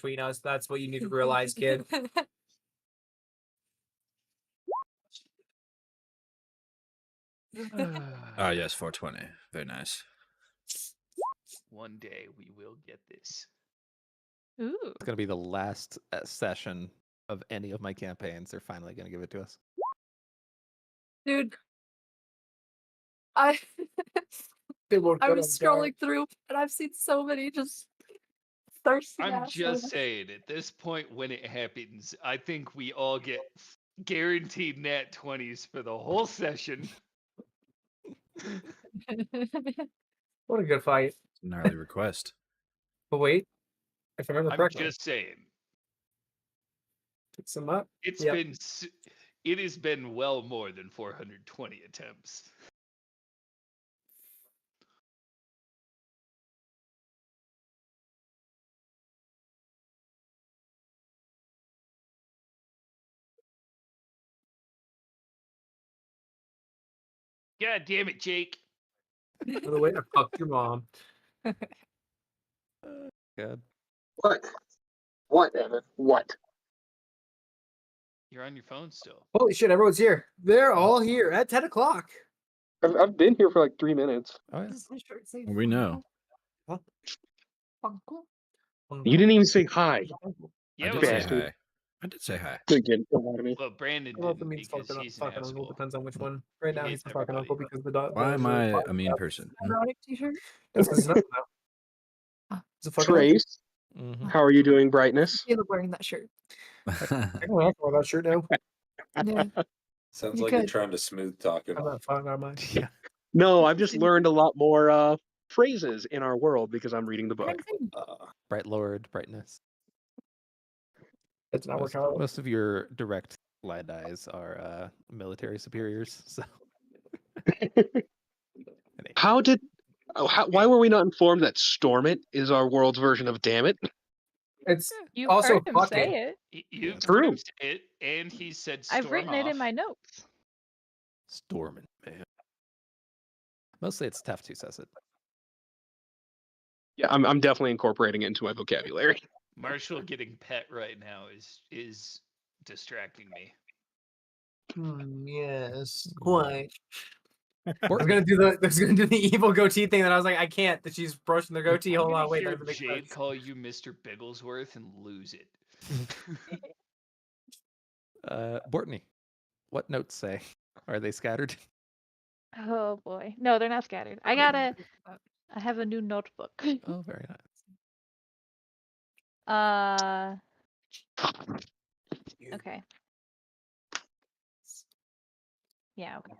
between us. That's what you need to realize, kid. Yes, 420. Very nice. One day we will get this. Ooh. It's going to be the last session of any of my campaigns. They're finally going to give it to us. Dude, I was scrolling through and I've seen so many just thirsty. I'm just saying, at this point when it happens, I think we all get guaranteed nat 20s for the whole session. What a good fight. It's an early request. But wait, if I remember I'm correctly, just saying. pick some up. It has been well more than 420 attempts. God damn it, Jake. By the way, I fucked your mom. Good. What? What, Evan? What? You're on your phone still. Holy shit, everyone's here. They're all here at 10 o'clock. I've been here for like 3 minutes. Oh, yeah. We know. Huh? You didn't even say hi. Yeah, I did well, say bastard. hi. I did say hi. Good get out of me. well, Brandon I don't know if it didn't means because fucking, he's an fucking uncle. asshole. Depends on which one. Right He now, hates he's a fucking everybody. uncle because the dog. Why am I a mean person? Ironic t-shirt. That's because he's not now. He's a fucking Trace, Mhm. how are you doing, Brightness? You look wearing that shirt. I can wear that shirt now. Yeah. Sounds You like you're could. trying to smooth talk him. I'm not fucking on mine. Yeah. No, I've just learned a lot more phrases in our world because I'm reading the book. Bright Lord, brightness. It's not working out. Most of your direct lad eyes are military superiors. So Why were we not informed that Stormit is our world's version of Damn It? It's You also heard him fuck say it. You've True. heard him say it, and he said storm I've written it in my notes. Stormin', man. Mostly it's Teft who says it. Yeah, I'm definitely incorporating it into my vocabulary. Marshall getting pet right now is distracting me. Yes, quite. I was Borton. gonna do the evil goatee thing, that I was like, I can't. That she's brushing the goatee. I'm Hold gonna on, wait. hear That doesn't make Jade sense. call you Mr. Bigglesworth and lose it. Bortney, what notes say? Are they scattered? Oh boy. No, they're not scattered. I have a new notebook. Oh, very nice. Okay. Yeah, okay.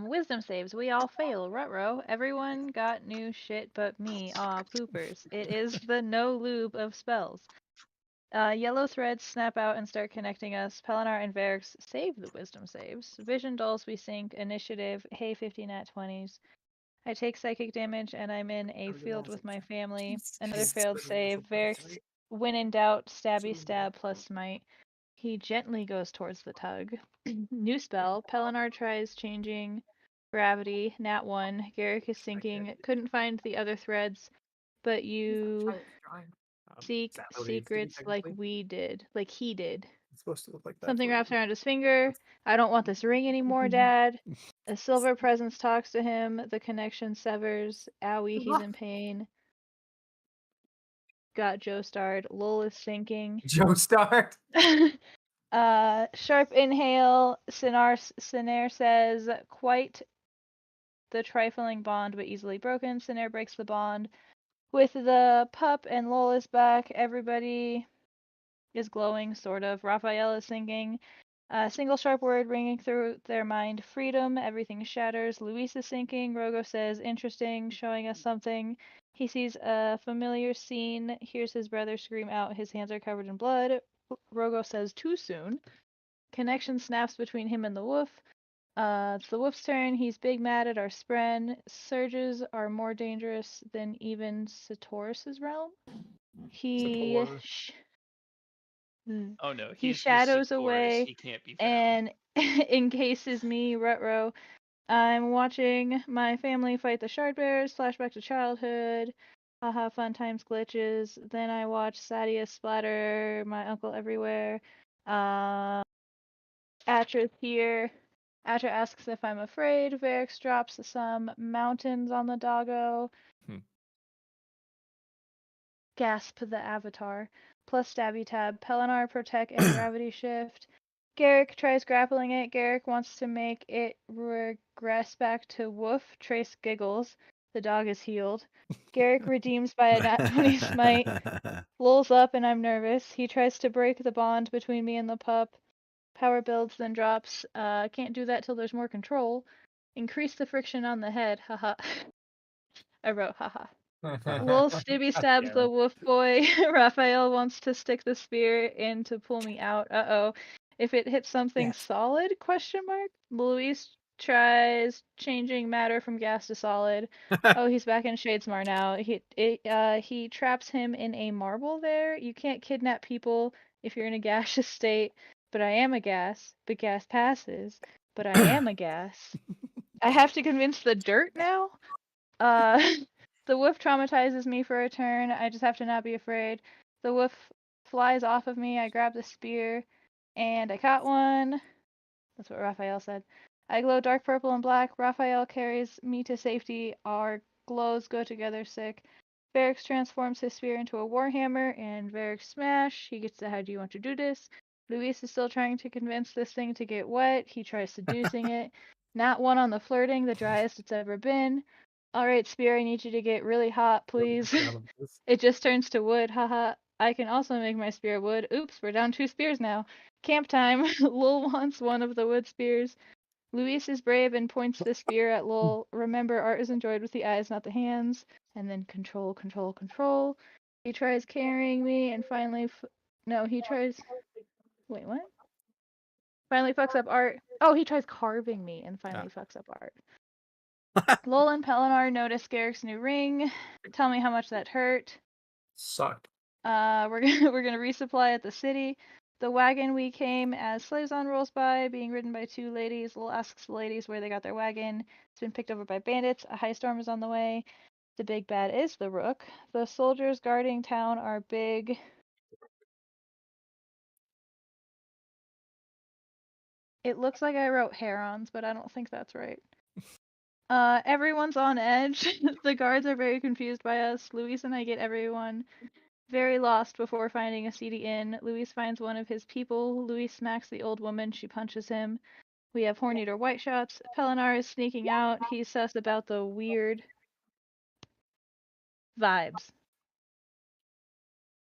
Wisdom saves. We all fail. Rutrow. Everyone got new shit but me. Aw, poopers. It is the no lube of spells. Yellow threads snap out and start connecting us. Pelinar and Varix save the wisdom saves. Vision dulls we sync. Initiative. Hey, 50 nat 20s. I take psychic damage and I'm in a field with my family. Another failed save. Varix, when in doubt, stabby stab plus smite. He gently goes towards the tug. New spell. Pelinar tries changing gravity. Nat 1. Garrick is sinking. Couldn't find the other threads, but you seek secrets like we did. Like he did. It's supposed to look like that. Something for you. wraps around his finger. I don't want this ring anymore, Dad. A silver presence talks to him. The connection severs. Owie, he's in pain. Got Joe starred. Lowell is sinking. Joe Start. Sharp inhale. Sinair says, quite the trifling bond, but easily broken. Sinair breaks the bond. With the pup and Lowell is back, everybody is glowing, sort of. Raphael is singing. A single sharp word ringing through their mind. Freedom. Everything shatters. Luis is sinking. Rogo says, interesting, showing us something. He sees a familiar scene, hears his brother scream out. His hands are covered in blood. Rogo says, too soon. Connection snaps between him and the wolf. It's the wolf's turn. He's big mad at our spren. Surges are more dangerous than even Satoris's realm. He Oh no, he he's shadows just Satoris. away He can't be found. and encases me, Rutrow. I'm watching my family fight the shard bears. Flashback to childhood. Haha, fun times glitches. Then I watch Sadia splatter my uncle everywhere. Atra's here. Atra asks if I'm afraid. Varix drops some mountains on the doggo. Gasp the avatar. Plus stabby tab. Pelinar protect and gravity shift. Garrick tries grappling it. Garrick wants to make it regress back to woof. Trace giggles. The dog is healed. Garrick redeems by a nat 20 smite. Lulls up and I'm nervous. He tries to break the bond between me and the pup. Power builds, then drops. Can't do that till there's more control. Increase the friction on the head. Haha. I wrote haha. Lil Stibby stabs the wolf boy. Raphael wants to stick the spear in to pull me out. Uh-oh. If it hits something Yes. solid? Question mark. Luis tries changing matter from gas to solid. Oh, he's back in Shadesmar now. He traps him in a marble there. You can't kidnap people if you're in a gaseous state. But I am a gas. But gas passes. But I am a gas. I have to convince the dirt now? The wolf traumatizes me for a turn. I just have to not be afraid. The wolf flies off of me. I grab the spear, and I caught one. That's what Raphael said. I glow dark purple and black. Raphael carries me to safety. Our glows go together sick. Varix transforms his spear into a warhammer, and Varix smash. He gets the how do you want to do this? Luis is still trying to convince this thing to get wet. He tries seducing it. Not one on the flirting, the driest it's ever been. Alright, Spear, I need you to get really hot, please. It just turns to wood, haha. I can also make my spear wood. Oops, we're down 2 spears now. Camp time. Lul wants one of the wood spears. Luis is brave and points the spear at Lul. Remember, art is enjoyed with the eyes, not the hands. And then control, control, control. He tries carrying me and finally... No, he tries... Wait, what? Finally fucks up art. Oh, he tries carving me and finally fucks up art. Lol and Pelinar notice Garrick's new ring. Tell me how much that hurt. Sucked. We're gonna resupply at the city. The wagon we came as slaves on rolls by, being ridden by 2 ladies. Lol asks the ladies where they got their wagon. It's been picked over by bandits. A high storm is on the way. The big bad is the Rook. The soldiers guarding town are big. It looks like I wrote herons, but I don't think that's right. Everyone's on edge. The guards are very confused by us. Luis and I get everyone very lost before finding a seedy inn. Luis finds one of his people. Luis smacks the old woman. She punches him. We have Horn-Eater white shots. Pelinar is sneaking out. He's sus about the weird vibes.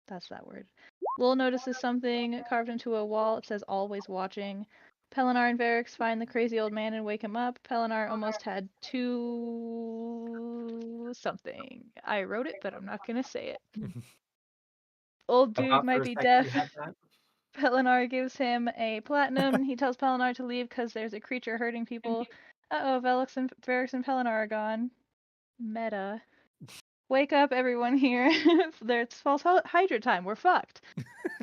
That's that word. Lul notices something carved into a wall. It says always watching. Pelinar and Varix find the crazy old man and wake him up. Pelinar almost had 2 something. I wrote it, but I'm not gonna say it. Old I dude thought for might a be second deaf. you had that. Pelinar gives him a platinum. He tells Pelinar to leave because there's a creature hurting people. Uh-oh, Varix and Pelinar are gone. Meta. Wake up, everyone here. It's false Hydra time. We're fucked.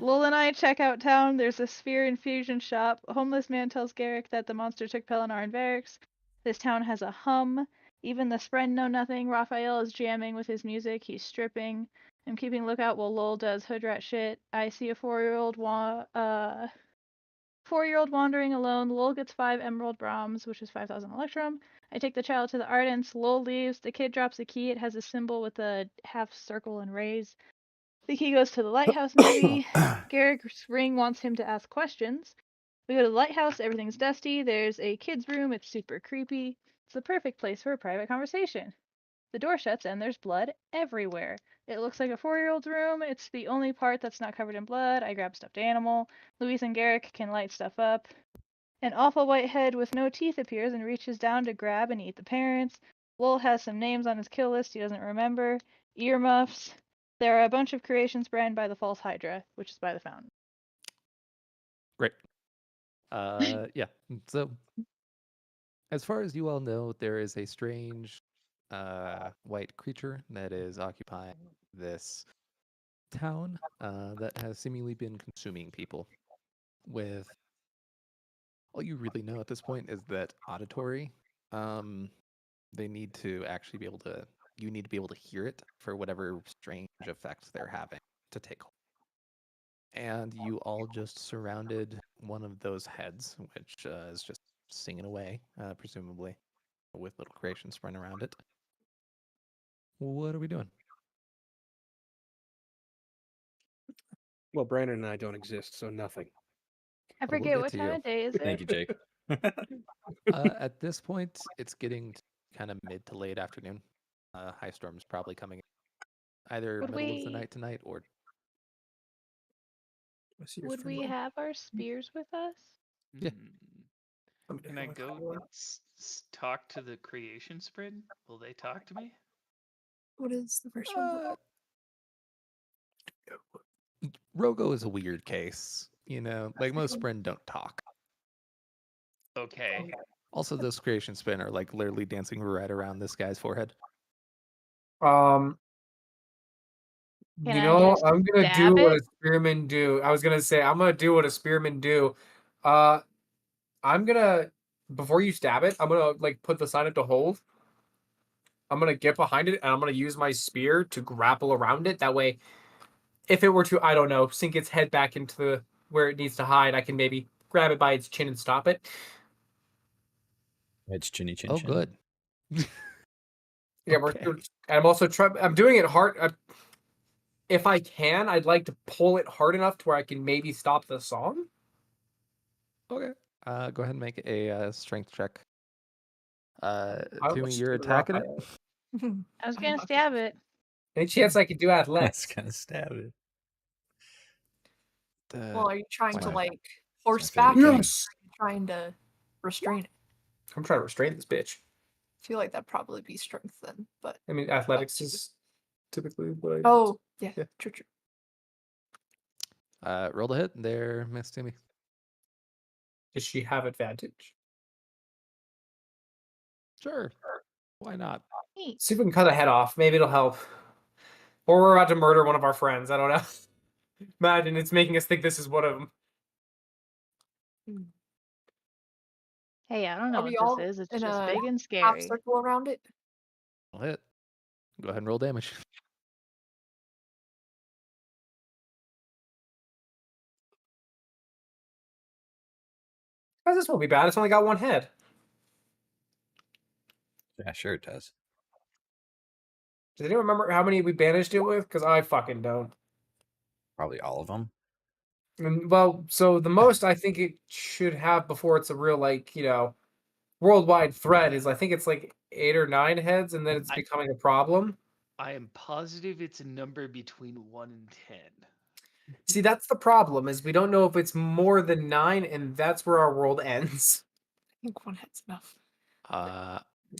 Lul and I check out town. There's a sphere infusion shop. A homeless man tells Garrick that the monster took Pelinar and Varix. This town has a hum. Even the Spren know nothing. Raphael is jamming with his music. He's stripping. I'm keeping lookout while Lul does hood rat shit. I see a 4-year-old 4-year-old wandering alone. Lul gets 5 emerald Brahms, which is 5,000 electrum. I take the child to the Ardents. Lul leaves. The kid drops a key. It has a symbol with a half circle and rays. The key goes to the lighthouse, maybe. Garrick's ring wants him to ask questions. We go to the lighthouse. Everything's dusty. There's a kid's room. It's super creepy. It's the perfect place for a private conversation. The door shuts and there's blood everywhere. It looks like a 4-year-old's room. It's the only part that's not covered in blood. I grab stuffed animal. Luis and Garrick can light stuff up. An awful white head with no teeth appears and reaches down to grab and eat the parents. Lul has some names on his kill list he doesn't remember. Earmuffs. There are a bunch of creations branded by the false Hydra, which is by the fountain. Great. Yeah. So, as far as you all know, there is a strange white creature that is occupying this town that has seemingly been consuming people. With all you really know at this point is that auditory. They need to actually be able to you need to be able to hear it for whatever strange effect they're having to take hold. And you all just surrounded one of those heads, which is just singing away, presumably, with little creations spread around it. What are we doing? Well, Brandon and I don't exist, so nothing. I we'll forget get what to time you. of day is it? Thank you, Jake. At this point, it's getting kind of mid to late afternoon. High storm's probably coming in either Would middle of the we- night tonight or Would we have our spears with us? Yeah. Can I go talk to the creation spread? Will they talk to me? What is the first one? Rogo is a weird case. Like most Spren don't talk. Okay. Also, those creation spin are like literally dancing right around this guy's forehead. Can Can you I know, just I'm gonna stab do what it? a spearman do. I was gonna say I'm gonna do what a spearman do. I'm gonna before you stab it, I'm gonna like put the sign up to hold. I'm gonna get behind it and I'm gonna use my spear to grapple around it. That way, if it were to, I don't know, sink its head back into the where it needs to hide, I can maybe grab it by its chin and stop it. It's chinny chin Oh, chin. good. Yeah, Okay. I'm also trying. I'm doing it hard. If I can, I'd like to pull it hard enough to where I can maybe stop the song. Okay. Go ahead and make a strength check. I Tumi, was you're just gonna attacking it. I was I'm gonna not stab it. Any chance I could do Let's athletics? kind of stab it. Well, are you trying why to not? like horseback favorite it? Or game. Yes. are you trying to restrain it? I'm trying to restrain this bitch. I feel like that'd probably be strength then, but I mean, athletics is typically what I. oh yeah, Yeah. true. Roll the hit there, Miss Tumi. Does she have advantage? Sure. Why not? Neat. See if we can cut a head off. Maybe it'll help. Or we're about to murder one of our friends. I don't know. Imagine it's making us think this is one of them. Hey, I don't know Are we what all this is. It's in just a big and half scary. circle around it? Roll hit. Go ahead and roll damage. Oh, this won't be bad. It's only got one head. Yeah, sure it does. Does anyone remember how many we banished it with? Because I fucking don't. Probably all of them. Well, so the most I think it should have before it's a real, like, worldwide threat is I think it's like 8 or 9 heads, and then it's becoming a problem. I am positive it's a number between 1 and 10. See, that's the problem, is we don't know if it's more than 9, and that's where our world ends. I think one head's enough.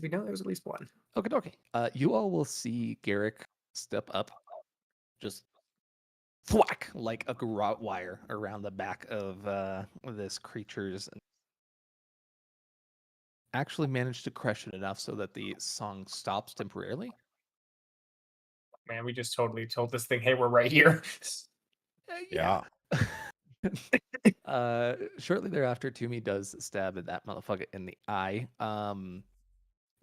We know there was at least one. Okay. You all will see Garrick step up, just thwack like a garrote wire around the back of this creature's. Actually managed to crush it enough so that the song stops temporarily. Man, we just totally told this thing, hey, we're right here. Yeah. Shortly thereafter, Toomey does stab at that motherfucker in the eye.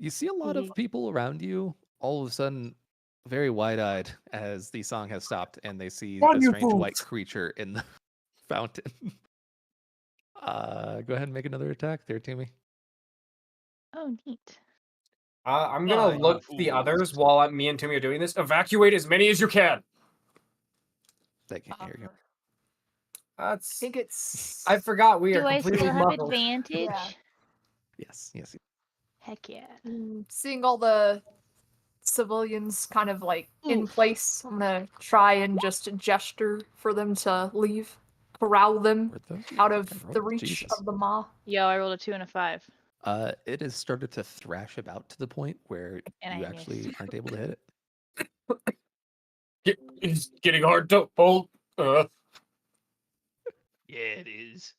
You see a lot of people around you all of a sudden very wide-eyed as the song has stopped and they see a strange white creature in the fountain. Go ahead and make another attack there, Toomey. Oh, neat. I'm gonna look to the others while me and Timmy are doing this. Evacuate as many as you can. They can't hear you. I That's. think it's. I forgot we are Do I completely still have muffled. advantage? Yeah. Yes. Heck yeah. Seeing all the civilians kind of like in place, I'm gonna try and just gesture for them to leave, corral them Were those out of fucking the rolls? reach Jesus. of the maw. Yo, I rolled a 2 and a 5. It has started to thrash about to the point where And you I actually missed. aren't able to hit it. It's getting hard to hold. Yeah, it is.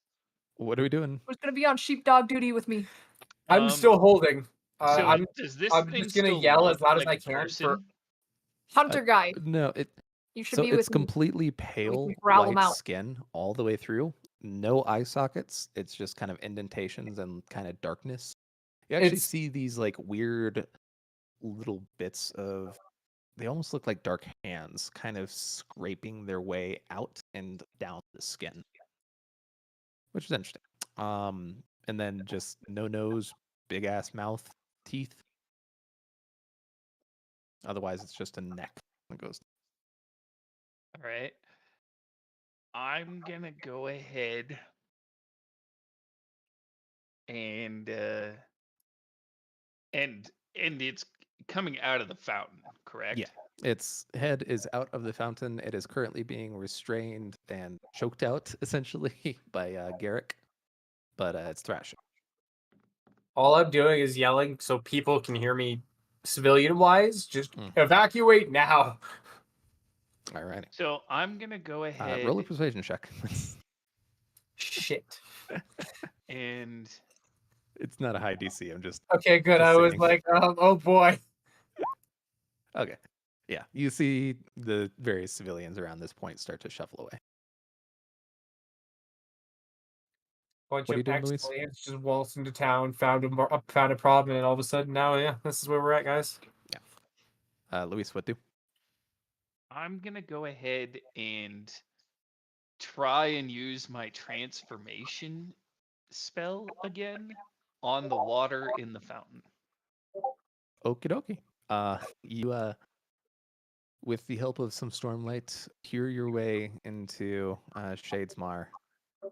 What are we doing? Who's gonna be on sheepdog duty with me? I'm still holding. So does this I'm thing just gonna still yell look as loud as like I a can person? Hunter guy, No, you should so be it's with me. completely pale growl 'em white out. skin all the way through. No eye sockets. It's just kind of indentations and kind of darkness. You actually It's- see these like weird little bits of, they almost look like dark hands kind of scraping their way out and down the skin, which is interesting. And then just no nose, big ass mouth, teeth. Otherwise, it's just a neck that goes. All right. I'm gonna go ahead and it's coming out of the fountain, correct? Yeah. Its head is out of the fountain. It is currently being restrained and choked out, essentially, by Garrick. But it's thrashing. All I'm doing is yelling so people can hear me civilian-wise. Just Mm. evacuate now. Alrighty. So I'm gonna go ahead Roll a persuasion check. Shit. and It's not a high DC. I'm just Okay, good. Just I was saying. like, oh boy. okay. Yeah, you see the various civilians around this point start to shuffle away. Bunch What are you of doing, Luis? ex-civilians just waltzed into town, found a problem, and all of a sudden now, yeah, this is where we're at, guys. Luis, what do? I'm gonna go ahead and try and use my transformation spell again on the water in the fountain. Okie dokie. You with the help of some Stormlight, peer your way into Shadesmar.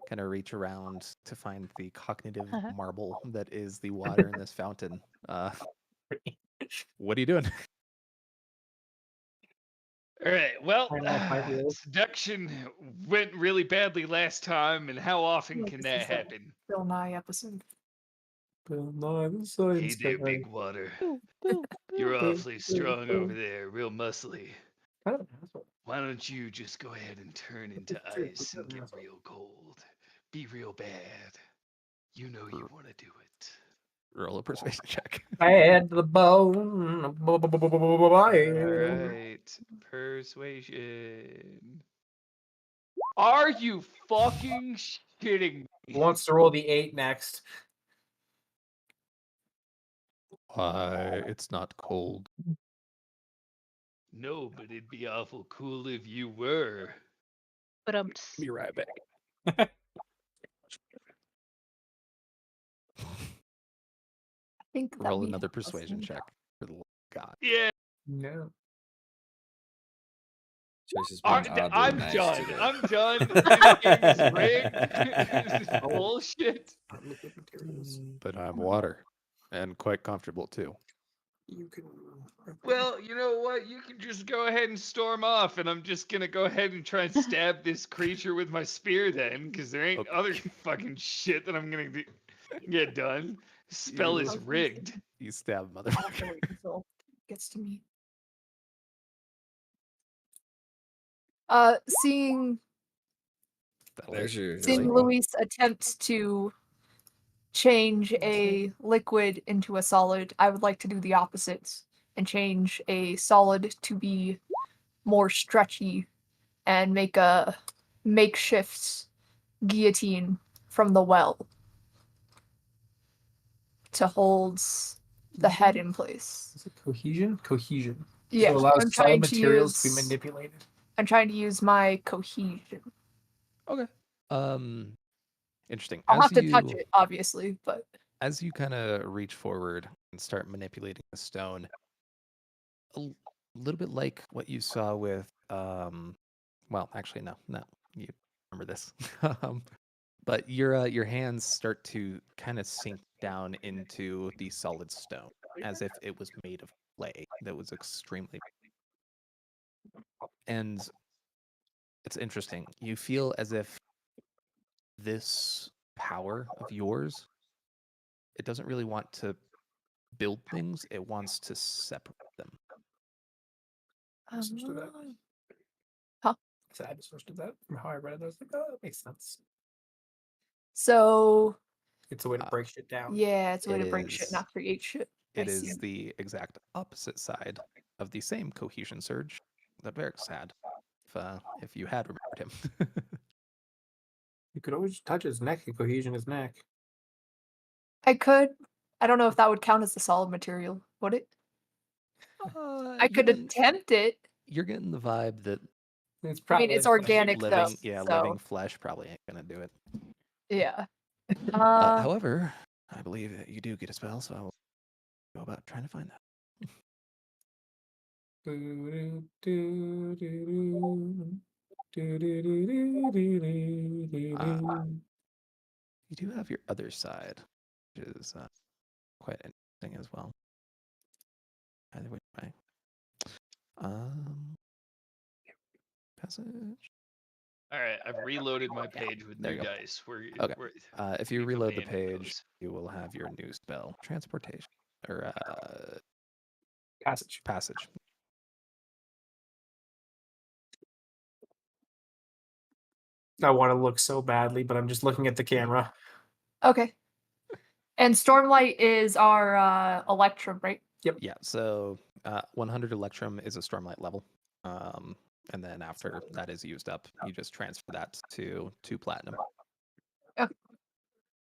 Kind of reach around to find the cognitive marble that is the water in this fountain. What are you doing? All right. Well, I know, 5 years. seduction went really badly last time, and how often Yeah, can this that is a- happen? Bill Nye episode. Bill Nye the Hey Science there, Guy. big water. Boo, boo, You're boo. awfully strong over there, real muscly. Kind of an asshole. Why don't you just go ahead and turn into ice and get real cold? Be real bad. You know you want to do it. Roll a persuasion check. Bad to the bone. All right. Persuasion. Are you fucking shitting me? Wants to roll the 8 next. Why, it's not cold. No, but it'd be awful cool if you were. But Be right back. I think that Roll we another have persuasion listened. check. For the love of God. Yeah, No. Choice is being oddly I'm nice done. today. I'm done. This game is rigged. This is bullshit. Liquid materials. But I'm water. And quite comfortable too. You can. Well, you know what? You can just go ahead and storm off, and I'm just gonna go ahead and try and stab this creature with my spear then, because there ain't Okay. other fucking shit that I'm gonna get done. Spell is You- rigged. You stab I'll have to motherfucker. wait until it gets to me. Seeing That'll There's hit. your seeing roll. Luis attempt to change a liquid into a solid, I would like to do the opposite and change a solid to be more stretchy and make a makeshift guillotine from the well to hold the head in place. Is it cohesion? Cohesion. Yeah, So it allows I'm solid trying to materials to be use. manipulated. I'm trying to use my cohesion. Okay. Interesting. I'll As have to touch you- it, obviously, but As you kind of reach forward and start manipulating the stone, little bit like what you saw with, well, actually, no, you remember this. But your hands start to kind of sink down into the solid stone as if it was made of clay that was extremely. And it's interesting. You feel as if this power of yours, it doesn't really want to build things, it wants to separate them. Switch to that. Huh? So I just switched to that. From how I read it, I was like, oh, that makes sense. so It's a way to break shit down. yeah, it's a way It to break shit, is- not create shit. I It see. is the exact opposite side of the same cohesion surge that Varix had, if you had remembered him. You could always touch his neck and cohesion his neck. I could. I don't know if that would count as the solid material. Would it? I could attempt it. You're getting the vibe that It's I probably mean, it's organic living, though. living So flesh probably ain't gonna do it. yeah. However, I believe that you do get a spell, so I will go about trying to find that. You do have your other side, which is quite interesting as well. Either way. Passage. All right, I've reloaded my page with There new you go. dice. Okay. We're If you give a reload the man page, goes. you will have your new spell, transportation or passage. passage. I want to look so badly, but I'm just looking at the camera. Okay. And Stormlight is our Electrum, right? Yeah. So 100 Electrum is a Stormlight level, and then after that is used up, you just transfer that to 2 Platinum.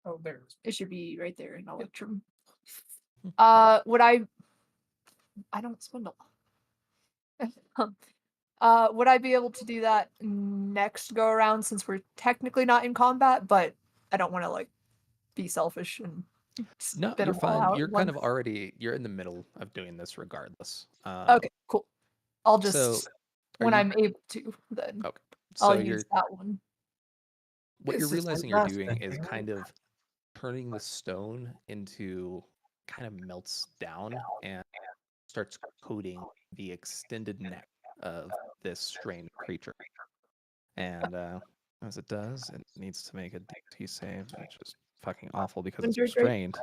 Oh, there. It should be right there in Electrum. Would I don't spindle. Would I be able to do that next go around since we're technically not in combat, but I don't want to like be selfish and No, spit you're them all fine. out You're at kind of once. already you're in the middle of doing this regardless. Okay, cool. I'll just So are when you I'm able to, then okay? I'll So use that one. what you're This is realizing you're fantastic. doing is kind of turning the stone into kind of melts down and starts coating the extended neck of this strange creature. And as it does, it needs to make a DT save, which is fucking awful because it's Wizard, right? restrained.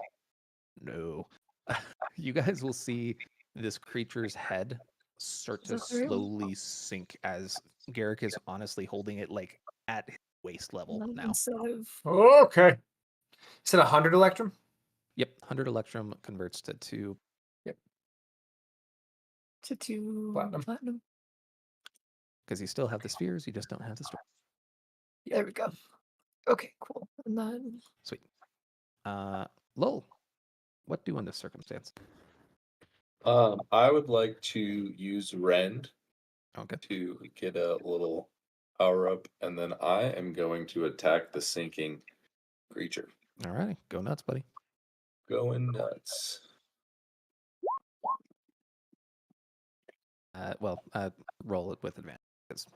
No. You guys will see this creature's head start to Is this real? slowly sink as Garrick is honestly holding it like at his waist level now. Instead of Okay. Is it 100 Electrum? Yep, 100 Electrum converts to 2 to 2 Platinum. platinum. because you still have the spheres, you just don't have the storm. There we go. Okay, cool. And then Sweet. Lol, what do in this circumstance? I would like to use Rend Okay. to get a little power up, and then I am going to attack the sinking creature. All righty, go nuts, buddy. Going nuts. Roll it with advantage. 'Cause,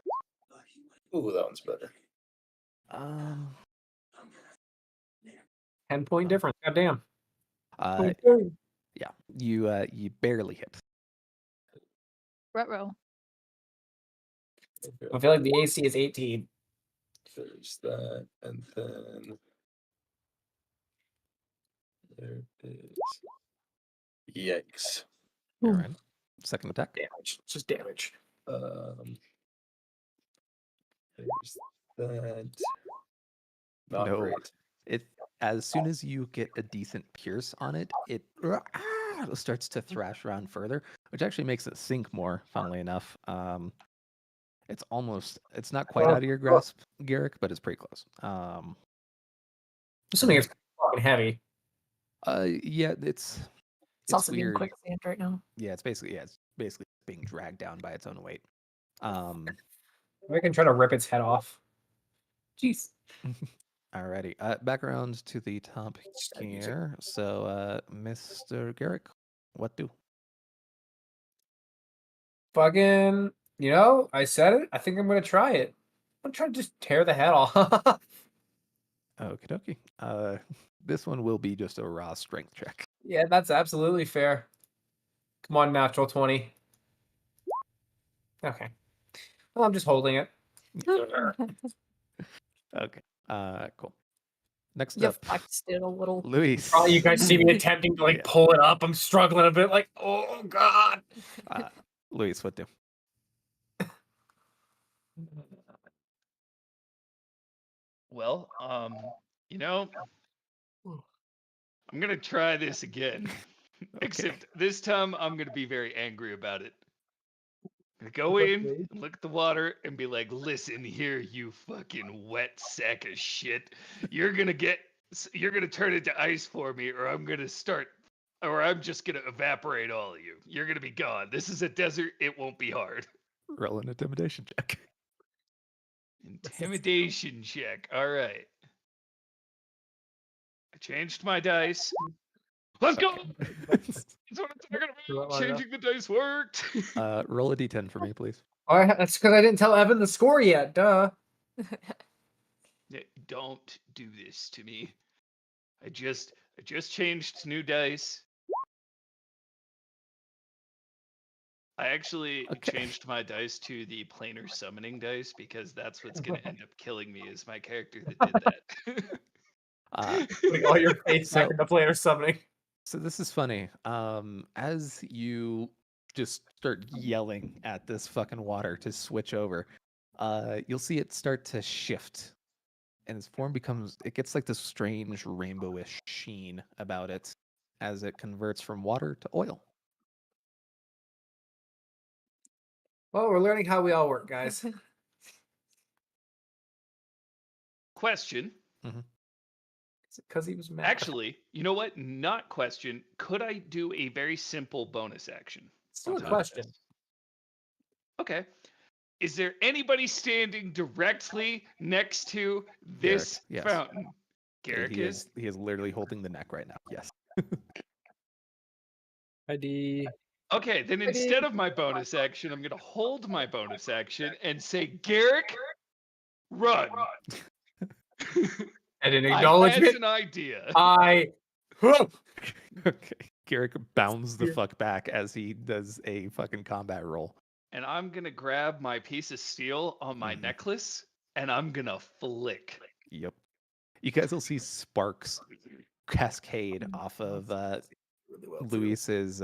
Ooh, that one's better. 10-point difference. Goddamn. Yeah, you barely hit. Ruh-roh. I feel like the AC is 18. There's that, and then there is. Yikes. All Ooh. right. Second attack. Damage. It's just damage. There's that. Not No. great. It as soon as you get a decent pierce on it, it starts to thrash around further, which actually makes it sink more. Funnily enough, it's not quite out of your grasp, Garrick, but it's pretty close. Assuming it's fucking heavy. Yeah, it's also being weird. quicksand right now. Yeah, it's basically being dragged down by its own weight. We can try to rip its head off. Jeez. Alrighty, back around to the top here. So, Mr. Garrick, what do? Fucking, I said it. I think I'm gonna try it. I'm gonna try to just tear the head off. Okie dokie. This one will be just a raw strength check. Yeah, that's absolutely fair. Come on, natural 20. Okay. Well, I'm just holding it. Okay. Cool. Next You up, flexed it a little. Luis. Probably you guys see me attempting to Yeah. pull it up. I'm struggling a bit. Like, oh god. Luis, what do? Well, I'm gonna try this again. Except this time I'm gonna be very angry about it. I'm gonna go in and look at the water and be like, listen here, you fucking wet sack of shit. You're gonna turn into ice for me, or I'm gonna start or I'm just gonna evaporate all of you. You're gonna be gone. This is a desert. It won't be hard. Roll an intimidation check. Intimidation check. All right. I changed my dice. Let's go. That's what I'm talking about. Changing the dice worked. Roll a d10 for me, please. Oh, that's because I didn't tell Evan the score yet. Duh. Don't do this to me. I just changed to new dice. I actually changed my dice to the planar summoning dice because that's what's going to end up killing me is my character that did that. Putting all your faith back in the planar summoning. So this is funny. As you just start yelling at this fucking water to switch over, you'll see it start to shift. And its form it gets like this strange rainbowish sheen about it as it converts from water to oil. Well, we're learning how we all work, guys. Question. Is it because he was mad? Actually, you know what? Not question. Could I do a very simple bonus action? Let's do a question. Okay. Is there anybody standing directly next to this Garrick, yes. fountain? Garrick he is literally holding the neck right now. Yes. ID. Okay, then instead of my bonus action, I'm going to hold my bonus action and say, Garrick, run. And an I acknowledgement. had an idea. Okay. Garrick bounds the fuck back as he does a fucking combat roll. And I'm going to grab my piece of steel on my necklace, and I'm going to flick. Yep. You guys will see sparks cascade off of Luis's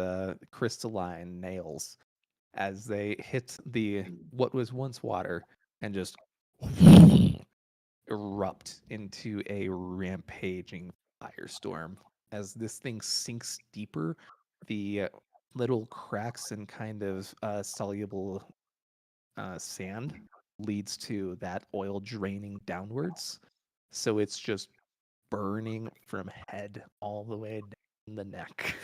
crystalline nails as they hit what was once water and just erupt into a rampaging firestorm. As this thing sinks deeper, the little cracks and kind of soluble sand leads to that oil draining downwards. So it's just burning from head all the way down the neck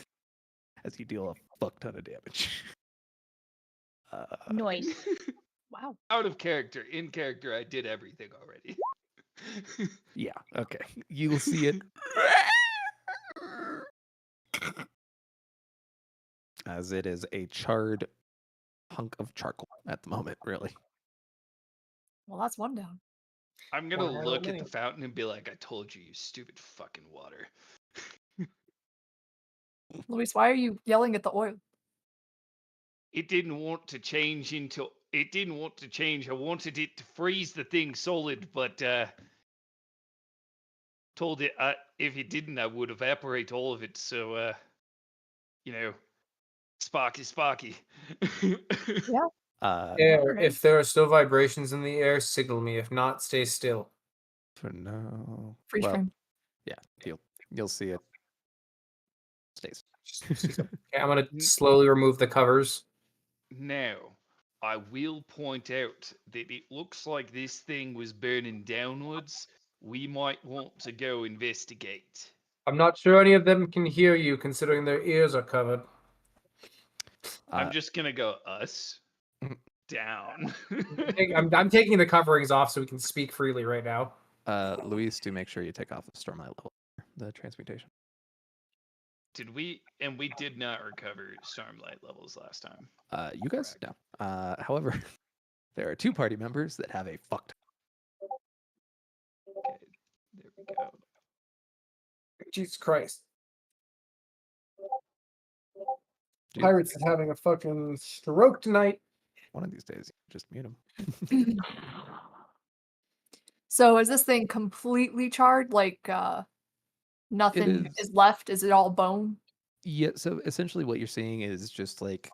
as you deal a fuck ton of damage. Noise. Wow. Out of character. In character, I did everything already. Yeah, okay. You'll see it as it is a charred hunk of charcoal at the moment, really. Well, that's one down. I'm going to look at the fountain and be like, I told you, you stupid fucking water. Luis, why are you yelling at the oil? It didn't want to change. I wanted it to freeze the thing solid, but told it if it didn't, I would evaporate all of it. So, sparky. Yeah. Air, if there are still vibrations in the air, signal me. If not, stay still. For now. Freeze frame. Yeah, you'll see it. Stays. Okay, I'm gonna slowly remove the covers. Now, I will point out that it looks like this thing was burning downwards. We might want to go investigate. I'm not sure any of them can hear you, considering their ears are covered. I'm just gonna go us down. I'm taking the coverings off so we can speak freely right now. Luis, do make sure you take off the Stormlight level, the transmutation. Did we? And we did not recover Stormlight levels last time. You guys, no. However, there are 2 party members that have a fucked. Okay, there we go. Jesus Christ. Dude, Pirates is having a fucking stroke tonight. one of these days, just mute them. So is this thing completely charred? Like nothing is left? Is it all bone? Yeah, so essentially what you're seeing is just like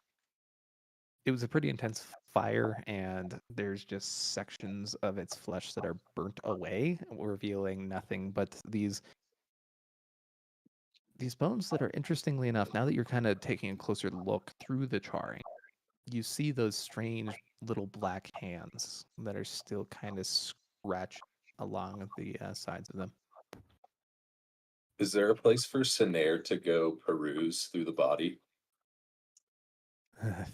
it was a pretty intense fire, and there's just sections of its flesh that are burnt away, revealing nothing but these bones that are, interestingly enough, now that you're kind of taking a closer look through the charring, you see those strange little black hands that are still kind of scratched along the sides of them. Is there a place for Sinair to go peruse through the body?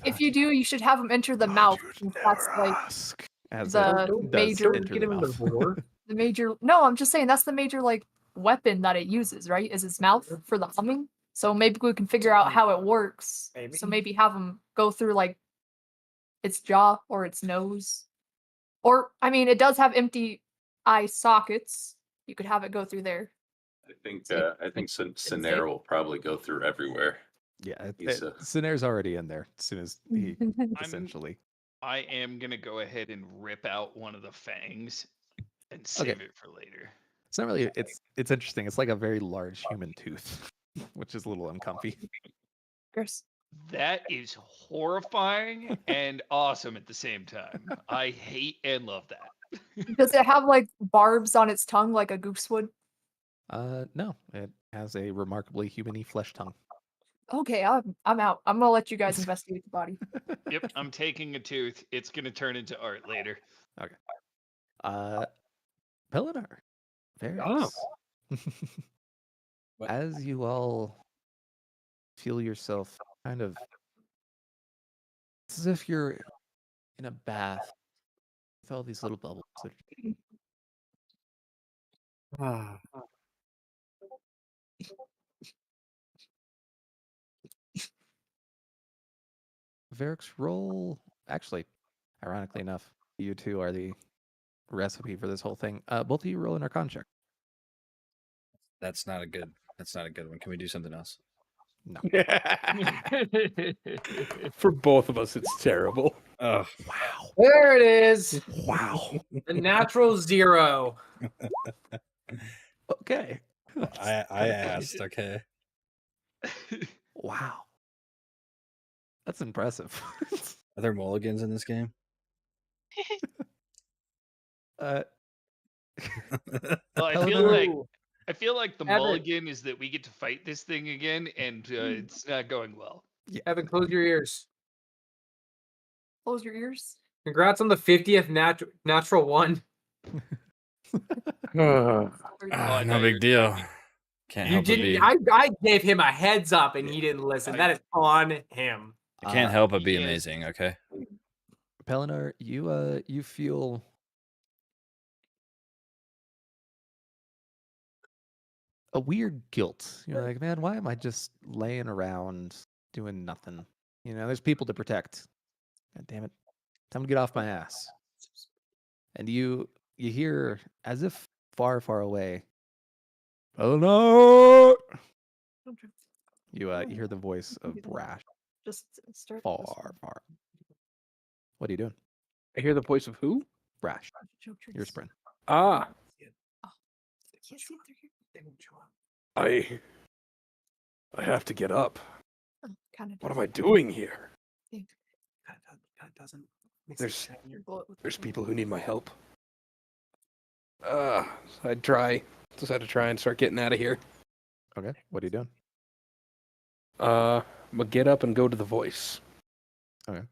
If you do, you should have him enter the mouth. since That's like as the it does major- enter Get the him in the mouth. vor. the major. No, I'm just saying that's the major like weapon that it uses, right? Is its mouth for the humming. So maybe we can figure out how it works. So maybe have him go through like its jaw or its nose, or I mean, it does have empty eye sockets. You could have it go through there. I think Sinair will probably go through everywhere. Yeah, He's a- Snare's already in there as soon as he essentially. I am gonna go ahead and rip out one of the fangs and save it for later. It's not really. It's interesting. It's like a very large human tooth, which is a little uncomfy. Gross. That is horrifying and awesome at the same time. I hate and love that. Does it have like barbs on its tongue like a goose would? No, it has a remarkably humany flesh tongue. Okay, I'm out. I'm gonna let you guys investigate the body. Yep, I'm taking a tooth. It's gonna turn into art later. Pelinar, Varix. What? As you all feel yourself kind of, it's as if you're in a bath with all these little bubbles. Varix, roll. Actually, ironically enough, you two are the recipe for this whole thing. Both of you roll an Arcana check. That's not a good one. Can we do something else? No. For both of us, it's terrible. Oh, Wow. There it is. Wow. The natural 0. Okay. I asked. Okay. Wow. That's impressive. Are there mulligans in this game? Well, Pelinar- I feel like the Evan. mulligan is that we get to fight this thing again, and it's not going well. Evan, close your ears. Close your ears. Congrats on the 50th natural 1. Ugh. I No thought big you deal. Can't You help but didn't. be. I gave him a heads up and he didn't listen. That is on him. I can't help but be yes. amazing. Okay. Pelinar, you feel a weird guilt. You're like, man, why am I just laying around doing nothing? You know, there's people to protect. God damn it. Time to get off my ass. And you hear, as if far, far away, Pelinar! You hear the voice of Brash Just start. far, far. What are you doing? I hear the voice of who? Brash, your sprint. Ah, Can't see it through here. They won't show up. I have to get up. Kind of. What am I doing here? Kind of doesn't. Makes There's- it shinier. There's people who need my help. So I'd try. Decided to try and start getting out of here. Okay, what are you doing? I'm gonna get up and go to the voice. Okay.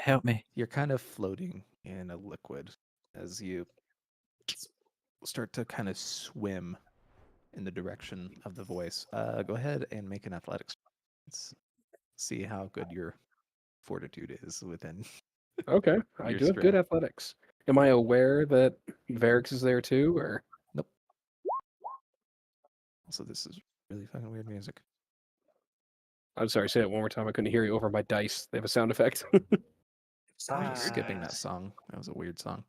Help me. You're kind of floating in a liquid as you start to kind of swim in the direction of the voice. Go ahead and make an athletics. Let's see how good your fortitude is within. Okay, I Your do have good strength. athletics. Am I aware that Varix is there too, or? Also, this is really fucking weird music. I'm sorry, say it one more time. I couldn't hear you over my dice. They have a sound effect. I'm skipping that song. That was a weird song.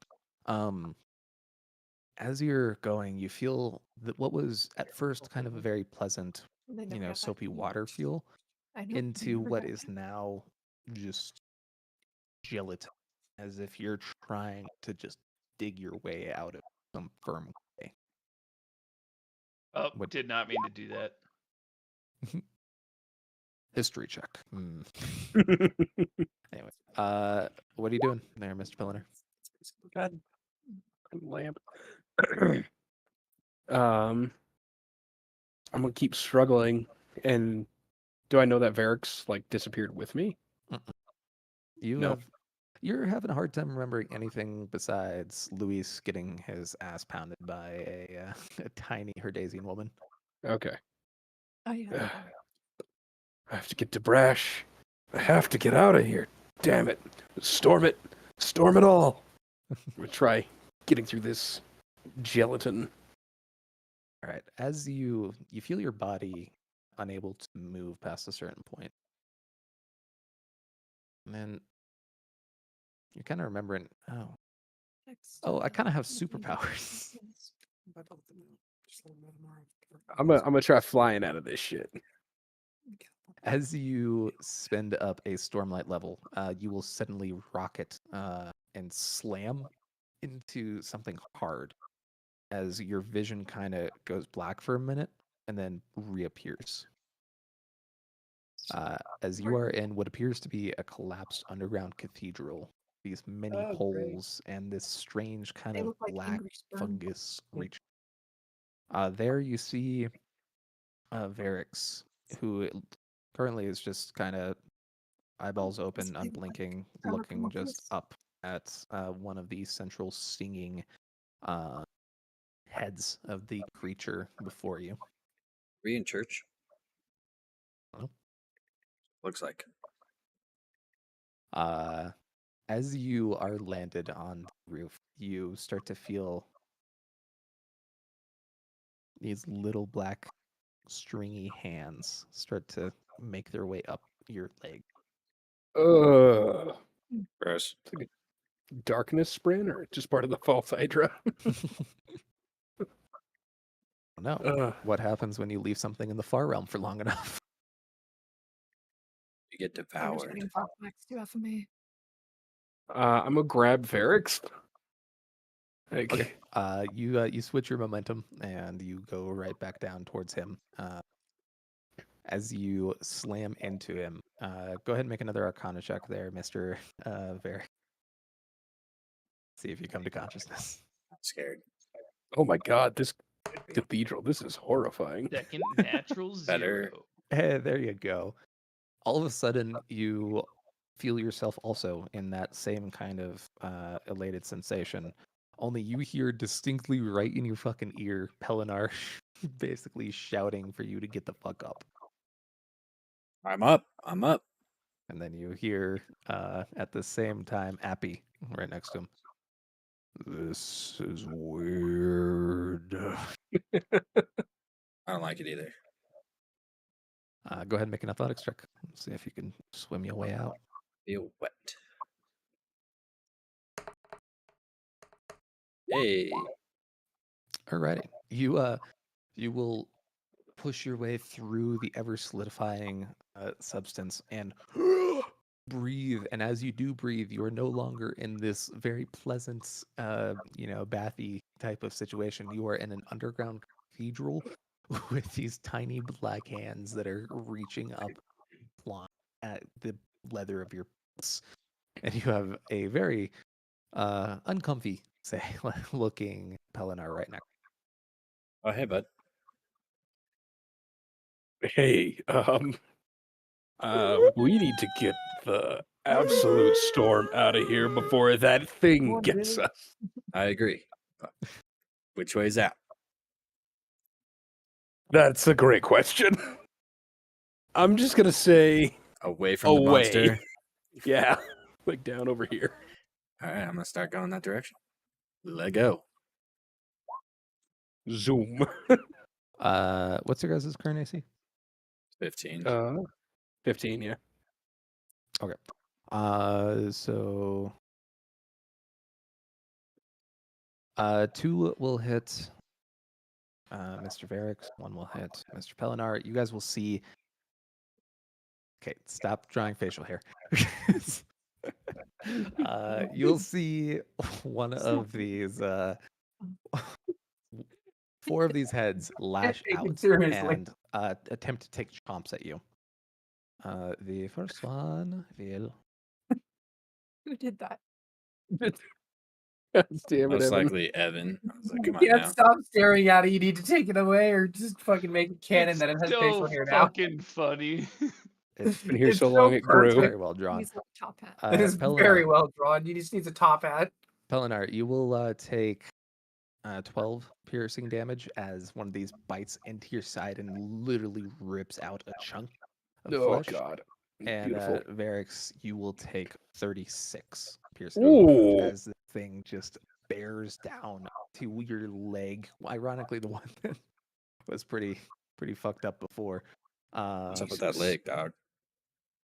As you're going, you feel that what was at first kind of a very pleasant, They never got back soapy to me. water feel I know, they into never what got is back. now just gelatin, as if you're trying to just dig your way out of some firm clay. Oh, What- did not mean to do that. History check. Anyway, what are you doing there, Mr. Pelinar? God, lamp. I'm gonna keep struggling. And do I know that Varix like disappeared with me? No. You're having a hard time remembering anything besides Luis getting his ass pounded by a tiny Herdasian woman. Okay. Oh yeah. I have to get to Brash. I have to get out of here. Damn it. Storm it. Storm it all. I'm gonna try getting through this gelatin. All right. As you feel your body unable to move past a certain point, and then you're kind of remembering, oh, I kind of have superpowers. I'm gonna try flying out of this shit. As you spend up a Stormlight level, you will suddenly rocket and slam into something hard as your vision kind of goes black for a minute and then reappears. As you are in what appears to be a collapsed underground cathedral, these many Oh, great. holes and this strange kind They of look like black angry sperm. fungus region. There you see Varix, who currently is just kind of eyeballs open, Something like unblinking, sour looking just tomatoes. up at one of the central stinging heads of the creature before you. We in church? Oh. Looks like. As you are landed on the roof, you start to feel these little black stringy hands start to make their way up your leg. Gross. It's like a darkness sprint, or just part of the false Hydra. No. What happens when you leave something in the far realm for long enough? You get I'm just devoured. getting flashbacks to FMA. I'm gonna grab Varix. Like, Okay. You switch your momentum and you go right back down towards him. As you slam into him, go ahead and make another Arcana check there, Mr. Varix. See if you come to consciousness. I'm scared. oh my god, this cathedral, this is horrifying. Second natural Better. zero. Hey, there you go. All of a sudden, you feel yourself also in that same kind of elated sensation. Only you hear distinctly right in your fucking ear, Pelinar basically shouting for you to get the fuck up. I'm up. I'm up. And then you hear at the same time Appy right next to him. This is weird. I don't like it either. Go ahead and make an athletics check. See if you can swim your way out. Feel wet. Hey. Alrighty. You will push your way through the ever solidifying substance and breathe. And as you do breathe, you are no longer in this very pleasant, bathy type of situation. You are in an underground cathedral with these tiny black hands that are reaching up, clawing at the leather of your boots. And you have a very uncomfy, say, looking Pelinar right now. Oh, hey, bud. Hey, we need to get the absolute storm out of here before that thing gets us. I agree. But which way's out? That's a great question. I'm just gonna say Away from the away. monster. Yeah, like down over here. All right, I'm gonna start going that direction. Let go. Zoom. What's your guys' current AC? 15. 15, yeah. Okay. So 2 will hit Mr. Varix, 1 will hit Mr. Pelinar. You guys will see. Okay, stop drawing facial hair. You'll see one of these 4 of these heads lash out Seriously. and attempt to take chomps at you. The first one will. Who did that? God damn it, Most Evan. likely Evan. I was like, come on Yeah, now. stop staring at it. You need to take it away, or just fucking make it canon It's that it has so facial hair now. fucking funny. It's Been here It's so so long it grew. very well drawn. He's like top hat. It is Pelinar, very well drawn. You just need a top hat. Pelinar, you will take 12 piercing damage as one of these bites into your side and literally rips out a chunk of Oh flesh. God. And Beautiful. Varix, you will take 36 piercing damage Ooh. as the thing just bears down to your leg. Ironically, the one that was pretty fucked up before. What's up with that Jesus. leg, dog?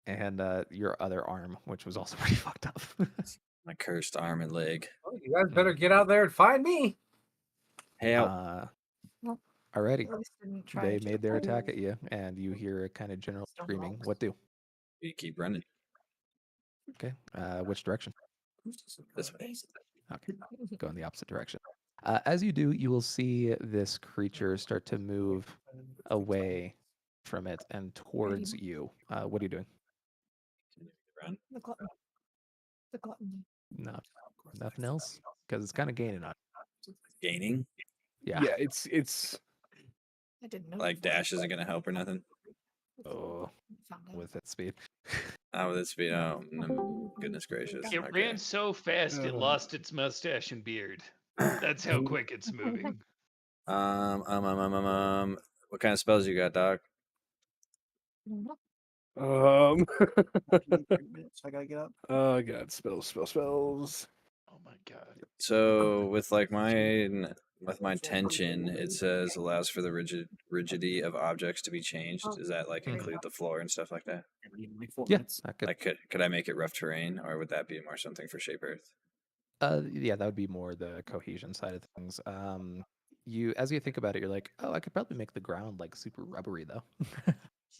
And your other arm, which was also pretty fucked up. My cursed arm and leg. Oh, you guys better get out there and find me. Help. Well, Alrighty, at least didn't try they to made their attack pull. at you, and you hear a kind of general Stone screaming. rocks. What do? You keep running. Okay, which direction? This way. Okay, go in the opposite direction. As you do, you will see this creature start to move away from it and towards you. What are you doing? Run. The glutton. The glutton. No, nothing else? Because it's kind of gaining on Gaining. you. Yeah, it's I didn't know. Like dash isn't gonna help or nothing. Oh, Found out. with that speed. Oh, with its speed. Oh, goodness gracious. It Okay. ran so fast it lost its mustache and beard. That's how quick it's moving. What kind of spells you got, dog? I gotta get up. oh God, spells. Oh my god. So with like my tension, it says allows for the rigidity of objects to be changed. Does that like include the floor and stuff like that? Yeah, that could. Like could I make it rough terrain, or would that be more something for Shape Earth? Yeah, that would be more the cohesion side of things. As you think about it, you're like, oh, I could probably make the ground like super rubbery though, if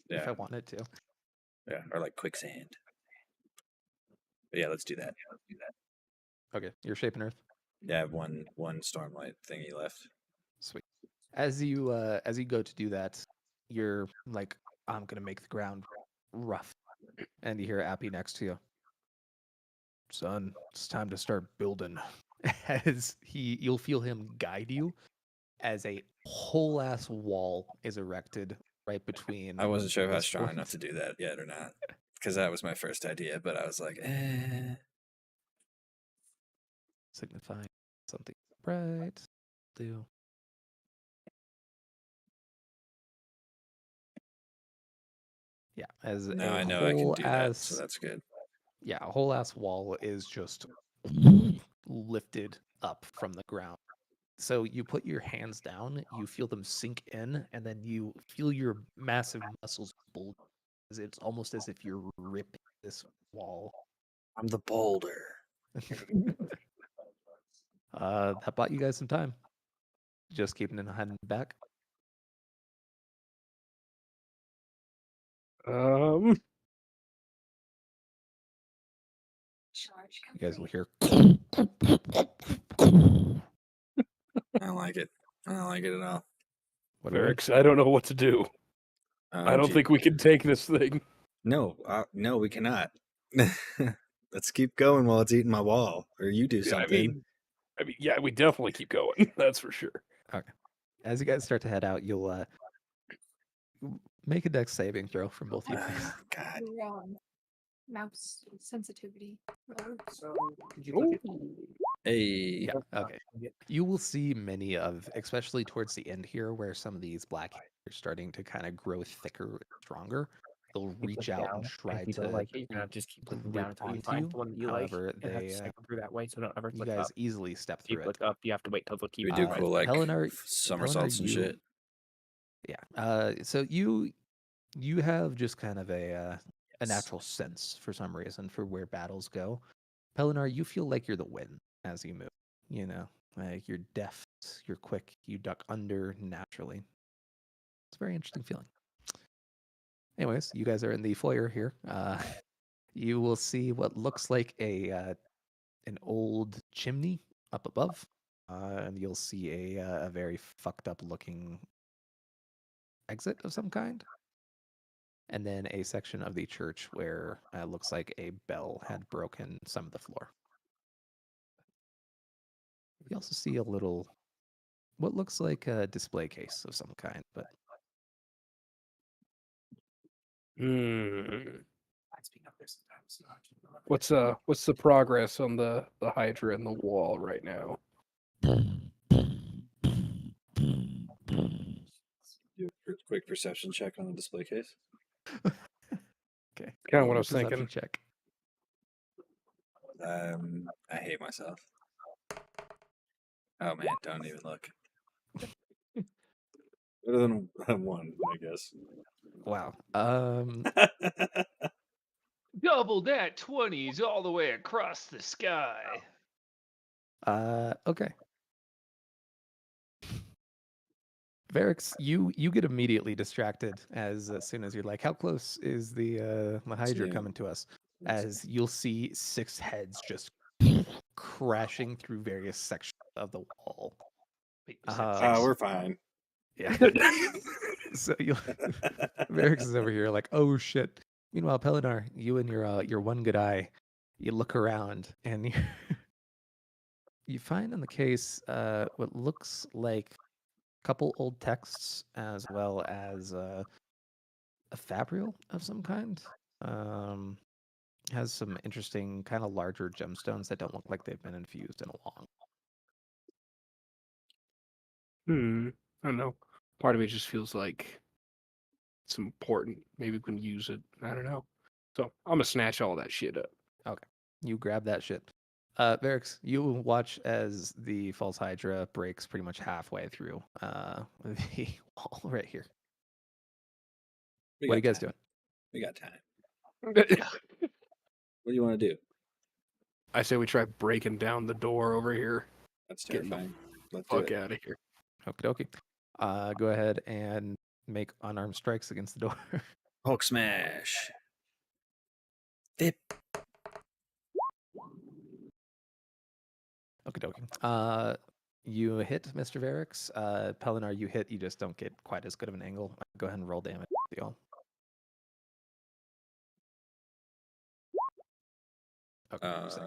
Yeah. I wanted to. Yeah, or like quicksand. But yeah, let's do that. Okay, you're shaping Earth. Yeah, I have one Stormlight thingy left. Sweet. As you go to do that, you're like, I'm gonna make the ground rough, and you hear Appy next to you. Son, it's time to start building. As you'll feel him guide you, as a whole ass wall is erected right between. I wasn't sure if I was this strong force. enough to do that yet or not, because that was my first idea. But I was like, eh. Signifying something bright. Do. Yeah, as Now a I know I can whole do that, ass, so that's good. yeah, a whole ass wall is just lifted up from the ground. So you put your hands down, you feel them sink in, and then you feel your massive muscles bulge. It's almost as if you're ripping this wall. I'm the boulder. That bought you guys some time. Just keeping an eye on the back. You guys will hear. I don't like it. I don't like it at all. What do we- Varix, I don't know what to do. I don't Gee, think we can take this thing. No, no, we cannot. Let's keep going while it's eating my wall, or you do Yeah, something. I mean, yeah, we definitely keep going. That's for sure. As you guys start to head out, you'll make a dex saving throw from both of you. guys. God. Mouse sensitivity. Hey. Yeah. Okay. You will see many of, especially towards the end here, where some of these black are starting to kind of grow thicker, and stronger. They'll reach out and try if you to don't like it, you're gonna just keep clicking rip down until you onto find you. the one that you However, like. And have they to cycle through that way, so don't ever you click guys up. easily step If you through it. click up, you have to wait till the key. We do cool like Pellinor- somersaults and you- shit. Yeah. So you have just kind of a natural sense for some reason for where battles go. Pellinor, you feel like you're the wind as you move. You know, like you're deft, you're quick, you duck under naturally. It's a very interesting feeling. Anyways, you guys are in the foyer here. You will see what looks like an old chimney up above, and you'll see a very fucked up looking exit of some kind, and then a section of the church where it looks like a bell had broken some of the floor. You also see a little, what looks like a display case of some kind, but What's the progress on the Hydra and the wall right now? Quick perception check on the display case. Okay. Kinda roll what a I was thinking. perception Check. I hate myself. Oh man, don't even look. Better than one, I guess. Wow. Double that 20s all the way across the sky. Okay. Varix, you get immediately distracted as soon as you're like, how close is the Hydra Yeah. coming to us? As you'll see 6 heads just crashing through various sections of the wall. Wait, is that Uh, six? We're fine. Yeah. So you'll Varix is over here like, oh shit. Meanwhile, Pelinar, you and your one good eye, you look around and you find in the case what looks like a couple old texts as well as a fabrial of some kind. Has some interesting kind of larger gemstones that don't look like they've been infused in a long. I don't know. Part of me just feels like it's important. Maybe we can use it. I don't know. So I'm gonna snatch all that shit up. Okay. You grab that shit. Varix, you watch as the false Hydra breaks pretty much halfway through the wall right here. We What are you got guys time. doing? We got time. What do you want to do? I say we try breaking down the door over here. That's Getting the terrifying. Let's do Fuck it. out of here. Okie dokie. Go ahead and make unarmed strikes against the door. Hulk smash. Dip. Okie dokie. You hit Mr. Varix. Pelinar, you hit. You just don't get quite as good of an angle. Go ahead and roll damage. Y'all. Okay. you say.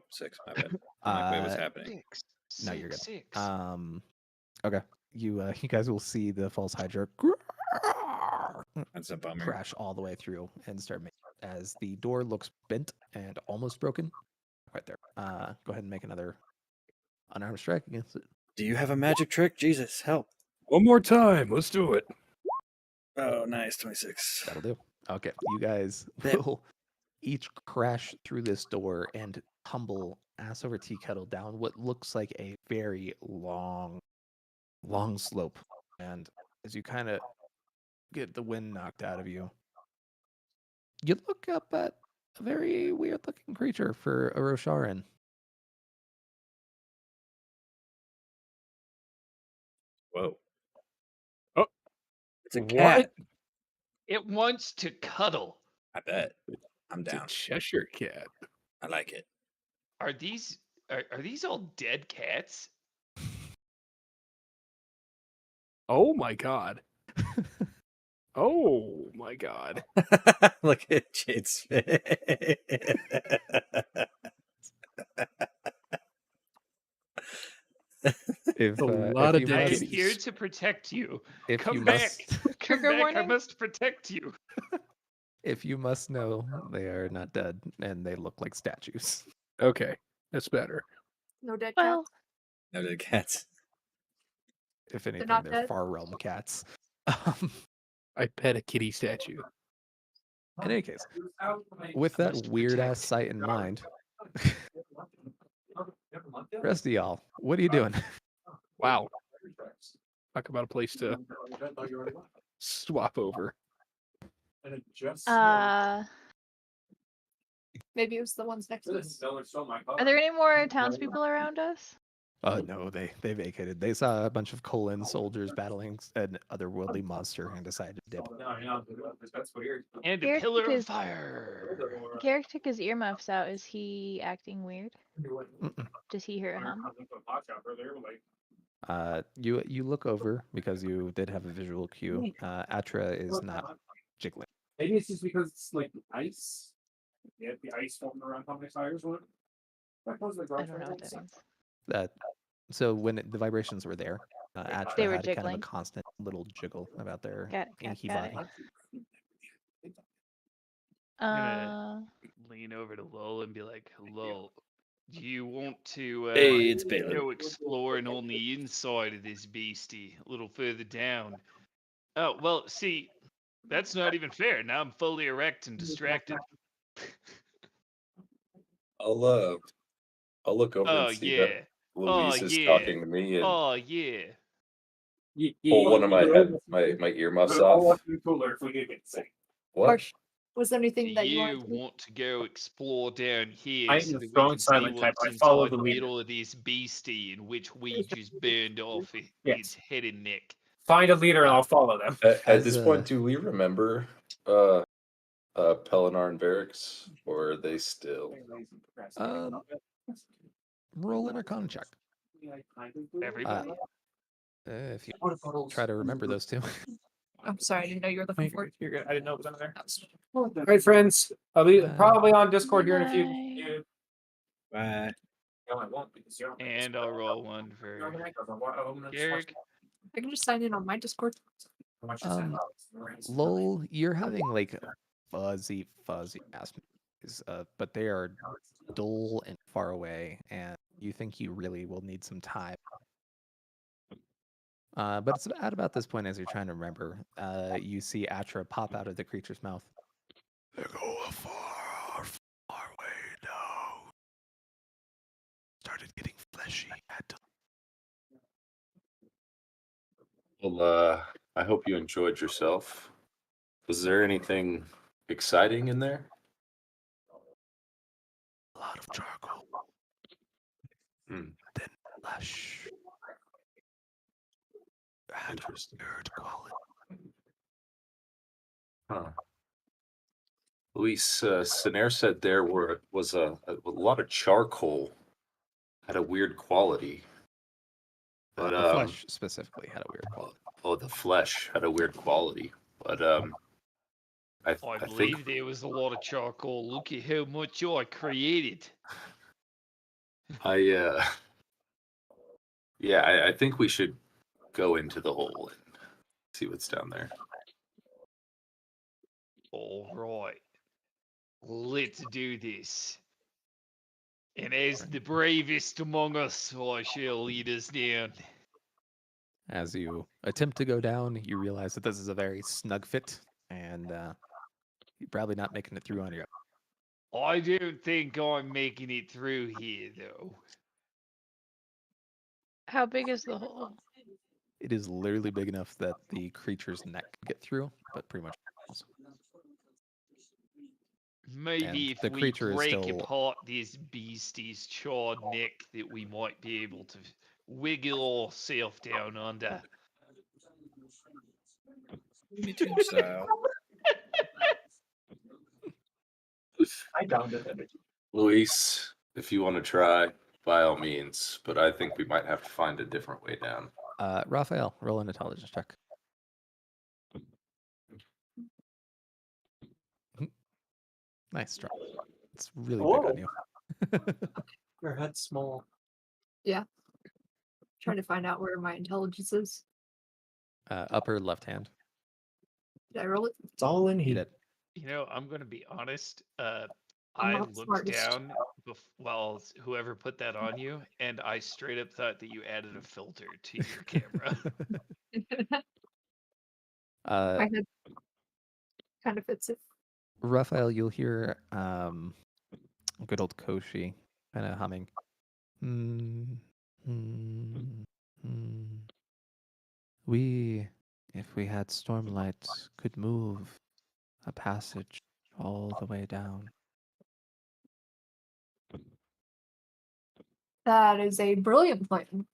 6. My bad. I'm like, wait, what's happening? Six. No, you're good. Six. Okay. You guys will see the false Hydra That's a bummer. crash all the way through and start making as the door looks bent and almost broken. Right there. Go ahead and make another unarmed strike against it. Do you have a magic trick? Jesus, help. One more time. Let's do it. Oh, nice. 26. That'll do. Okay. You guys That- will each crash through this door and tumble ass over tea kettle down what looks like a very long slope. And as you kind of get the wind knocked out of you, you look up at a very weird looking creature for a Rosharan. Whoa. Oh. It's a What? cat. It wants to cuddle. I bet. I'm It's a down. Cheshire cat. I like it. Are these all dead cats? Oh my god. Oh my god. Look at Jade's face. If, A lot if of you I am must, kitties. here to protect you. if Come you back. must, Come Trigger back. I warning? must protect you. if you must know, they are not dead and they look like statues. Okay, that's better. No dead Well, cats. No, the cats. If anything, not they're dead? far realm cats. I pet a kitty statue. In any case, with that must weird ass protect. sight in mind, rest of y'all, what are you doing? Wow. Talk about a place to swap over. Maybe it was the ones next to us. are there any more townspeople around us? No, they vacated. They saw a bunch of Colon soldiers battling an otherworldly monster and decided to dip. And a Garrick pillar of is- fire. Garrick took his earmuffs out. Is he acting weird? Mm-mm. Does he hear a hum? You look over because you did have a visual cue. Atra is not jiggling. Maybe it's just because it's like ice. Yeah, the ice floating around how many tires were. I don't know what that means. So when the vibrations were there, Atra They were had kind of jiggling. a constant little jiggle about their Got it. inky Got it. body. gonna- Lean over to Lowell and be like, Lowell, do you want to Hey, it's Balin. go exploring on the inside of this beastie a little further down? Oh, well, see, that's not even fair. Now I'm fully erect and distracted. I'll look over Oh, and see yeah. that Luis is talking to me and Oh, yeah. pull one of my earmuffs off. What? Marsh, was there anything Do that you you wanted to do? want to go explore down here I am so the that we strong can see silent type. what's I follow inside the the leader. middle of this beastie in which we just burned off its Yes. head and neck? Find a leader and I'll follow them. At As, this point, do we remember Pelinar and Varix, or are they still? Roll an Arcana check. Everybody? If you try to remember those two. I'm sorry, I didn't know you were looking for it. You're good. I didn't know it was under there. All right, friends. I'll be probably on Discord here in a Bye. few. Bye. No, I won't because you're on my And Discord. I'll roll one for Garrick. I can just sign in on my Discord. Lol, you're having like fuzzy ass memories, but they are dull and far away, and you think you really will need some time. But it's at about this point, as you're trying to remember, you see Atra pop out of the creature's mouth. They go far away now. Started getting fleshy. Had to... Well, I hope you enjoyed yourself. Was there anything exciting in there? A lot of charcoal. Hmm. Then flesh. Had a Interesting. weird quality. Huh. Luis, Sinair said there was a lot of charcoal. Had a weird quality. But The flesh specifically had a weird quality. Oh, the flesh had a weird quality. But I believe think there was a lot of charcoal. Look at how much I created. I think we should go into the hole and see what's down there. All right. Let's do this. And as the bravest among us, I shall lead us down. As you attempt to go down, you realize that this is a very snug fit, and you're probably not making it through on your own. I don't think I'm making it through here, though. How big is the hole? It is literally big enough that the creature's neck can get through, but pretty much also. Maybe And if the we creature is break still- apart this beastie's charred neck, that we might be able to wiggle ourselves down under. Looney Tunes style. I downed it. Luis, if you want to try, by all means. But I think we might have to find a different way down. Raphael, roll an intelligence check. Nice drop. It's really big on you. Your head's small. Yeah. Trying to find out where my intelligence is. Upper left hand. Did I roll it? It's all in You here. did. You know, I'm going to be honest. I'm I not the looked smartest. down while whoever put that on you, and I straight up thought that you added a filter to your camera. My head kind of fits it. Raphael, you'll hear good old Koshi kind of humming. If we had Stormlight, could move a passage all the way down. That is a brilliant plan.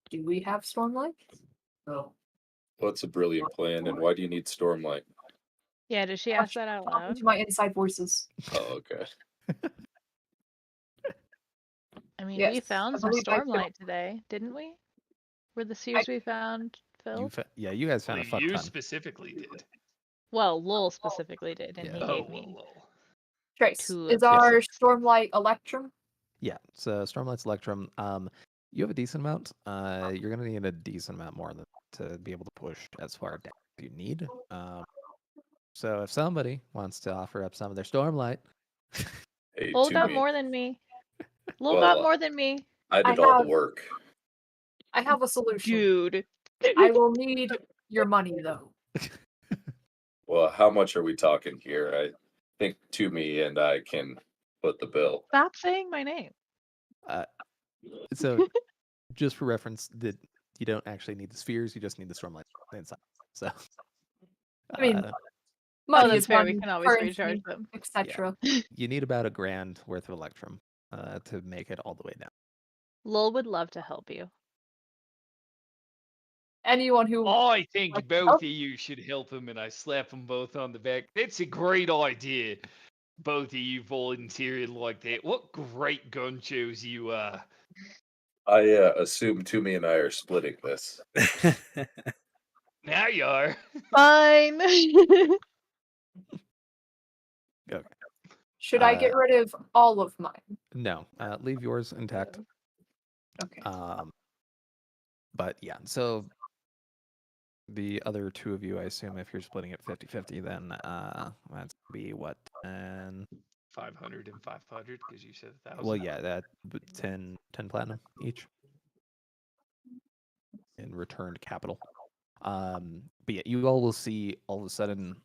Do we have Stormlight? No. What's a brilliant plan, and why do you need Stormlight? Yeah, did she ask that out Talking loud? to my inside voices. Oh, okay. I mean, Yes, we I found some believe I do. Stormlight today, didn't we? Were the seers we found filled? You guys found a Well, fuck you ton. specifically did. Well, Lowell specifically did, and Yeah. he Oh, gave me lol. Trace, two is of our six. Stormlight Electrum? Yeah, so Stormlight's Electrum. You have a decent amount. You're gonna need a decent amount more to be able to push as far down as you need. So if somebody wants to offer up some of their Stormlight, Hey, Lowell to got me. more than me. Lowell Well, got more than me. I did I all have- the work. I have a solution. Dude. I will need your money though. Well, how much are we talking here? I think Toomey and I can foot the bill. Stop saying my name. So, just for reference, you don't actually need the spheres; you just need the Stormlight inside. So, I mean, uh, money that's is fair. We money, can always currency, recharge them. etc. you need about $1,000 worth of Electrum to make it all the way down. Lowell would love to help you. Anyone who I think Like, both oh. of you should help him, and I slap them both on the back. That's a great idea. Both of you volunteering like that. What great gun shows you are. I assume Toomey and I are splitting this. Now you are. Fine. Okay. should I get rid of all of mine? No, leave yours intact. Okay. But yeah, so the other two of you, I assume if you're splitting it 50-50, then that's gonna be what, 10? 500 and 500 because you said 1,000. Well, yeah, that 10 platinum each in returned capital. But yeah, you all will see all of a sudden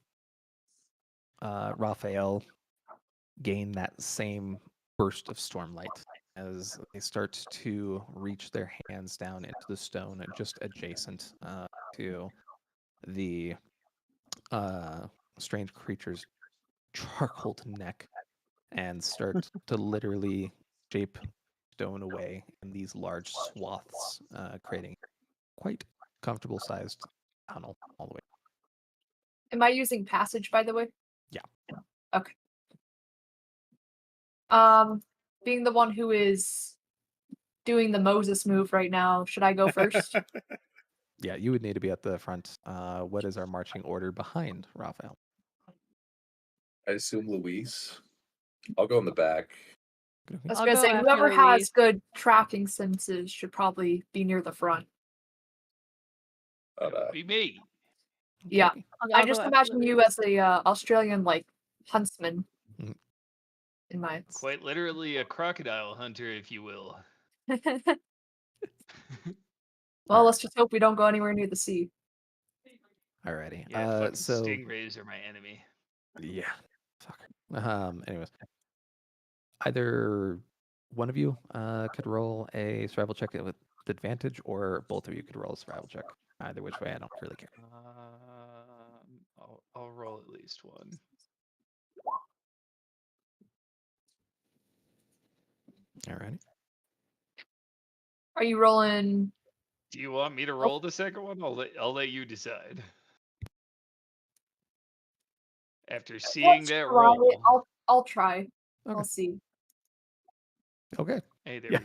Raphael gain that same burst of stormlight as they start to reach their hands down into the stone just adjacent to the strange creature's charcoaled neck and start to literally shape stone away in these large swaths, creating quite comfortable sized tunnel all the way. Am I using passage, by the way? Yeah. Okay. Being the one who is doing the Moses move right now, should I go first? Yeah, you would need to be at the front. What is our marching order behind Raphael? I assume Luis. I'll go in the back. I was I'll gonna go say after whoever Louise. has good tracking senses should probably be near the front. But, Be me. Yeah. Okay. I I'll just go after imagine you Louise. as a Australian like huntsman. Mhm. In my Quite literally a crocodile hunter, if you will. well, let's just hope we don't go anywhere near the sea. Alrighty. Yeah, fucking So stingrays are my enemy. yeah. Fuck. Anyways, either one of you could roll a survival check with advantage, or both of you could roll a survival check. Either which way, I don't really care. I'll roll at least one. Alrighty. Are you rolling? Do you want me to roll the second one? I'll let you decide. After seeing Let's that try roll. it. I'll try. Okay. I'll see. Okay. Hey, there Yeah.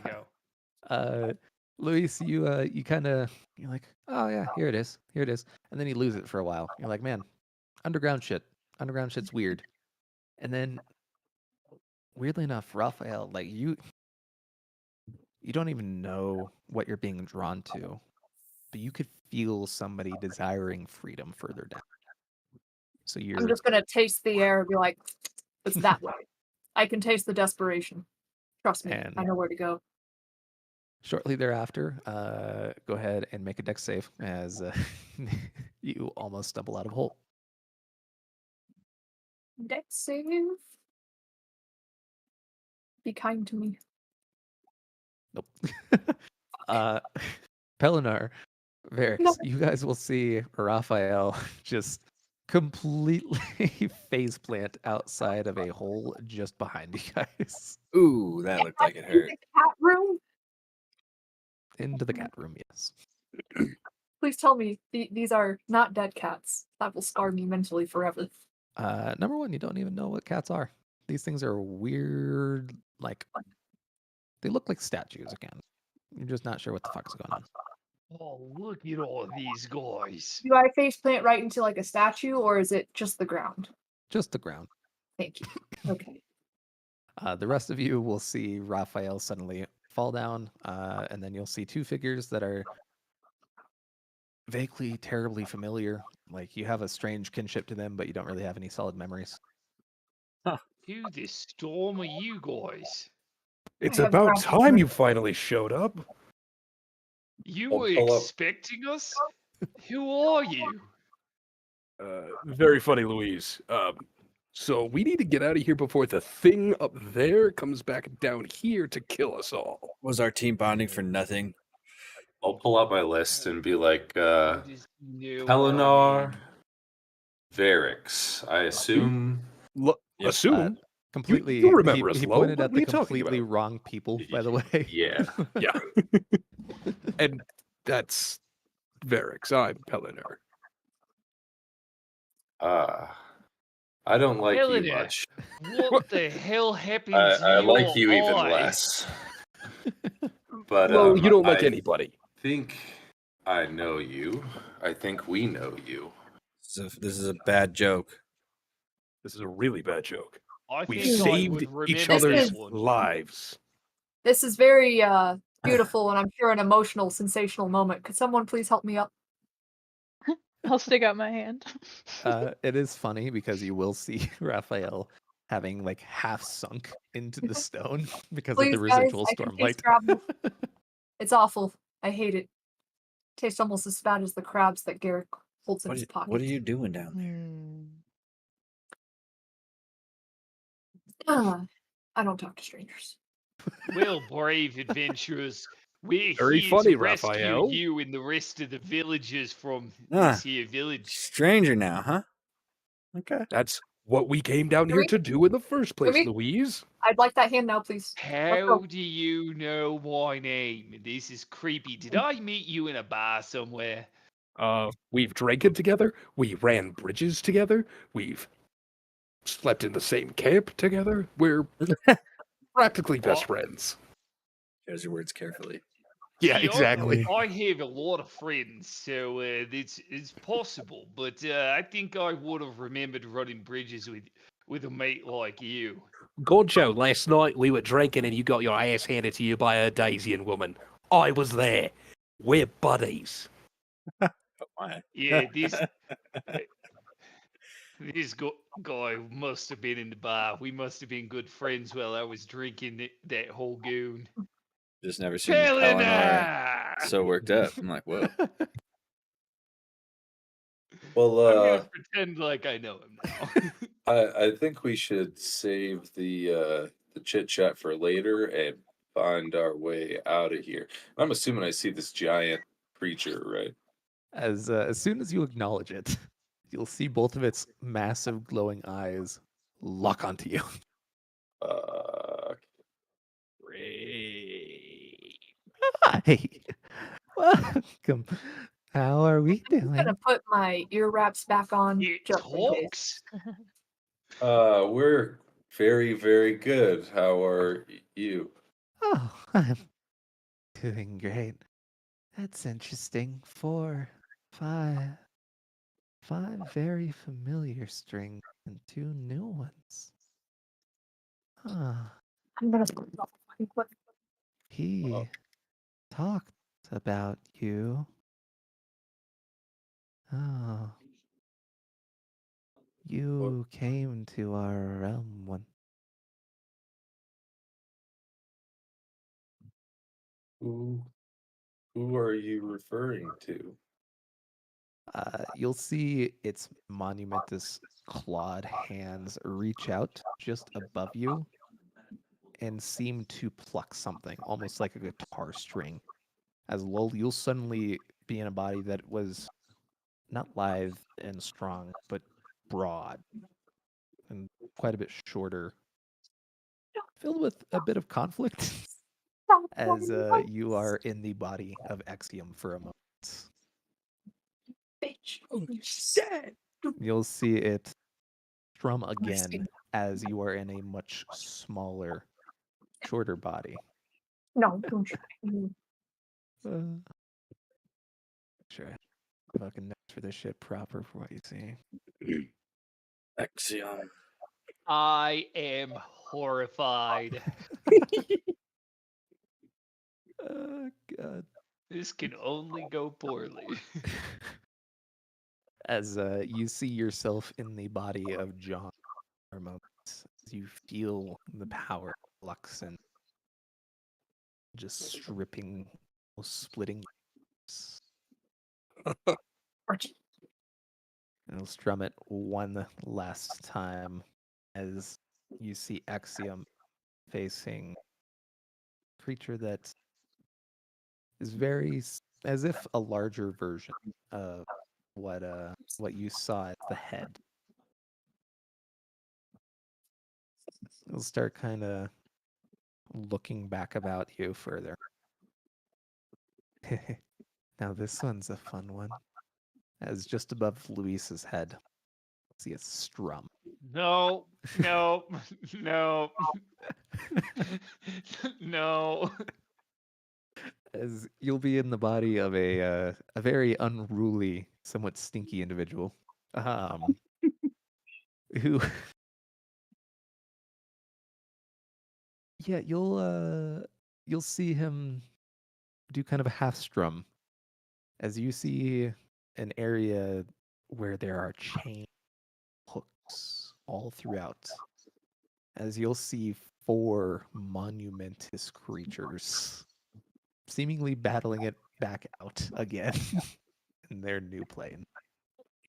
we go. Luis, you kind of, you're like, oh yeah, here it is, and then you lose it for a while. You're like, man, underground shit's weird. And then, weirdly enough, Raphael, like you don't even know what you're being drawn to, but you could feel somebody desiring freedom further down. So I'm you're just gonna taste the air and be like, it's that way. I can taste the desperation. Trust me, And- I know where to go. shortly thereafter, go ahead and make a dex save as you almost stumble out of a hole. Dex save. Be kind to me. Nope. Pelinar, Varix, No. you guys will see Raphael just completely faceplant outside of a hole just behind you guys. Ooh, that looked like it hurt. The cat room. Into the cat room, yes. Please tell me these are not dead cats. That will scar me mentally forever. Number one, you don't even know what cats are. These things are weird, like, they look like statues again. You're just not sure what the fuck's going on. Oh, look at all these guys. Do I face plant right into like a statue, or is it just the ground? Just the ground. Thank you. Okay. The rest of you will see Raphael suddenly fall down, and then you'll see two figures that are vaguely, terribly familiar. Like you have a strange kinship to them, but you don't really have any solid memories. Who the storm are you guys? It's I have about graphic time you notes. finally showed up. You I'll were pull up. expecting us? Who are you? Very funny, Louise. So we need to get out of here before the thing up there comes back down here to kill us all. Was our team bonding for nothing? I'll pull out my list and be like, What is new Eleanor, name? Varix. I assume. Look, Yep. assume Completely. you remember us, he Lo. pointed What out are the you talking completely about? wrong people, by the way. Yeah. Yeah. And that's Varix. I'm Pellinor. I don't like you Eleanor, much. What the hell happened to I your like you even eye? less. But Lo, you don't like I anybody. think I know you. I think we know you. This is a bad joke. This is a really bad joke. I We've think I saved would each remember other's this one. lives. This is very beautiful and I'm sure an emotional, sensational moment. Could someone please help me up? I'll stick out my hand. It is funny because you will see Raphael having like half sunk into the stone because of Please, the guys, residual I can taste stormlight. gravel. It's awful. I hate it. Tastes almost as bad as the crabs that Garrett holds in his pocket. What are you doing down there? I don't talk to strangers. Well, brave adventurers, we're Very here funny, to rescue Raphael. you and the rest of the villagers from Ah. this here village. Stranger now, huh? Okay. That's what we came down Can here we- to do in the first place, we- Louise. I'd like that hand now, please. How do you know my name? This is creepy. Did I meet you in a bar somewhere? We've drank it together. We ran bridges together. We've slept in the same camp together. We're practically best friends. Choose your words carefully. Yeah, See, exactly. I have a lot of friends, so it's possible. But I think I would have remembered running bridges with a mate like you. Goncho, last night we were drinking and you got your ass handed to you by a Daisian woman. I was there. We're buddies. Yeah, this guy must have been in the bar. We must have been good friends while I was drinking that whole goon. Just never seen Eleanor Pelina! so worked up. I'm like, whoa. Well, I'm gonna pretend like I know him now. I think we should save the chit chat for later and find our way out of here. I'm assuming I see this giant creature, right? As soon as you acknowledge it, you'll see both of its massive glowing eyes lock onto you. Great. Hi. Welcome. How are we I'm doing? gonna put my ear wraps back on It just in case. talks. We're very, very good. How are you? Oh, I'm doing great. That's interesting. 4, 5, 5 very familiar strings and 2 new ones. Huh. I'm gonna stop the fucking clip. He talked about you. Oh. You came to our realm one. Who are you referring to? You'll see its monumentous clawed hands reach out just above you and seem to pluck something, almost like a guitar string. As you'll suddenly be in a body that was not lithe and strong, but broad and quite a bit shorter, filled with a bit of conflict as you are in the body of Exium for a moment. Bitch. Dead. You'll see it strum again as you are in a much smaller, shorter body. No, don't try. Sure. Fucking notes for this shit proper for what you see. Exion. I am horrified. Oh, God. This can only go poorly. As you see yourself in the body of John for a moment, as you feel the power flux and just stripping, almost splitting. And he'll strum it one last time as you see Axiom facing a creature that is as if a larger version of what you saw at the head. He'll start kind of looking back about you further. Now this one's a fun one. As just above Luis's head, see a strum. No, no, no, no. As you'll be in the body of a very unruly, somewhat stinky individual, who, yeah, you'll see him do kind of a half strum, as you see an area where there are chain hooks all throughout, as you'll see 4 monumentous creatures seemingly battling it back out again in their new plane.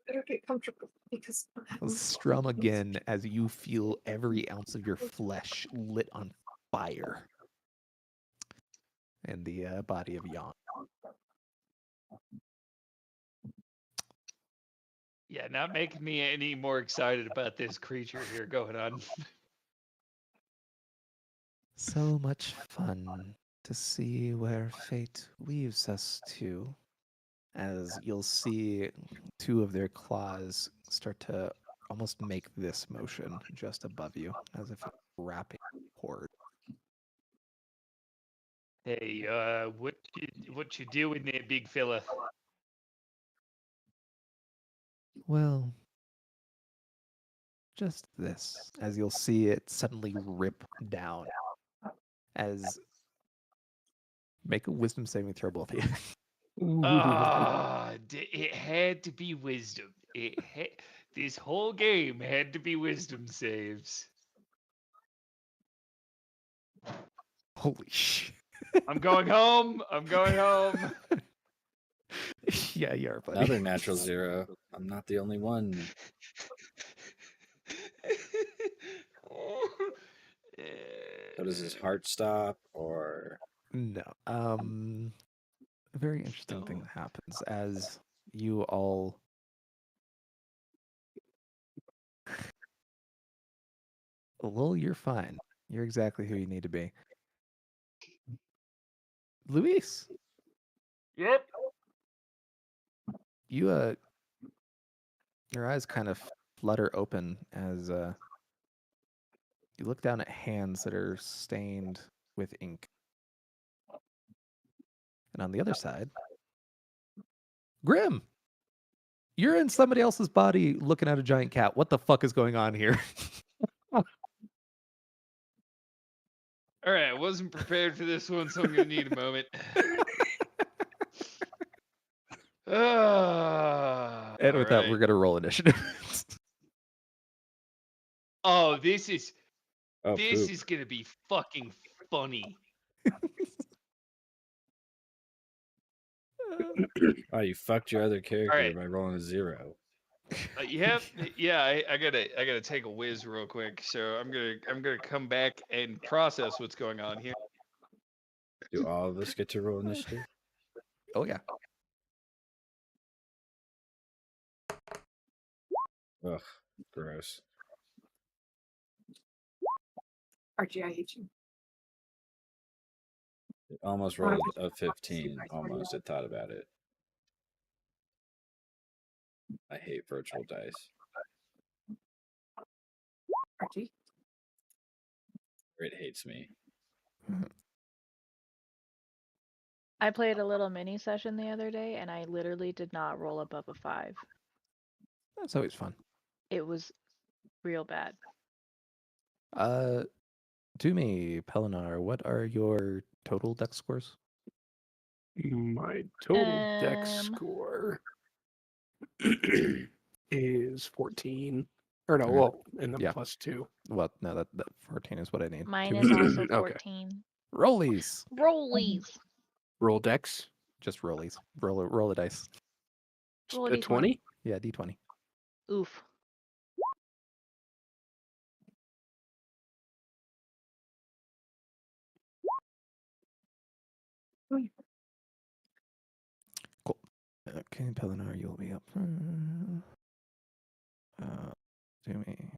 Better get comfortable because Strum again as you feel every ounce of your flesh lit on fire in the body of Yon. Yeah, not making me any more excited about this creature here going on. So much fun to see where fate weaves us to, as you'll see 2 of their claws start to almost make this motion just above you, as if wrapping cord. Hey, what you doing there, big fella? Well, just this, as you'll see it suddenly rip down, as make a wisdom saving throw, both of you. Ah, it had to be wisdom. This whole game had to be wisdom saves. Holy shit. I'm going home. I'm going home. Yeah, you are, buddy. Another natural 0. I'm not the only one. So does his heart stop, or No. A very interesting thing that happens as you all Lil, you're fine. You're exactly who you need to be. Luis, Yep. you your eyes kind of flutter open as you look down at hands that are stained with ink. And on the other side, Grim, you're in somebody else's body looking at a giant cat. What the fuck is going on here? All right, I wasn't prepared for this one, so I'm gonna need a moment. And with that, we're gonna roll initiative. Oh, this is oh, this poop. is gonna be fucking funny. Oh, you fucked your other character right. by rolling a 0. Yep, yeah. I gotta take a whiz real quick. So I'm gonna come back and process what's going on here. Do all of us get to roll initiative? Oh yeah. Ugh, gross. Archie, I hate you. It almost rolled a 15. Almost. It thought about it. I hate virtual dice. Archie. It hates me. I played a little mini session the other day, and I literally did not roll above a 5. That's always fun. It was real bad. To me, Pelinar, what are your total dex scores? My total dex score is 14. Or no, Alright. well, and then Yeah. plus 2. Well, no, that 14 is what I need. Mine Two is more. also Okay. 14. Rollies. Rollies. Roll dex. Just rollies. Roll the dice. Roll a A d20. 20? Yeah, D20. Oof. Cool. Okay, Pelinar, you'll be up. To me.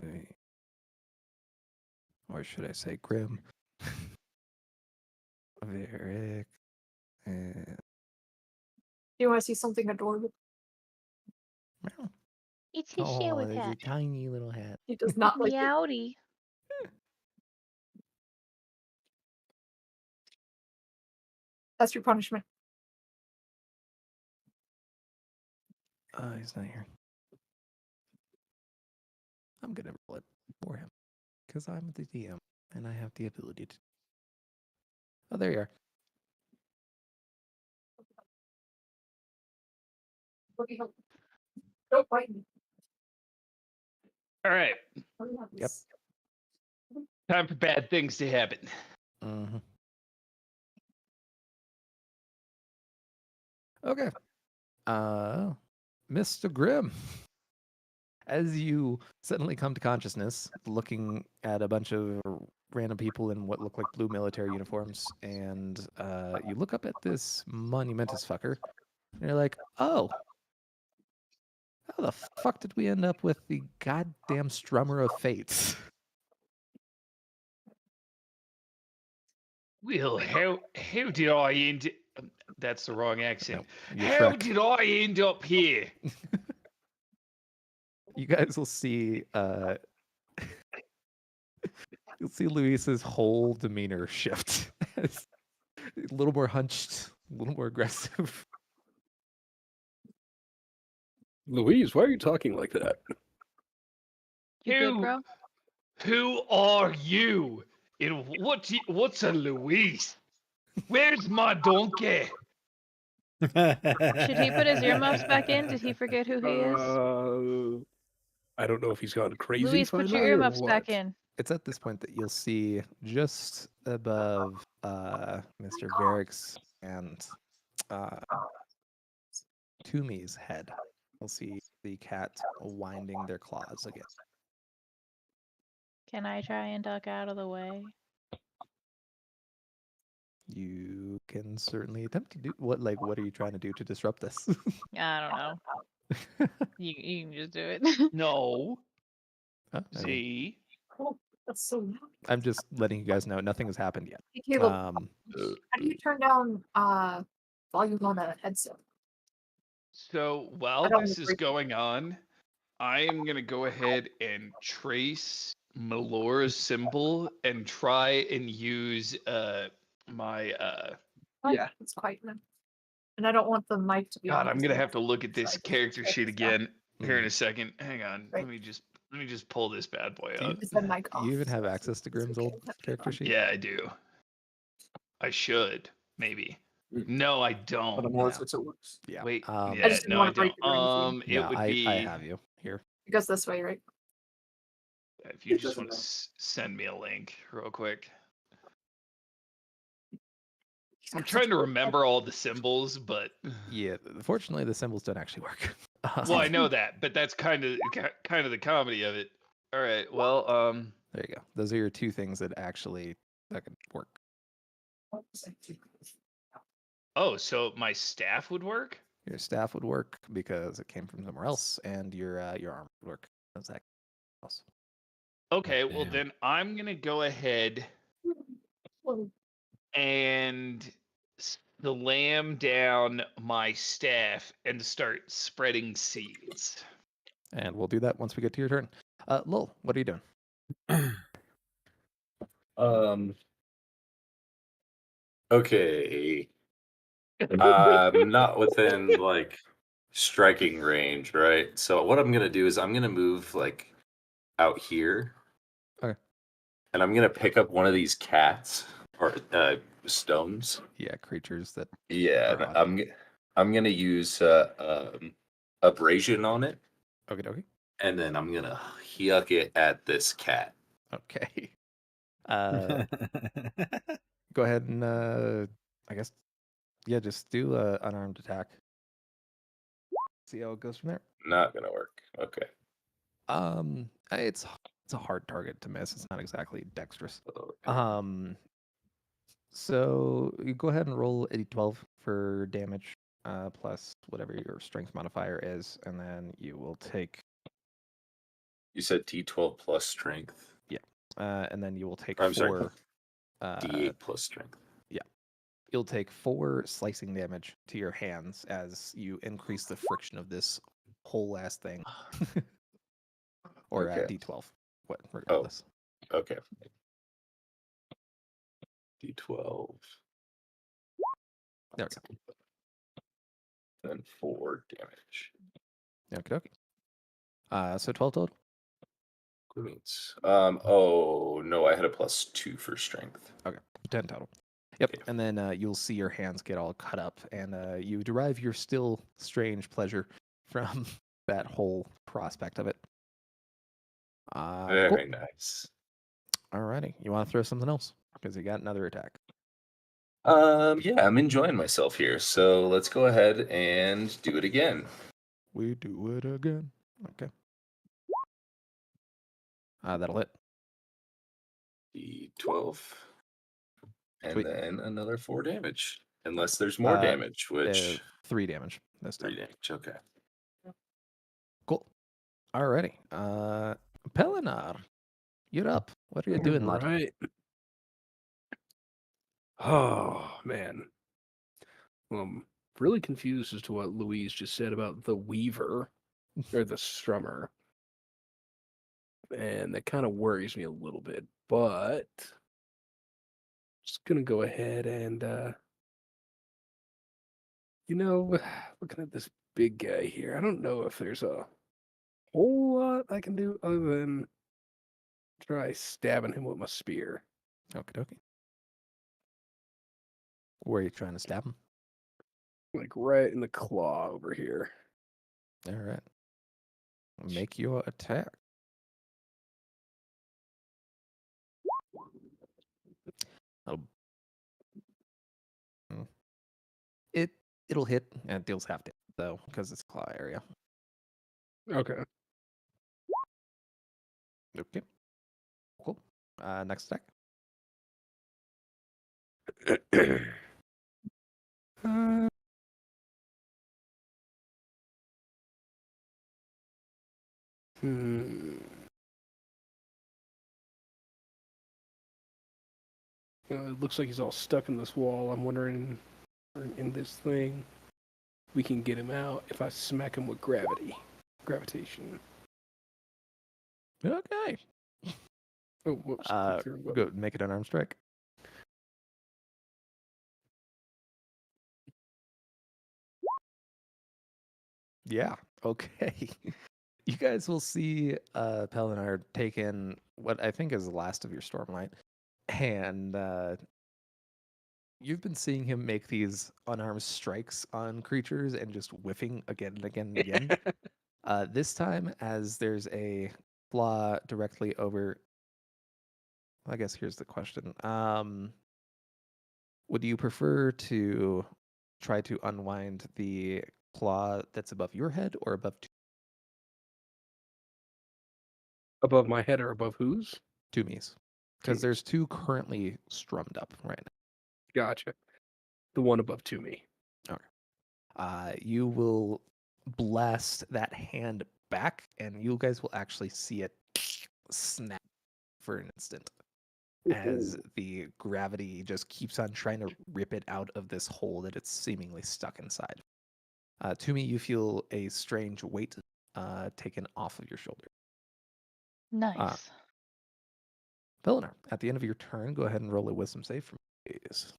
Wait. Or should I say Grim? Varric. And You want to see something adorable? meow. It's his Oh, shower there's a cat. tiny little hat. He does not like it. Meowdy. That's your punishment. He's not here. I'm gonna roll it for him because I'm the DM and I have the ability to. Oh, there you are. Don't bite me. All right. Yep. Time for bad things to happen. Mm-hmm. Okay. Mr. Grimm, as you suddenly come to consciousness, looking at a bunch of random people in what look like blue military uniforms, and you look up at this monumentous fucker, and you're like, oh, how the fuck did we end up with the goddamn strummer of fates? Well, how did I end? That's the wrong accent. No, you're How Shrek. did I end up here? You guys will see you'll see Luis's whole demeanor shift. It's a little more hunched, a little more aggressive. Louise, why are you talking like that? You good, Who bro? who are you? And what's a Luis? Where's my donkey? Should he put his earmuffs back in? Did he forget who he is? I don't know if he's gone crazy Luis, put your finally or earmuffs what. back in. It's at this point that you'll see just above Mr. Varric's and Toomey's head. You'll see the cat winding their claws again. Can I try and duck out of the way? You can certainly attempt to do what are you trying to do to disrupt this? I don't know. You can just do it. No. Huh? I mean, See? Oh, that's so loud. I'm just letting you guys know nothing has happened yet. Hey, Caleb, How do you turn down volume on a headset? So while don't this is agree. going on, I am gonna go ahead and trace Melora's symbol and try and use my Yeah, it's quiet now. And I don't want the mic to be on. God, I'm 'cause gonna then have to look at it's this like- character it's sheet like- again here in Mhm. a second. Hang on. Right. Let me just pull this bad boy Do you- up. Is the mic Do you even off? have access to Grimm's old character sheet? Yeah, I do. I should, maybe. No, I don't. Unless it works. Yeah. Wait. I Yeah, just didn't no, I want to break don't. it or anything. It No, would I be have you here. It goes this way, right? if you It just doesn't want to send me a link real quick. I'm trying to remember all the symbols, but Yeah, fortunately the symbols don't actually work. well, I know that, but that's kind of the comedy of it. All right. Well, There you go. Those are your two things that could work. oh, so my staff would work? Your staff would work because it came from somewhere else, and your arm would work. That's that else. Okay, well Damn. then I'm gonna go ahead and slam down my staff and start spreading seeds. And we'll do that once we get to your turn. Lul, what are you doing? Okay. I'm not within like striking range, right? So what I'm gonna do is I'm gonna move like out here. Okay. And I'm gonna pick up one of these cats or stones. Yeah, creatures that. Yeah, Or and I'm gonna use abrasion on it, Okay, dokie. and then I'm gonna yuck it at this cat. Okay. Uh, go ahead and I guess just do a unarmed attack. See how it goes from there. Not gonna work. Okay. It's a hard target to miss. It's not exactly dexterous. Okay. So you go ahead and roll a d12 for damage, plus whatever your strength modifier is, and then you will take. You said D12 plus strength. And then you will take I'm 4. sorry. D8 plus strength. You'll take 4 slicing damage to your hands as you increase the friction of this whole ass thing. Or Okay. d12. What? Regardless. Okay. D12. There we go. Then 4 damage. Okie dokie. So 12 total. Means. Oh no, I had a +2 for strength. Okay, 10 total. Yep, Okay. and then you'll see your hands get all cut up, and you derive your still strange pleasure from that whole prospect of it. Very nice. Alrighty, you want to throw something else? Because you got another attack. Yeah, I'm enjoying myself here, so let's go ahead and do it again. We do it again. Okay. That'll hit. D12. And Sweet. then another 4 damage. Unless there's more damage, which 3 damage this time. 3 damage, okay. Cool. Alrighty. Pelinar, you're up. What are you doing, lad? Right. Oh man. Really confused as to what Louise just said about the Weaver or the Strummer. And that kind of worries me a little bit, but just gonna go ahead and looking at this big guy here, I don't know if there's a whole lot I can do other than try stabbing him with my spear. Okie dokie. Where are you trying to stab him? Like right in the claw over here. Alright. Make your attack. Oh. It'll hit and it deals half damage though, because it's claw area. Okay. Okay. Cool. Next attack. It looks like he's all stuck in this wall. I'm wondering, in this thing, we can get him out if I smack him with gravitation. Okay. Oh, whoops. Go make it an arm strike. Yeah. Okay. You guys will see Pelinar take in what I think is the last of your Stormlight. And you've been seeing him make these unarmed strikes on creatures and just whiffing again and again and again. This time, as there's a claw directly over... I guess here's the question. Would you prefer to try to unwind the claw that's above your head or above Above my head or above whose? Toomey's? Because there's 2 currently strummed up right now. Gotcha. The one above Toomey. Okay. You will blast that hand back, and you guys will actually see it snap for an instant as the gravity just keeps on trying to rip it out of this hole that it's seemingly stuck inside. Toomey, you feel a strange weight taken off of your shoulder. Nice. Pelinar, at the end of your turn, go ahead and roll a wisdom save for me, please.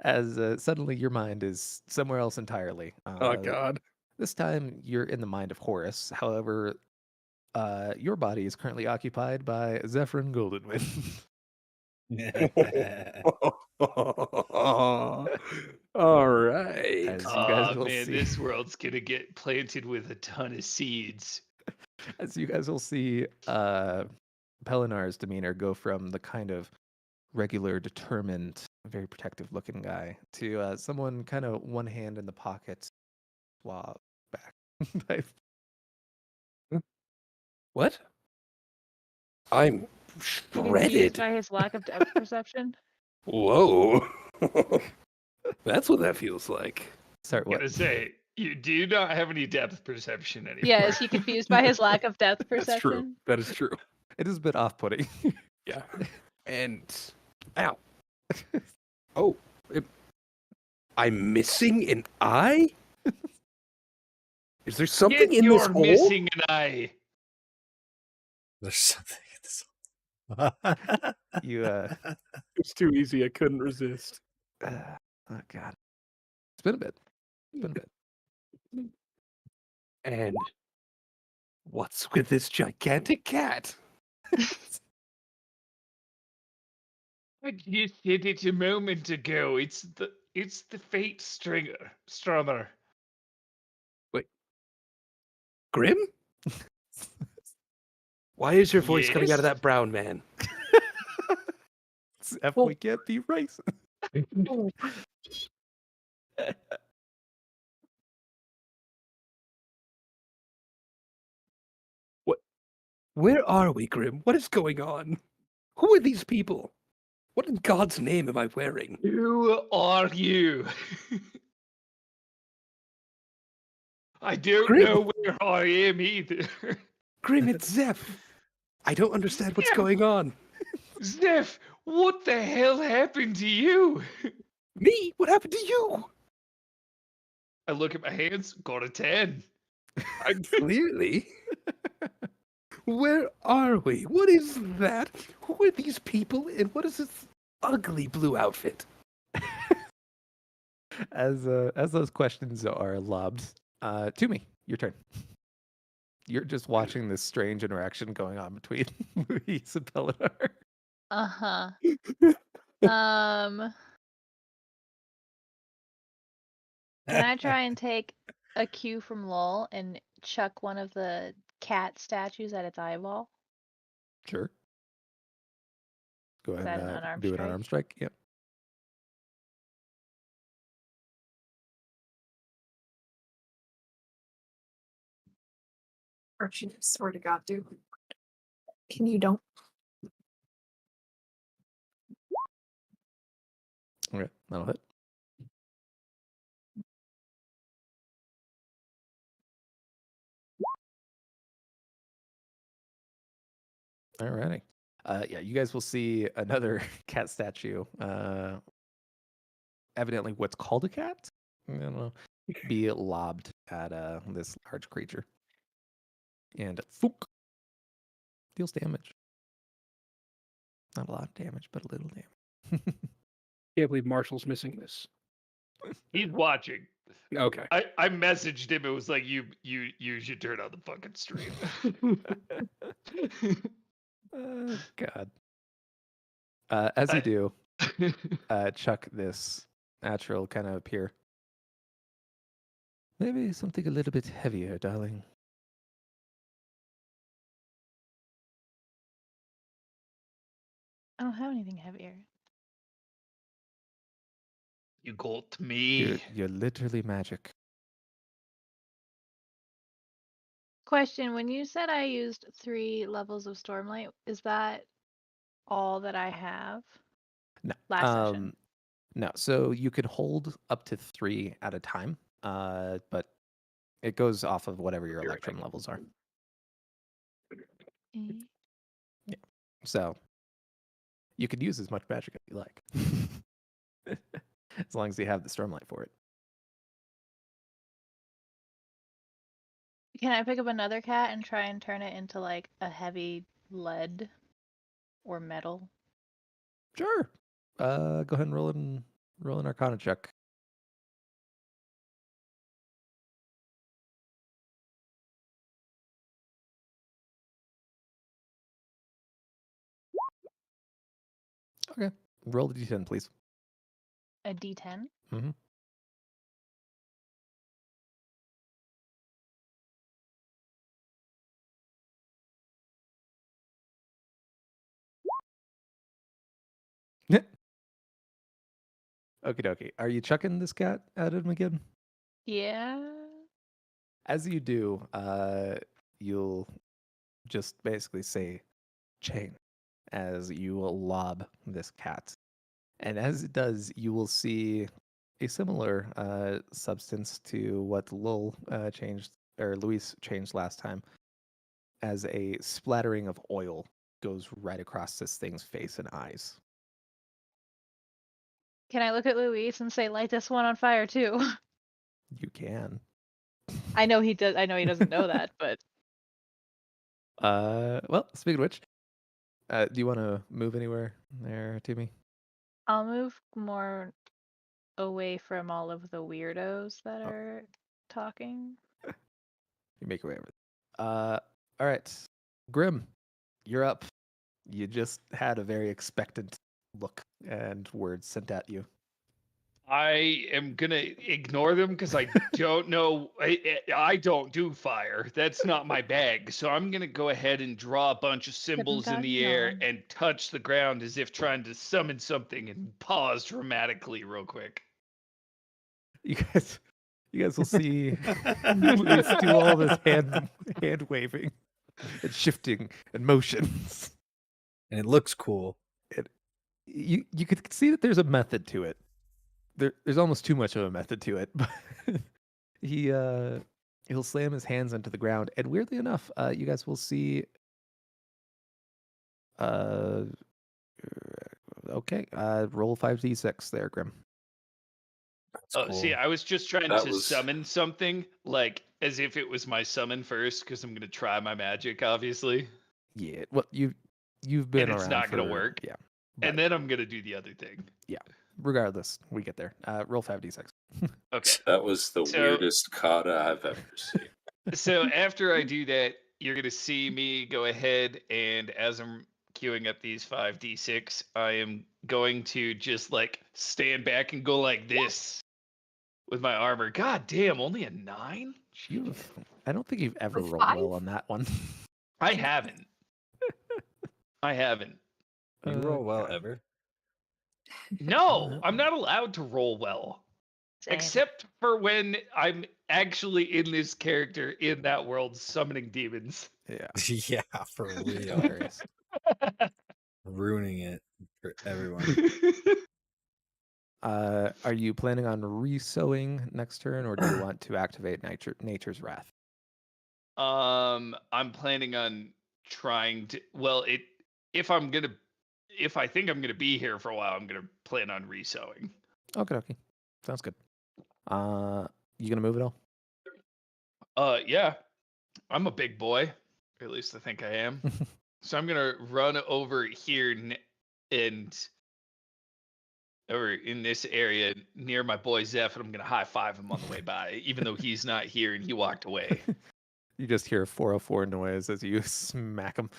As suddenly your mind is somewhere else entirely. Oh, God. This time you're in the mind of Horus. However, your body is currently occupied by Zephyrin Goldenwind. All right. As you guys Oh will man, see, this world's gonna get planted with a ton of seeds. as you guys will see, Pelinar's demeanor go from the kind of regular, determined, very protective-looking guy to someone kind of one hand in the pocket, suave back type. What? I'm You confused shredded. by his lack of depth perception. Whoa. That's what that feels like. Sorry, I'm what? gonna say you do not have any depth perception anymore. Yeah, is he confused by his lack of depth That's true. perception? That is true. It is a bit off-putting. Yeah. And ow. Oh, I'm missing an eye? Is there something Yet in this you're hole? missing an eye. There's something in this. You It's too easy. I couldn't resist. oh god, it's been a bit. It's been a bit. And what's with this gigantic cat? I just said it a moment ago. It's the fate strummer. Grim? Why is your voice coming out of Yes? that brown man? F, we can't be racist. Where are we, Grim? What is going on? Who are these people? What in God's name am I wearing? Who are you? I don't Grim. know where I am either. Grim, it's Zeph. I don't understand what's Zeph! going on. Zeph, what the hell happened to you? Me? What happened to you? I look at my hands, got a 10. Clearly. Where are we? What is that? Who are these people? And what is this ugly blue outfit? As those questions are lobbed, Toomey, your turn. You're just watching this strange interaction going on between Luis and Pelinar. Uh-huh. Can I try and take a cue from Lol and chuck one of the cat statues at its eyeball? Sure. Go Is ahead that an and unarmed do an strike? unarmed strike. Yep. Archie, I swear to God, dude. Can you don't? Okay, that'll hit. Alrighty. Yeah, you guys will see another cat statue. Evidently, what's called a cat, I don't know, be lobbed at this large creature, and fook deals damage. Not a lot of damage, but a little damage. Can't believe Marshall's missing this. He's watching. Okay. I messaged him. It was like you should turn on the fucking stream. God. As you do, Chuck, this natural kind of appear. Maybe something a little bit heavier, darling. I don't have anything heavier. You got me. You're literally magic. Question, when you said I used 3 levels of Stormlight, is that all that I have? No. Last session. No. So you could hold up to 3 at a time, but it goes off of whatever your electrum levels are. Yeah. So you could use as much magic as you like, as long as you have the Stormlight for it. Can I pick up another cat and try and turn it into like a heavy lead or metal? Sure. Go ahead and roll an Arcana check. Okay. Roll the d10, please. A D10. Mm-hmm. Okie dokie. Are you chucking this cat at him again? Yeah. As you do, you'll just basically say chain as you lob this cat. And as it does, you will see a similar substance to what Lul changed, or Luis changed last time, as a splattering of oil goes right across this thing's face and eyes. Can I look at Luis and say, light this one on fire too? You can. I know he does. I know he doesn't know that, but Well, speaking of which, do you want to move anywhere there, Timmy? I'll move more away from all of the weirdos that Oh. are talking. You make your way over. All right, Grim, you're up. You just had a very expectant look and words sent at you. I am gonna ignore them because I don't know. I don't do fire. That's not my bag. So I'm gonna go ahead and draw a bunch of symbols in the air and touch the ground as if trying to summon something, and pause dramatically real quick. You guys will see Luis do all this hand waving and shifting and motions. And it looks cool. You could see that there's a method to it. There's almost too much of a method to it, but he'll slam his hands into the ground, and weirdly enough, you guys will see. Okay, roll 5d6 there, Grim. Oh, see, I was just trying That to was- summon something, like as if it was my summon first, because I'm gonna try my magic, obviously, Yeah, well, you've been and it's around not gonna for- work. Yeah, And then I'm gonna do the other thing. regardless, we get there. Roll 5d6. Okay. That was the So- weirdest kata I've ever seen. So after I do that, you're gonna see me go ahead, and as I'm queuing up these 5d6, I am going to just like stand back and go like this with my armor. God damn, only a 9? I don't think you've ever With rolled 5? well on that one. I haven't. I haven't. You roll well God. ever? No, I'm not allowed to roll well. Same. Except for when I'm actually in this character in that world summoning demons. Yeah, Yeah, for real. hilarious. Ruining it for everyone. Are you planning on resowing next turn, or do you want to activate Nature's Wrath? I'm planning on trying to. Well, if I think I'm gonna be here for a while, I'm gonna plan on resowing. Okay, sounds good. You gonna move it all? Yeah, I'm a big boy, or at least I think I am. So I'm gonna run over here and over in this area near my boy Zeph, and I'm gonna high five him on the way by, even though he's not here and he walked away. You just hear 404 noise as you smack him.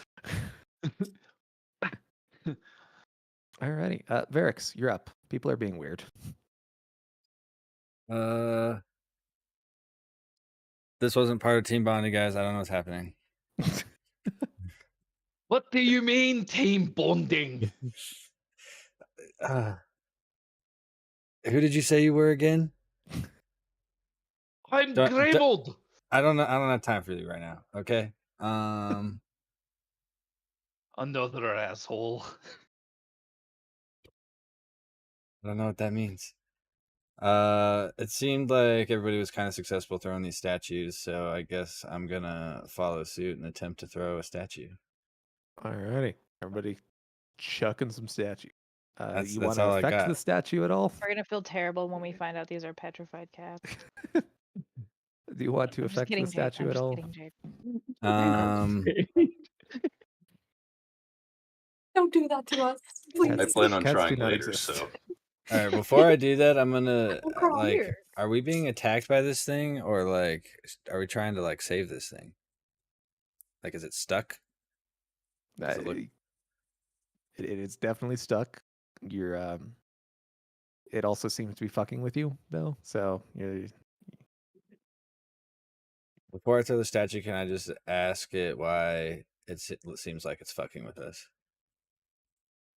Alrighty, Varix, you're up. People are being weird. This wasn't part of team bonding, guys. I don't know what's happening. What do you mean team bonding? Who did you say you were again? I'm Don't- Gravold. I don't know. I don't have time for you right now. Okay. Another asshole. I don't know what that means. It seemed like everybody was kind of successful throwing these statues, so I guess I'm gonna follow suit and attempt to throw a statue. Alrighty, everybody chucking some statue. That's You want to all I affect got. the statue at all? We're gonna feel terrible when we find out these are petrified cats. Do you want to I'm just affect kidding, the Jake. statue I'm at just all? kidding, Jake. Don't do that to us. I Please. plan on Cats do trying not later, exist. so All right, before I do that, I'm gonna Don't crawl like. here. Are we being attacked by this thing, or like, are we trying to like save this thing? Like, is it stuck? Does it look- It is definitely stuck. You're it also seems to be fucking with you though. So you're Before I throw the statue, can I just ask it why it seems like it's fucking with us?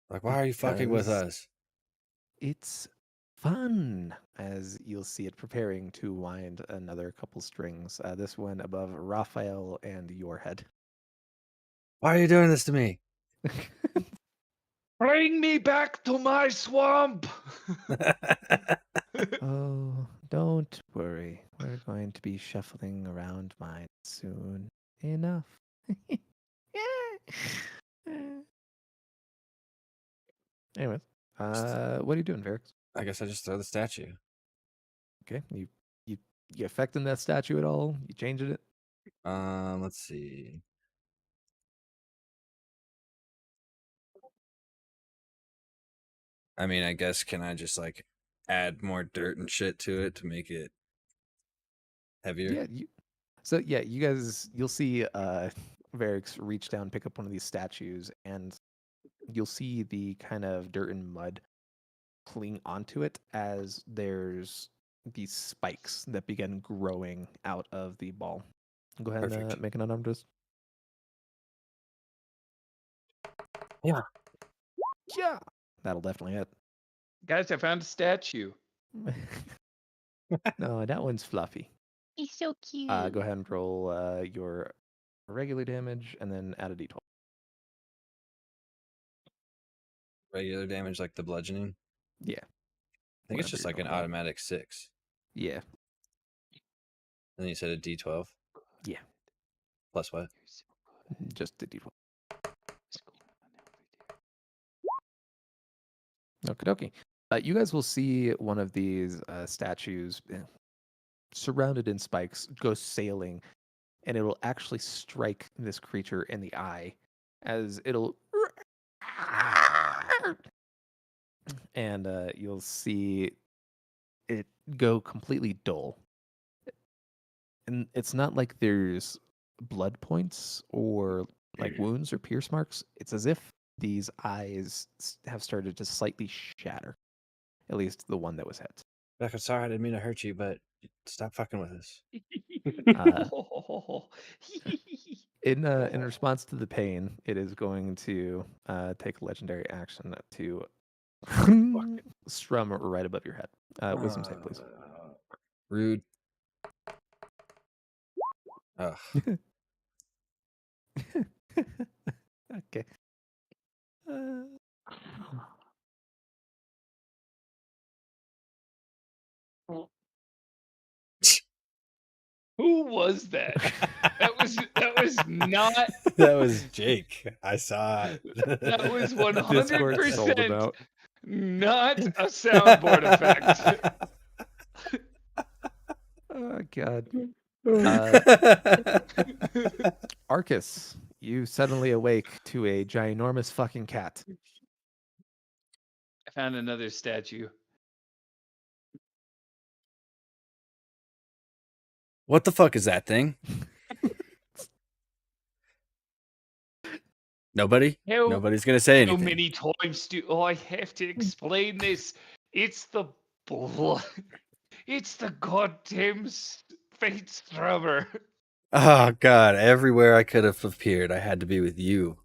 Like, why are you fucking with Because us? it's fun, as you'll see it preparing to wind another couple strings. This one above Raphael and your head. Why are you doing this to me? Bring me back to my swamp. Oh, don't worry. We're going to be shuffling around mine soon enough. Anyways, what are you doing, Varix? I guess I just throw the statue. Okay, you affecting that statue at all? You changing it? Let's see. I mean, I guess can I just like add more dirt and shit to it to make it heavier? Yeah, you guys, you'll see Varix reach down, pick up one of these statues, and you'll see the kind of dirt and mud cling onto it as there's these spikes that begin growing out of the ball. Go ahead and Perfect. make an unarmed twist. Yeah. Yeah, that'll definitely hit. Guys, I found a statue. No, that one's fluffy. He's so cute. Go ahead and roll your regular damage and then add a d12. Regular damage like the bludgeoning. Yeah. I think it's Whatever just you're like an rolling. automatic 6. Yeah. And then you said a D12. Yeah. Plus what? Just the d12. Okie dokie. You guys will see one of these statues surrounded in spikes go sailing, and it will actually strike this creature in the eye as it'll. And you'll see it go completely dull. And it's not like there's blood points or like wounds or pierce marks. It's as if these eyes have started to slightly shatter. At least the one that was hit. Like, I'm sorry, I didn't mean to hurt you, but stop fucking with us. In response to the pain, it is going to take a legendary action to strum right above your head. Wisdom save, please. Rude. Ugh. Okay. Who was that? That was not. That was Jake. I saw it. That was Discord sold him 100% out. not a soundboard effect. Oh god. Arcus, you suddenly awake to a ginormous fucking cat. I found another statue. What the fuck is that thing? Nobody? How- Nobody's gonna say How anything. many times do I have to explain this? It's the blood. It's the goddamn fate strummer. Oh god, everywhere I could have appeared, I had to be with you.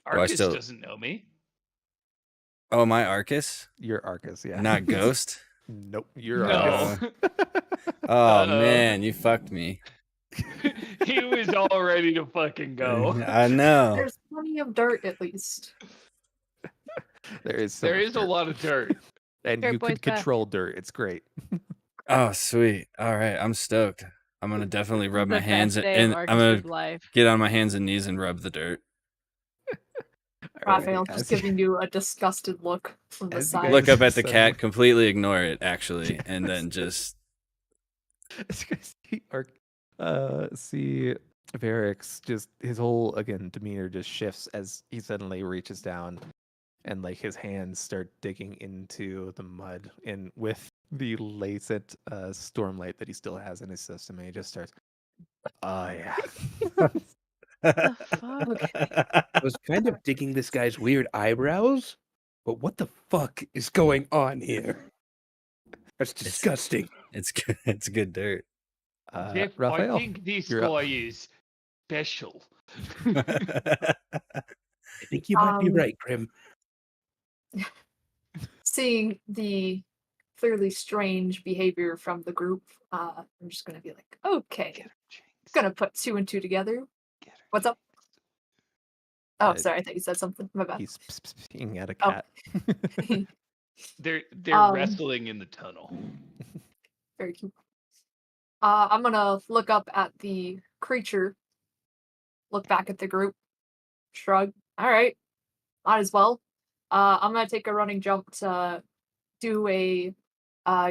Arcus still- doesn't know me. Oh, my Arcus? You're Arcus, yeah. Not Ghost? Nope, you're No. Arcus. Oh Uh-oh. man, you fucked me. He was all ready to fucking go. I know. There's plenty of dirt, at least. There is There is a lot of dirt. and Dirt you boys can back. control dirt. It's great. Oh sweet. All right, I'm stoked. I'm gonna definitely rub my The hands best day and of I'm Arcus's gonna life. get on my hands and knees and rub the dirt. Raphael Alright, just as- giving you a disgusted look from the As you side. guys- Look up at the Suddenly- cat, completely ignore it actually, and then just As you guys see Varix, just his whole again demeanor just shifts as he suddenly reaches down and like his hands start digging into the mud and with the latent Stormlight that he still has in his system, and he just starts, oh yeah. The fuck? I was kind of digging this guy's weird eyebrows, but what the fuck is going on here? That's disgusting. It's good. It's good dirt. Jeff, I Raphael, think this you're up. guy is special. I think you might be right, Grim. Seeing the clearly strange behavior from the group, I'm just gonna be like, okay, Get her, Jinx. gonna put 2 and 2 together. Get her, What's up? Oh, Uh, sorry, I thought you said something. My bad. He's peeing at a Oh. cat. They're Um, wrestling in the tunnel. Very cute. I'm gonna look up at the creature, look back at the group, shrug. All right, might as well. I'm gonna take a running jump to do a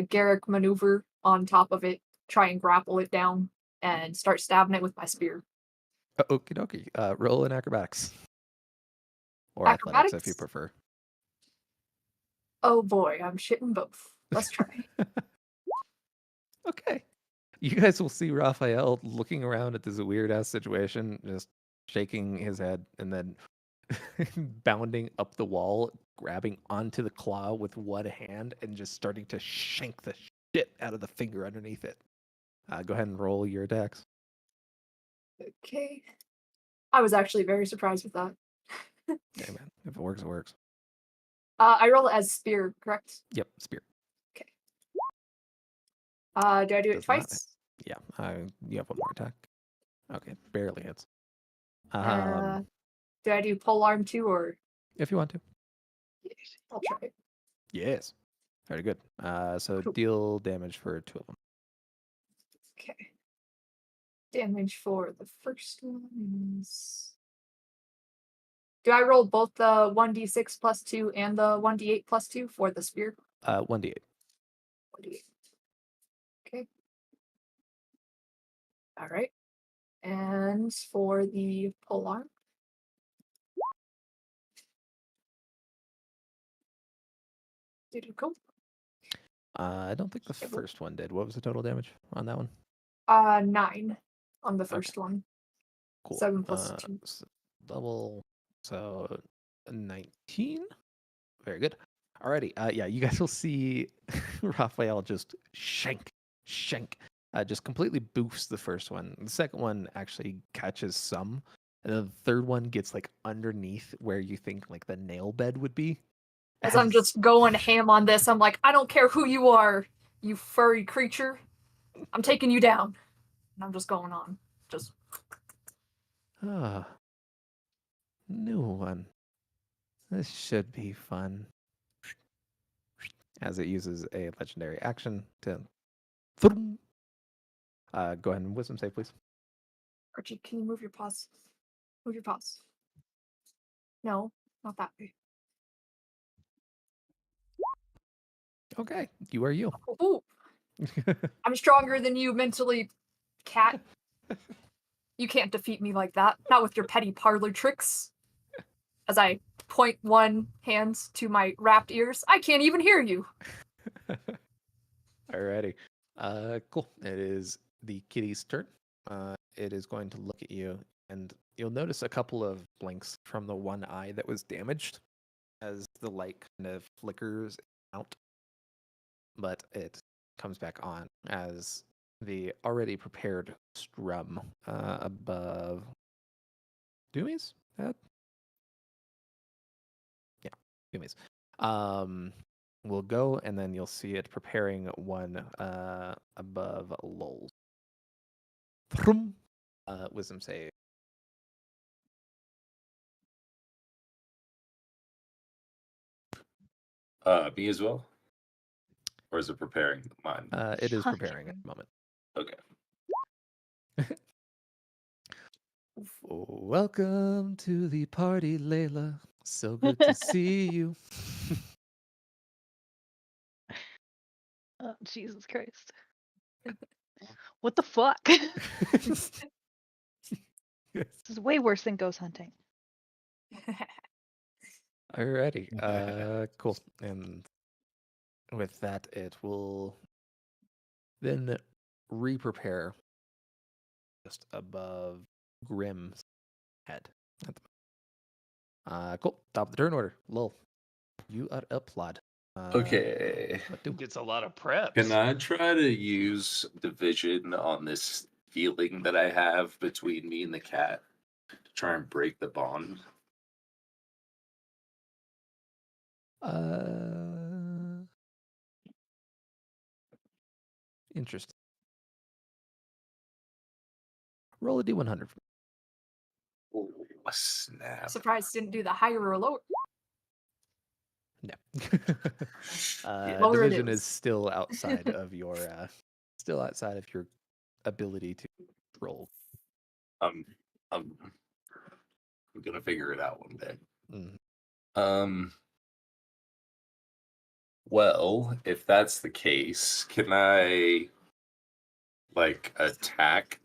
Garrick maneuver on top of it, try and grapple it down, and start stabbing it with my spear. Okie dokie. Roll in acrobatics. Or athletics if you Acrobatics? prefer. Oh boy, I'm shitting both. Let's try. Okay. You guys will see Raphael looking around at this weird ass situation, just shaking his head and then bounding up the wall, grabbing onto the claw with one hand and just starting to shank the shit out of the finger underneath it. Go ahead and roll your attacks. Okay. I was actually very surprised with that. Hey man, if it works, it works. I roll it as spear, correct? Yep, spear. Do I do it Does not- twice? Yeah, you have one more attack. Okay, barely hits. Do I do pole arm too, or If you want to. I'll try it. Yes. Very good. So Cool. deal damage for 2 of them. Okay. Damage for the first one is. Do I roll both the 1d6 plus 2 and the 1d8 plus 2 for the spear? 1d8. 1d8. Okay. All right. And for the pole arm. Did it go? I don't think the It will- first one did. What was the total damage on that one? 9 on the first one. Cool. 7 plus 2. Double. So 19. Very good. Alrighty. Yeah, you guys will see Raphael just shank. Just completely boofs the first one. The second one actually catches some. And then the third one gets like underneath where you think like the nail bed would be. As I'm just going ham on this, I'm like, I don't care who you are, you furry creature. I'm taking you down. And I'm just going on. Just New one. This should be fun. As it uses a legendary action to. Go ahead and wisdom save, please. Archie, can you move your paws? Move your paws. No, not that way. Okay, you are you. Ooh, I'm stronger than you mentally, cat. You can't defeat me like that. Not with your petty parlor tricks. As I point one hand to my wrapped ears, I can't even hear you. Alrighty. Cool. It is the kitty's turn. It is going to look at you, and you'll notice a couple of blinks from the one eye that was damaged as the light kind of flickers out. But it comes back on as the already prepared strum above Doomies? Yeah, Doomies. Will go, and then you'll see it preparing one above Lowell's. Wisdom save. Me as well? Or is it preparing mine? It is preparing at the moment. Okay. Welcome to the party, Layla. So good to see you. Oh, Jesus Christ. What the fuck? This is way worse than ghost hunting. Alrighty. Cool. And with that, it will then re-prepare just above Grim's head. Cool. Top of the turn order. Lol. You are applaud. Okay. What do? Gets a lot of preps. Can I try to use division on this feeling that I have between me and the cat to try and break the bond? Interesting. Roll a d100. Oh, snap. Surprised didn't do the higher or lower. No. Lower it Division is. is still outside of your ability to roll. I'm gonna figure it out one day. Mhm. Well, if that's the case, can I like attack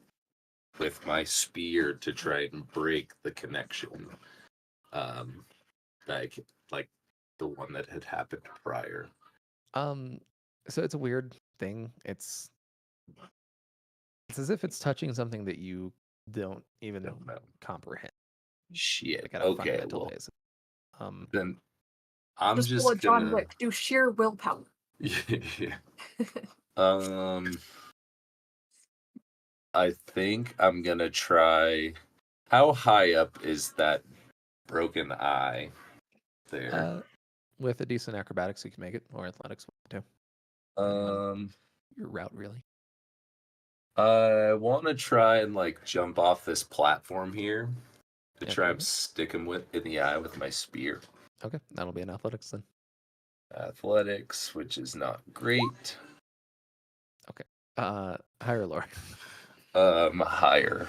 with my spear to try and break the connection? Like the one that had happened prior. So it's a weird thing. It's as if it's touching something that you don't even Don't know. comprehend. Shit. Like at a Okay, fundamental well, basis. then I'm Just just pull a John gonna. Wick. Do sheer willpower. Yeah. I think I'm gonna try. How high up is that broken eye there? With a decent acrobatics, you can make it, or athletics too. Your route, really. I want to try and like jump off this platform here to Yeah, try okay. and stick him in the eye with my spear. Okay, that'll be an athletics then. Athletics, which is not great. Higher or lower? Higher.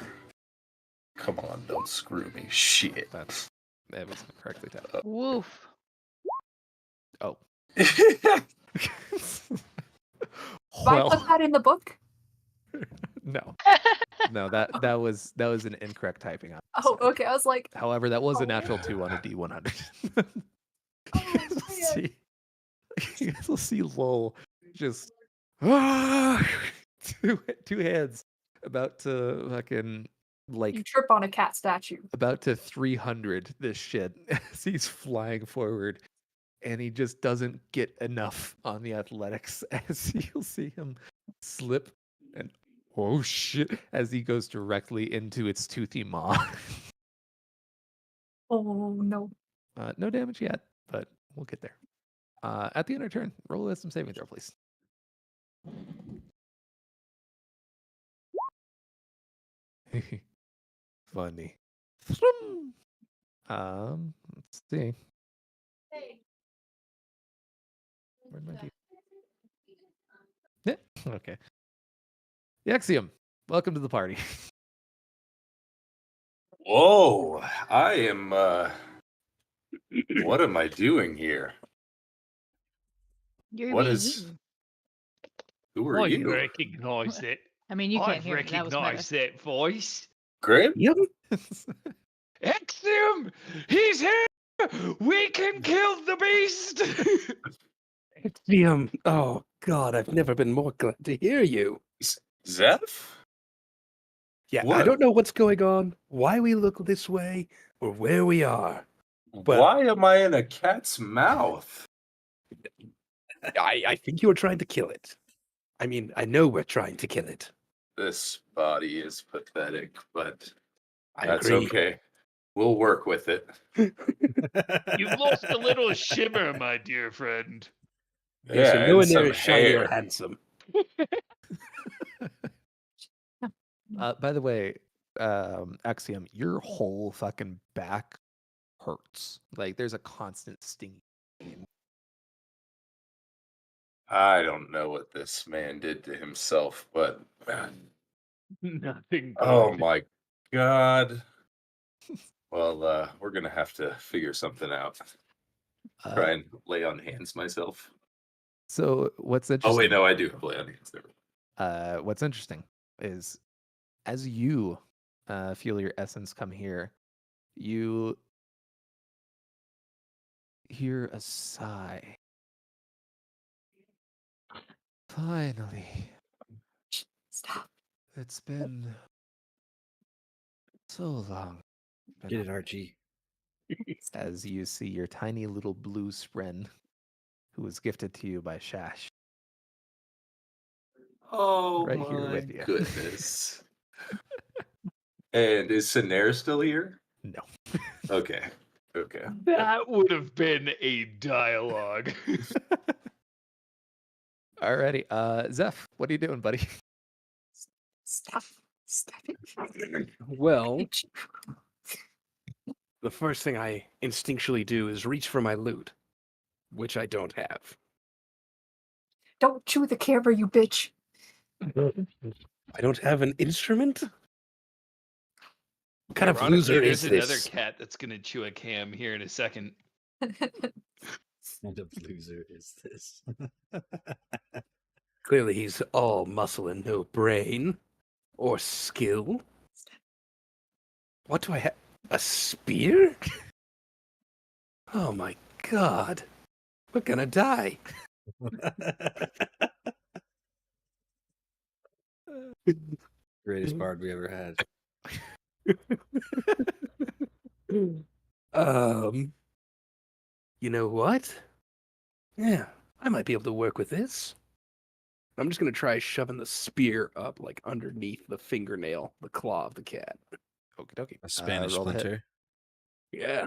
Come on, don't screw me. Shit. That was correctly tapped. Woof. Oh. Why put that in the book? No. No, that was an incorrect typing. Oh, okay. I was like, However, that was a Oh. natural 2 on a D100. oh, man. You guys will see Lowell just two hands about to fucking like You trip on a cat statue. about to 300 this shit as he's flying forward, and he just doesn't get enough on the athletics as you'll see him slip and oh shit as he goes directly into its toothy maw. Oh no. No damage yet, but we'll get there. At the end of turn, roll a some saving throw, please. Funny. Let's see. Where'd my yeah, okay. Yaxium, welcome to the party. Whoa, I am. What am I doing here? You're What being is? eaten. Who are you? Recognize it. I mean, you can't I've hear me. That was meta. recognized that voice. Grim? Yep. Exium! He's here! We can kill the beast! Liam. Oh God, I've never been more glad to hear you. Zeph? Yeah, I What? don't know what's going on, why we look this way, or where we are. But- Why am I in a cat's mouth? I think you were trying to kill it. I mean, I know we're trying to kill it. This body is pathetic, but I that's agree. okay. We'll work with it. You've lost a little shimmer, my dear friend. Yes, Yeah, you're nowhere and near some as shiny or hair. handsome. By the way, Axiom, your whole fucking back hurts. Like there's a constant stinging. I don't know what this man did to himself, but Nothing good. oh my god. Well, we're gonna have to figure something out. Try and lay on hands myself. So what's Oh interesting? wait, no, I do have lay on hands there. What's interesting is as you feel your essence come here, you hear a sigh. Finally. Stop. It's been so long. Get it, Archie. as you see your tiny little blue spren, who was gifted to you by Shash. Oh Right here my with you. goodness. And is Sinair still here? No. Okay. Okay. That would have been a dialogue. Alrighty. Zeph, what are you doing, buddy? Stop. Stop it. Well, the first thing I instinctually do is reach for my loot, which I don't have. Don't chew the camera, you bitch. I don't have an instrument? What kind of Ironically, loser there's is another this? cat that's gonna chew a cam here in a second. What a loser is this? Clearly he's all muscle and no brain. Or skill. What do I have? A spear? Oh my god. We're gonna die. Greatest bard we ever had. You know what? Yeah, I might be able to work with this. I'm just gonna try shoving the spear up like underneath the fingernail, the claw of the cat. Okie dokie. A Spanish roll the hit. splinter. Yeah.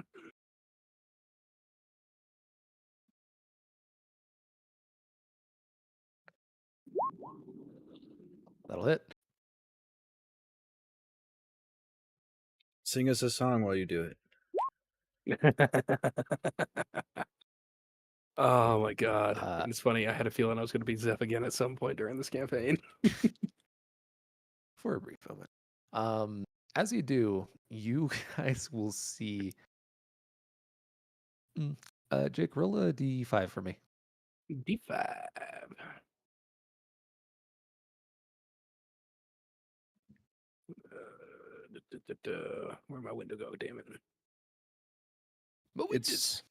That'll hit. Sing us a song while you do it. Oh my god. Uh, And it's funny, I had a feeling I was gonna be Zeph again at some point during this campaign. For a brief moment. As you do, you guys will see. Jake, roll a d5 for me. D5. Where'd my window go? Damn it. It's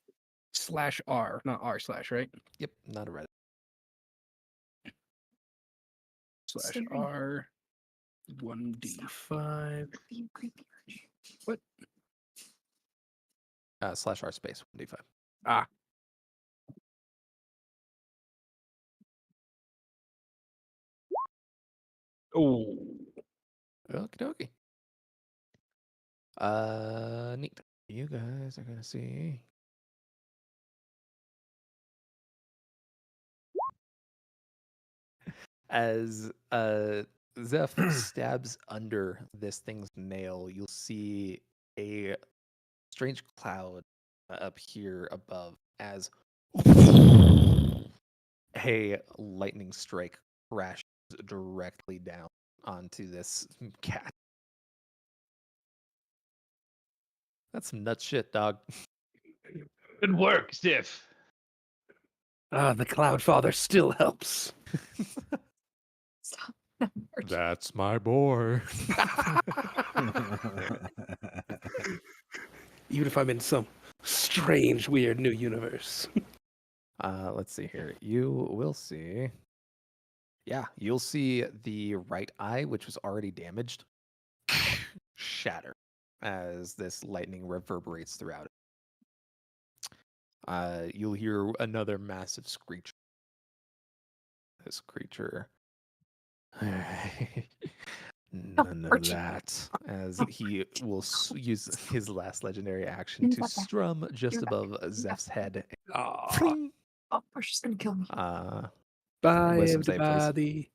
/R, not R/, right? Yep, not a red. /R 1d5. Being creepy. What? /R space 1d5. Ah. Oh. Okie dokie. Neat. You guys are gonna see. As Zeph stabs under this thing's nail, you'll see a strange cloud appear above as a lightning strike crashes directly down onto this cat. That's some nut shit, dog. Good work, Ziff. The Cloud Father still helps. Stop. That's my boy. Even if I'm in some strange, weird new universe. Let's see here. You will see. Yeah, you'll see the right eye, which was already damaged, shatter as this lightning reverberates throughout it. You'll hear another massive screech. This creature. None of that, as he will use his last legendary action to strum just above Zeph's head. Aw. Oh, Portia's gonna kill me. Bye, Wisdom save, please. everybody.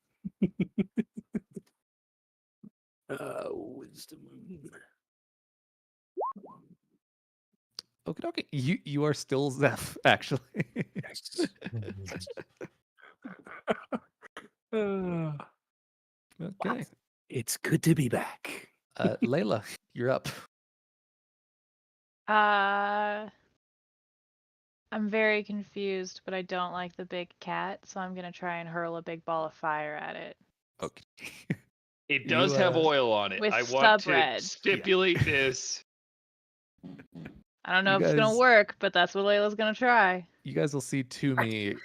Wisdom. Okie dokie. You are still Zeph, actually. Okay. It's good to be back. Layla, you're up. I'm very confused, but I don't like the big cat, so I'm gonna try and hurl a big ball of fire at it. Okay. It does have oil on it. With I want to sub-red. stipulate this. I don't know You if it's gonna guys- work, but that's what Layla's gonna try. You guys will see Toomey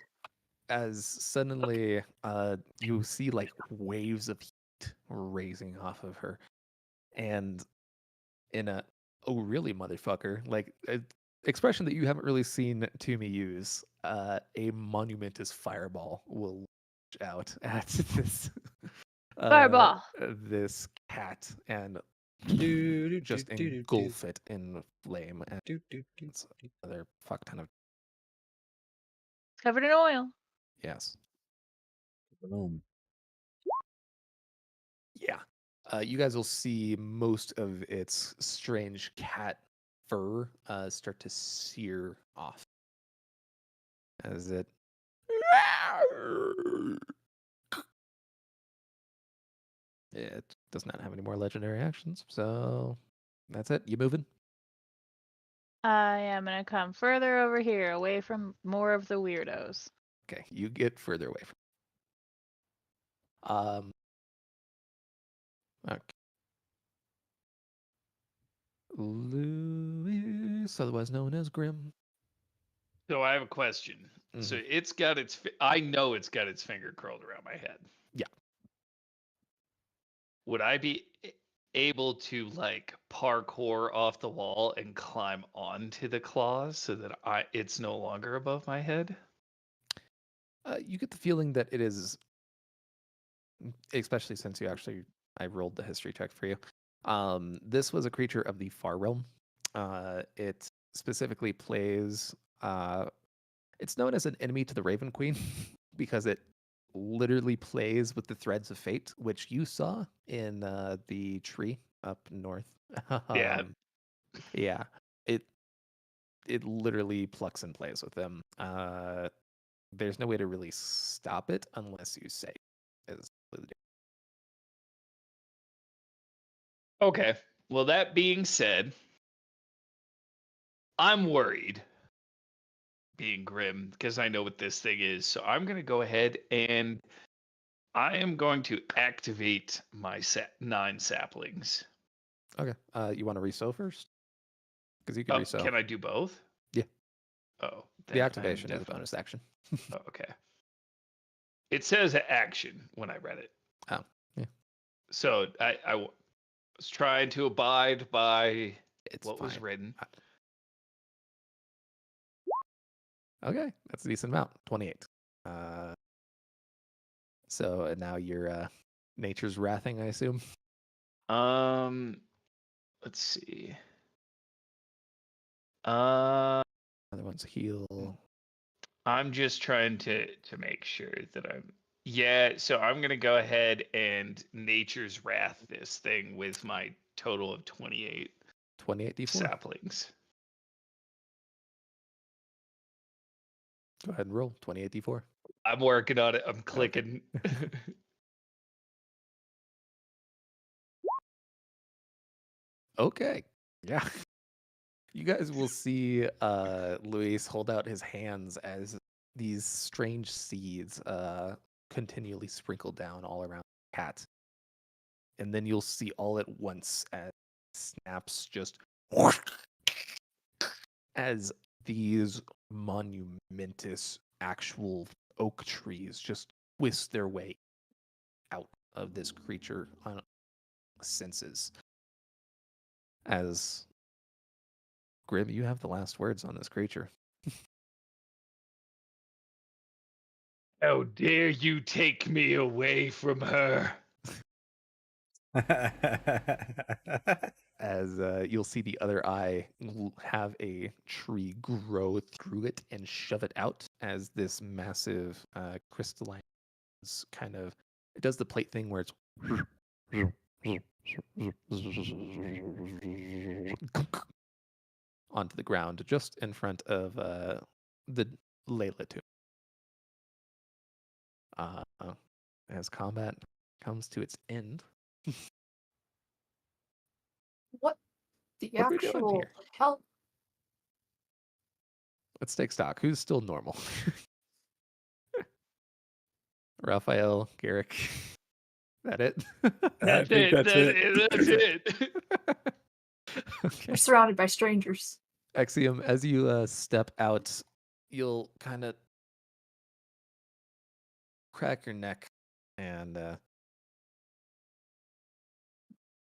as suddenly you see like waves of heat raising off of her. And in a oh, really, motherfucker? Like, expression that you haven't really seen Toomey use. A monumentous fireball will launch out at this Fireball. this cat and just engulf it in flame. And it's another fuck ton of Covered in oil. yes. Boom. Yeah. You guys will see most of its strange cat fur start to sear off as it does not have any more legendary actions, so that's it. You moving? I am gonna come further over here, away from more of the weirdos. Okay, you get further away from. Okay. Louis, otherwise known as Grim. So I have a question. So it's got its. I know it's got its finger curled around my head. Yeah. Would I be able to like parkour off the wall and climb onto the claws so that it's no longer above my head? You get the feeling that it is, especially since I rolled the history check for you. This was a creature of the Far Realm. It specifically plays. It's known as an enemy to the Raven Queen because it literally plays with the threads of fate, which you saw in the tree up north. Yeah. Yeah. It literally plucks and plays with them. There's no way to really stop it unless you say is Okay. Well, that being said, I'm worried, being grim, because I know what this thing is. So I'm going to go ahead and I am going to activate my 9 saplings. Okay. You want to resow first? Because you can resow. Can I do both? Yeah. Oh, the activation is a bonus action. Oh, okay. It says action when I read it. Oh, yeah. So I was trying to abide by what was fine. written. Okay, that's a decent amount. 28. So now you're nature's wrathing, I assume. Let's see. Other one's heal. I'm just trying to make sure that I'm. Yeah, so I'm gonna go ahead and nature's wrath this thing with my total of 28. 28 d4 saplings. Go ahead and roll 28 d4. I'm working on it. I'm clicking. Okay. Okay. Yeah. You guys will see Luis hold out his hands as these strange seeds continually sprinkle down all around the cat. And then you'll see all at once as snaps just as these monumentous actual oak trees just twist their way out of this creature on senses. As Grim, you have the last words on this creature. How dare you take me away from her? As you'll see the other eye have a tree grow through it and shove it out as this massive crystalline kind of, it does the plate thing where it's onto the ground just in front of the Layla tomb. As combat comes to its end. What the What are we doing actual here? hell? Let's take stock. Who's still normal? Raphael, Garrick. That it? That's think it. that's it. That's it. Okay. We're surrounded by strangers. Axiom, as you step out, you'll kind of crack your neck and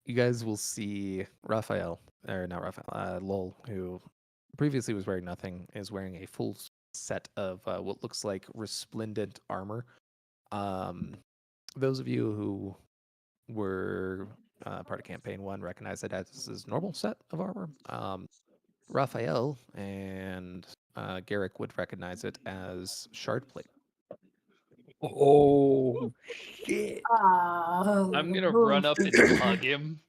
you guys will see Raphael, or not Raphael, Lowell, who previously was wearing nothing, is wearing a full set of what looks like resplendent armor. Those of you who were part of Campaign 1 recognize it as his normal set of armor. Raphael and Garrick would recognize it as shard plate. Oh shit! I'm gonna run up and hug him.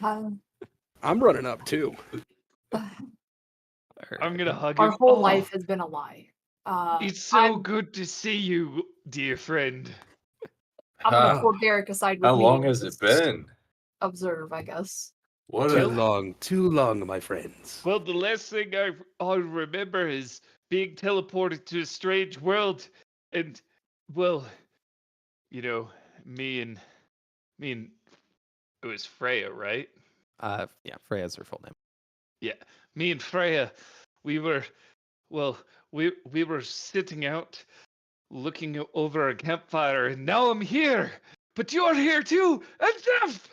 I'm running up too. I'm gonna hug Our him. whole Oh, life has been a lie. it's so I'm good to see you, dear friend. gonna How, pull Garrick aside with how me long and has it just been? observe, I guess. What Too long, my friends. Well, the last thing I remember is being teleported to a strange world, and well, you know, me and it was Freya, right? Yeah, Freya's her full name. Yeah, me and Freya, we were, well, we were sitting out, looking over a campfire, and now I'm here. But you're here too, and Jeff.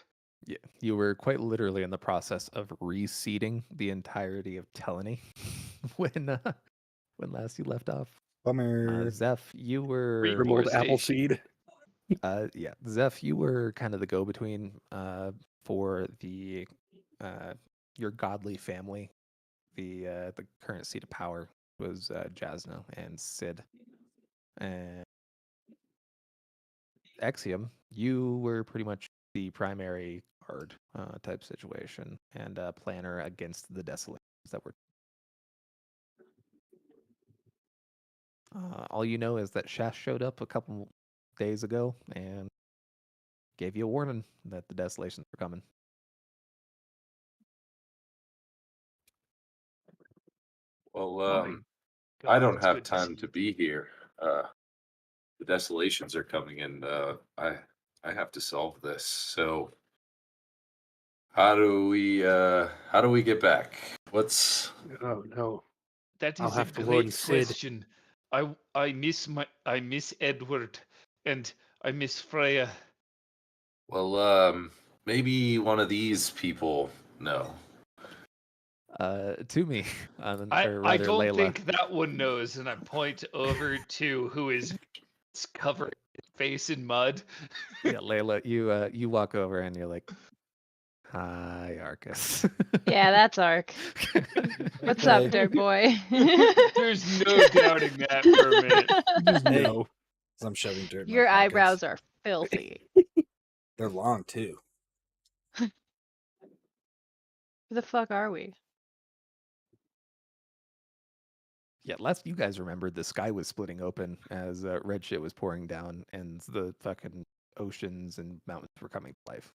Yeah, you were quite literally in the process of reseeding the entirety of Telany when last you left off. Bummer. Zeph, you were Remold apple Reforestation. seed. yeah, Zeph, you were kind of the go-between for the your godly family. The current seat of power was Jasna and Sid. And Exium, you were pretty much the primary guard type situation and planner against the desolations that were. All you know is that Shash showed up a couple days ago and gave you a warning that the desolations were coming. Well, God, I don't it's have good to time see to you. be here. The desolations are coming, and I have to solve this. So, how do we get back? What's Oh no. That I'll is a have to warn great Sid. question. I miss Edward, and I miss Freya. well, maybe one of these people. No. To me, I or I rather, don't Layla. think that one knows, and I point over to who is covered his face in mud. Yeah, Layla, you walk over and you're like, "Hi, Arcus." Yeah, that's Ark. What's up, Hey. dirt boy? There's no doubting that for a minute. Just Hey. no. 'Cause I'm shoving dirt in Your my pockets. eyebrows are filthy. They're long too. Who the fuck are we? Yeah, last you guys remembered, the sky was splitting open as red shit was pouring down, and the fucking oceans and mountains were coming to life.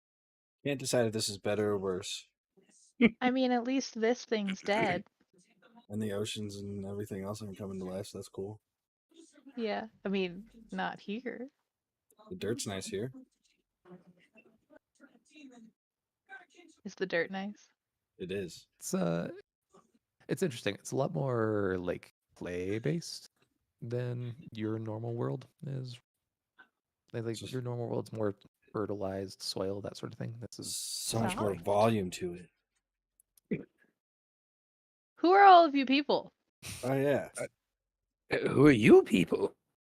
Can't decide if this is better or worse. I mean, at least this thing's dead. And the oceans and everything else are coming to life, so that's cool. Yeah, I mean, not here. The dirt's nice here. Is the dirt nice? It is. It's interesting. It's a lot more like play based than your normal world is. Like Just- your normal world's more fertilized soil, that sort of thing. This is So much more Soft. volume to it. Who are all of you people? Oh yeah. Who are you people?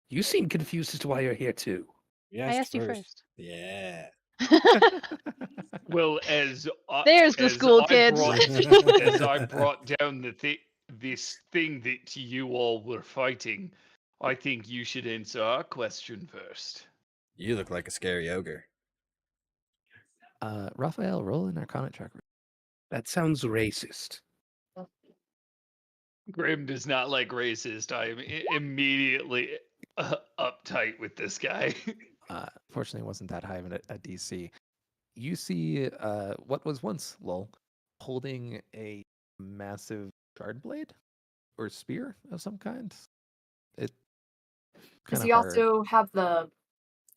You seem confused as to why you're here too. We I asked you first. Yeah. Well, as There's the as school I kids. as I brought down this thing that you all were fighting, I think you should answer our question first. You look like a scary ogre. Raphael, roll an Arcana check. That sounds racist. Grim does not like racist. I am immediately uptight with this guy. Fortunately, it wasn't that high of a DC. You see what was once Lol holding a massive shard blade or spear of some kind. It Does kind he of hard. also have the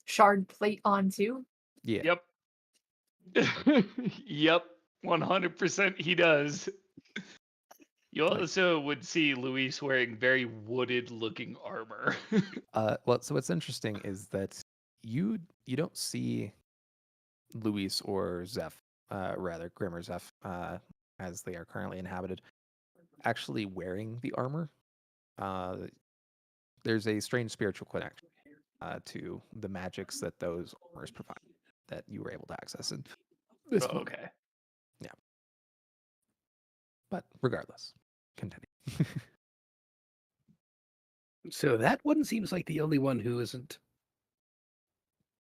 shard plate on too? Yeah. Yep. Yep. 100% he does. You Like- also would see Luis wearing very wooded looking armor. Well, so what's interesting is that you don't see Luis or Zeph rather Grimmerzef, as they are currently inhabited, actually wearing the armor. There's a strange spiritual connection to the magics that those armors provide that you were able to access in this moment. Okay. Yeah. But regardless, continue. So that one seems like the only one who isn't,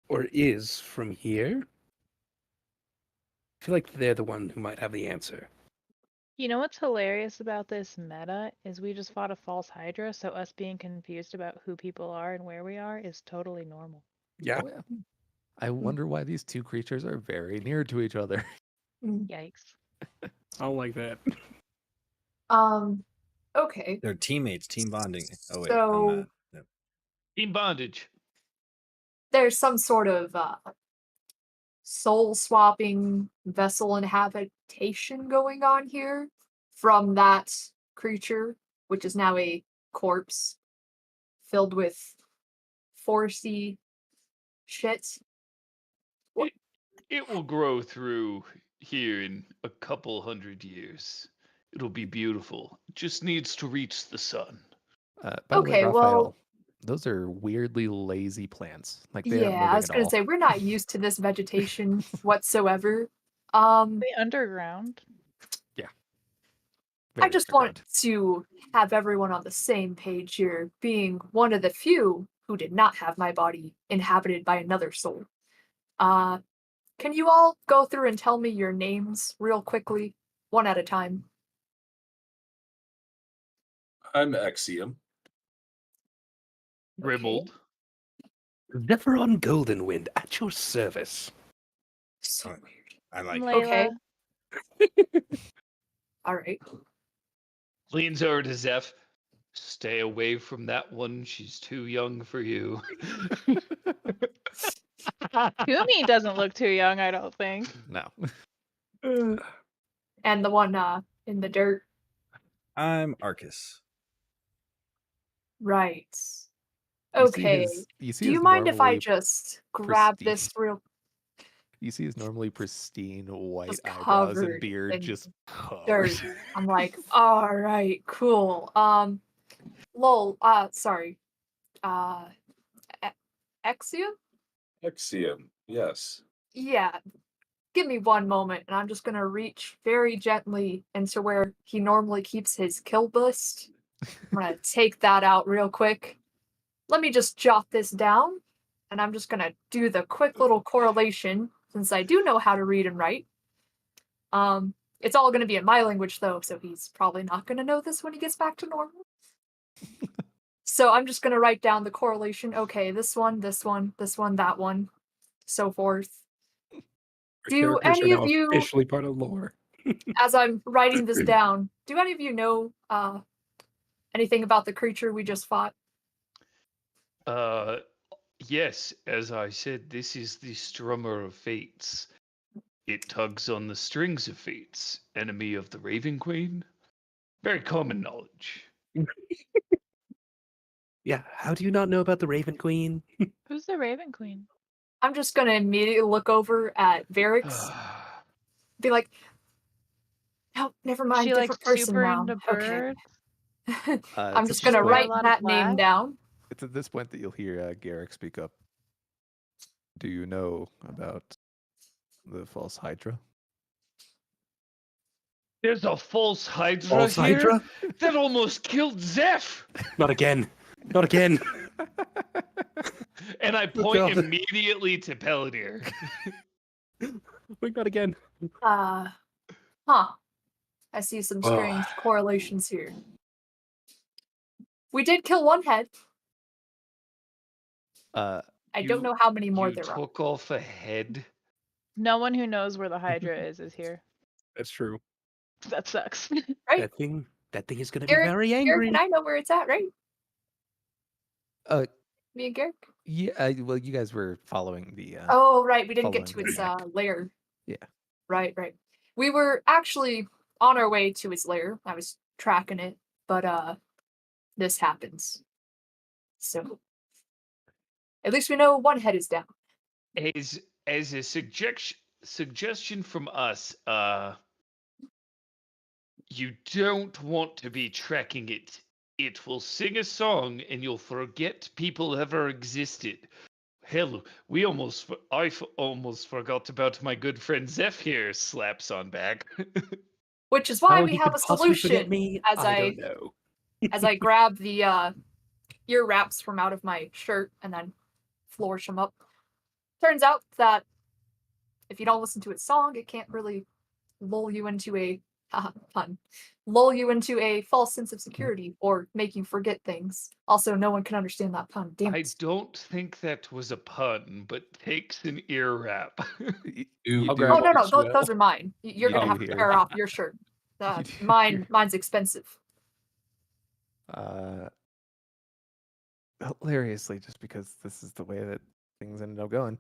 or is, from here. I feel like they're the one who might have the answer. You know what's hilarious about this meta is we just fought a false Hydra, so us being confused about who people are and where we are is totally normal. Yeah. Oh, yeah. I wonder why these two creatures are very near to each other. Yikes. I don't like that. Okay. They're teammates, team bonding. Oh wait, So- I'm not. No. Team bondage. There's some sort of soul swapping vessel inhabitation going on here from that creature, which is now a corpse filled with foresty shit. It will grow through here in a couple 100 years. It'll be beautiful. It just needs to reach the sun. By the way, Okay, Raphael, well- those are weirdly lazy plants. Like they aren't Yeah, moving I was at gonna all. say we're not used to this vegetation whatsoever. The underground. I Very just want underground. to have everyone on the same page here, being one of the few who did not have my body inhabited by another soul. Can you all go through and tell me your names real quickly, one at a time? I'm Exium. Grimald. Zephyron Goldenwind at your service. So Alright. weird. I like. Okay. Layla. All right. Leans over to Zeph. Stay away from that one. She's too young for you. Kumi doesn't look too young, I don't think. No. And the one in the dirt. I'm Arcus. Right. You see Okay. his- you see Do you his mind if I normally just grab pristine- this real You see his normally pristine white Just eyebrows and covered beard in just dirt? covered. I'm like, all right, cool. Lol, sorry. Exium? Exium, yes. Yeah. Give me one moment, and I'm just gonna reach very gently into where he normally keeps his kill list. I'm gonna take that out real quick. Let me just jot this down, and I'm just gonna do the quick little correlation, since I do know how to read and write. It's all gonna be in my language though, so he's probably not gonna know this when he gets back to normal. So I'm just gonna write down the correlation. Okay, this one, this one, this one, that one, so forth. Our Do characters any are of now you- officially part of lore? As I'm writing this down, do any of you know anything about the creature we just fought? Yes, as I said, this is the strummer of fates. It tugs on the strings of fates, enemy of the Raven Queen. Very common knowledge. Yeah, how do you not know about the Raven Queen? Who's the Raven Queen? I'm just gonna immediately look over at Varix, be like, "No, never mind, She different like person super now." into birds. I'm It's just at this gonna point- write a lot of that name flags. down. It's at this point that you'll hear Garrick speak up. Do you know about the false Hydra? There's a false Hydra False here Hydra? that almost killed Zeph. Not again. Not again. And I Oh, point God. immediately to Peladir. Wait, not again. Huh. I see some strange correlations here. We did kill one head. Uh, I don't know how many more you there are. took off a head. No one who knows where the Hydra is here. That's true. That sucks. Right? That thing is gonna Garrick- be very Garrick angry. and I know where it's at, right? uh, Me and Garrick? yeah. Well, you guys were following the. Oh, right. We didn't get to following its the map. lair. Yeah. Right. We were actually on our way to his lair. I was tracking it, but this happens. So at least we know one head is down. As a suggestion, suggestion from us. You don't want to be tracking it. It will sing a song, and you'll forget people ever existed. Hell, I almost forgot about my good friend Zeph here. Slaps on back. Which is why How we he have could a possibly forget solution. me, As I I don't know. as I grab the ear wraps from out of my shirt and then flourish them up. Turns out that if you don't listen to its song, it can't really lull you into a false sense of security or make you forget things. Also, no one can understand that pun. Damn I it. don't think that was a pun, but takes an ear wrap. You I'll do, grab Oh no, it no, as well. those are mine. You're You gonna do have to hear- tear off your shirt. You do Mine's expensive. Hilariously, just because this is the way that things ended up going,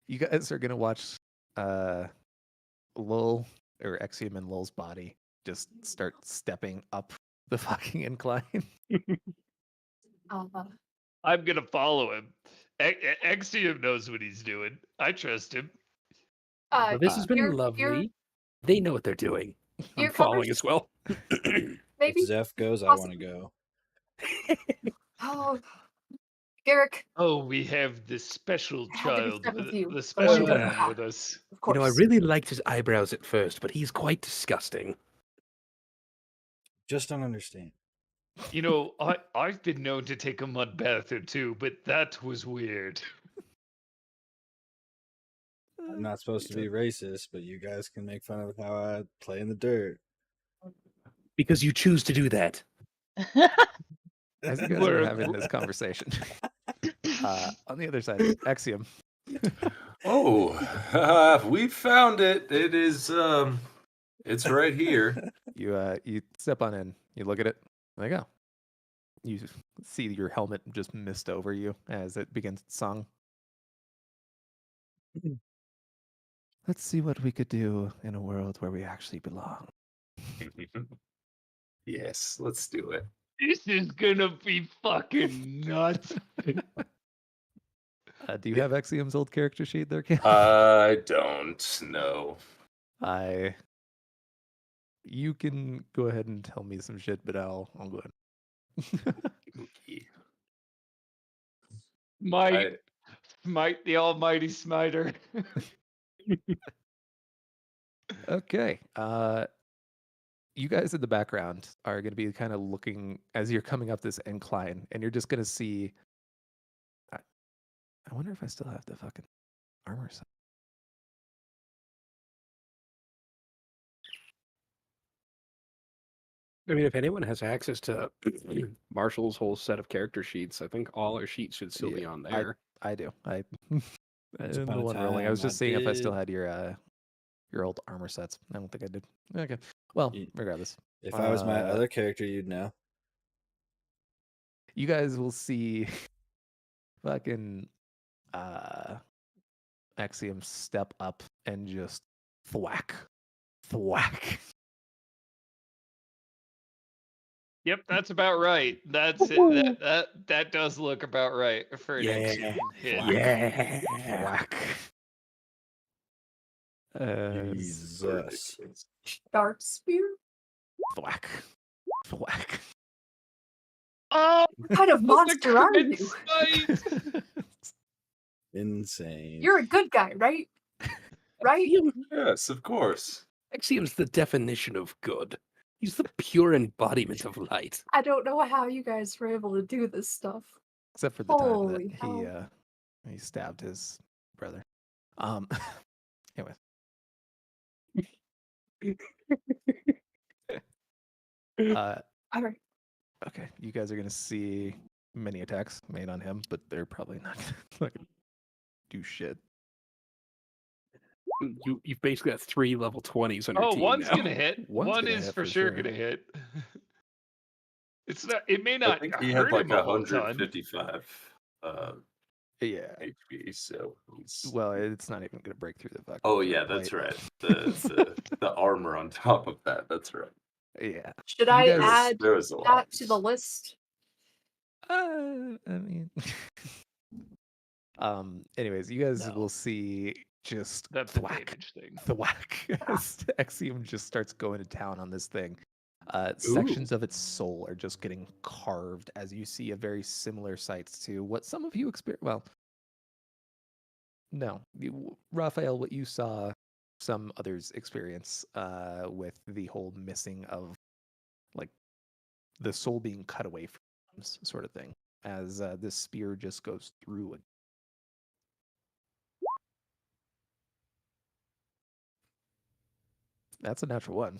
you guys are gonna watch Lul or Exium and Lul's body just start stepping up the fucking incline. I'm gonna follow him. Exium knows what he's doing. I trust him. Well, this has been you're- lovely. They know what they're doing. I'm You're following covered- as well. If maybe. Zeph goes, I want to go. Oh, Garrick, Oh, we have this special I had to be child, stuck with you, the but I special wanted to one talk. with us. Of You course. know, I really liked his eyebrows at first, but he's quite disgusting. Just don't understand. You know, I've been known to take a mud bath or two, but that was weird. I'm not supposed to be racist, but you guys can make fun of how I play in the dirt. Because you choose to do that. As you guys are having this conversation, on the other side, Exium. Oh, we found it. It is it's right here. You step on in. You look at it. There you go. You see your helmet just mist over you as it begins its song. Let's see what we could do in a world where we actually belong. Yes, let's do it. This is gonna be fucking nuts. Do you have Exium's old character sheet there, Cam? I don't know. You can go ahead and tell me some shit, but I'll go ahead. Smite the almighty smiter. Okay. You guys in the background are going to be kind of looking as you're coming up this incline, and you're just going to see. I wonder if I still have the fucking armor set. I mean, if anyone has access to Marshall's whole set of character sheets, I think all our sheets should still be on there. I do. I Once in the upon a one rolling. I was time, just I seeing if I still did. had your old armor sets. I don't think I did. Okay. Well, You- regardless, If I was my Uh, other character, you'd know. you guys will see fucking Axiom step up and just thwack. Yep, that's about right. That's it. That does look about right for an action hit. Yeah. Thwack. Jesus. Dark spear? Thwack. Oh, What kind of the monster are crit you? smite! Insane. You're a good guy, right? Right? Yes, of course. Axiom's the definition of good. He's the pure embodiment of light. I don't know how you guys were able to do this stuff. Except for the time Holy that hell. he stabbed his brother. Anyways. All right. Okay, you guys are gonna see many attacks made on him, but they're probably not gonna do shit. You've basically got 3 level 20s on your Oh, team one's now. gonna hit. One's One gonna is hit for for sure sure. gonna hit. It's not. It may I not think he hurt had like him a whole ton. 155 Yeah. HP, so he's... Well, it's not even gonna break through the fucking. Oh yeah, that's plate. right. The armor on top of that. That's right. Yeah. Should You I guys- add There was a lot. that to the list? I mean. Anyways, you guys No. will see just That's a damage thing. thwack as Exium just starts going to town on this thing. Sections of its soul are just getting carved as you see a very similar sights to what some of you experience. Well, no, Raphael, what you saw, some others experience with the whole missing of like the soul being cut away from sort of thing as this spear just goes through it. That's a natural one.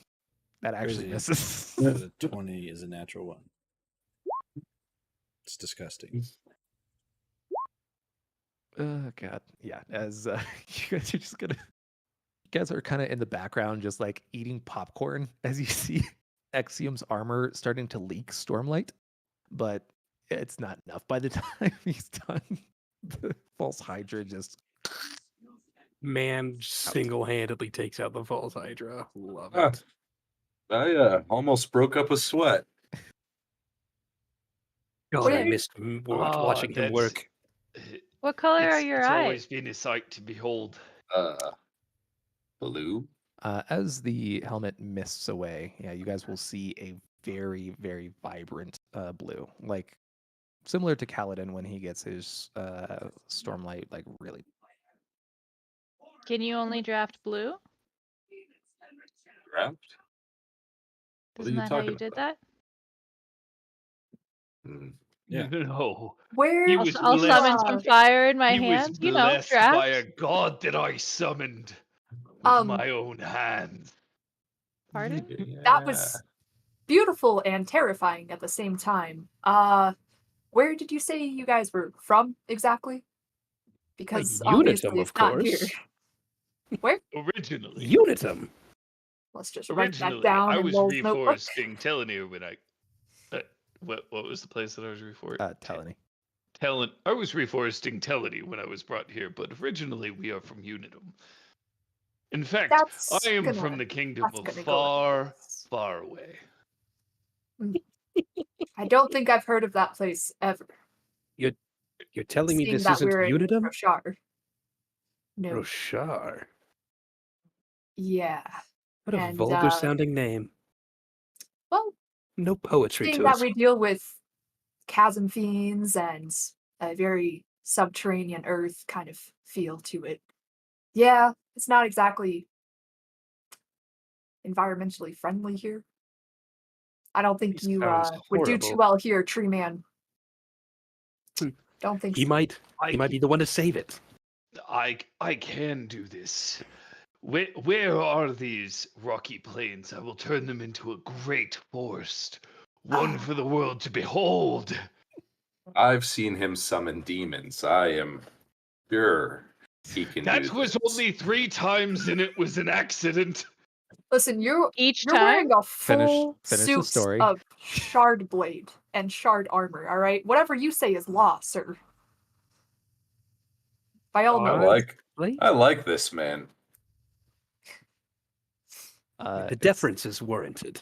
That actually Crazy. misses. The 20 is a natural one. It's disgusting. God, yeah. As you guys are just gonna, you guys are kind of in the background, just like eating popcorn as you see Exium's armor starting to leak Stormlight, but it's not enough. By the time he's done, the false Hydra just Man single-handedly takes out the false Hydra. Love Ah. it. I almost broke up a sweat. God, I Wait. missed watching him work. What color are your It's eyes? always been a sight to behold. Blue. as the helmet mists away. Yeah, you guys will see a very, very vibrant blue, like similar to Kaladin when he gets his Stormlight, like really. Can you only draft blue? Draft. What are Isn't you that how you talking did about? that? Hmm. Yeah. No. Where He I'll, was I'll blessed. summon some fire in my He was hand. You know, blessed draft. by a god that I summoned with my own hands. Pardon? that was beautiful and terrifying at the same time. Where did you say you guys were from exactly? Because obviously Unitum, it's of not here. course. Where? Originally. Unitum. Let's just write that Originally, down I in was Lowell's notebook. reforesting Telenir when I. What was the place that I was reforesting? Telany. I was reforesting Telany when I was brought here, but originally we are from Unitum. In fact, That's I am gonna- from the kingdom that's of gonna go far, with this. far away. I don't think I've heard of that place ever. You're telling me Seeing this that isn't we're in Unitum? Roshar. No. Roshar. Yeah. What a And, vulgar-sounding name. Well, No poetry seeing to that it. we deal with chasm fiends and a very subterranean earth kind of feel to it. Yeah, it's not exactly environmentally friendly here. I don't think He you sounds would do too horrible. well here, Tree Man. Hmm. Don't think He so. might be the one to save it. I can do this. Where are these rocky plains? I will turn them into a great forest, one for the world to behold. I've seen him summon demons. I am sure he can do That was this. only 3 times, and it was an accident. Listen, Each you're time? wearing a Finish full the suit story. of shard blade and shard armor, alright? Whatever you say is law, sir. By all means. I like this man. The deference is warranted.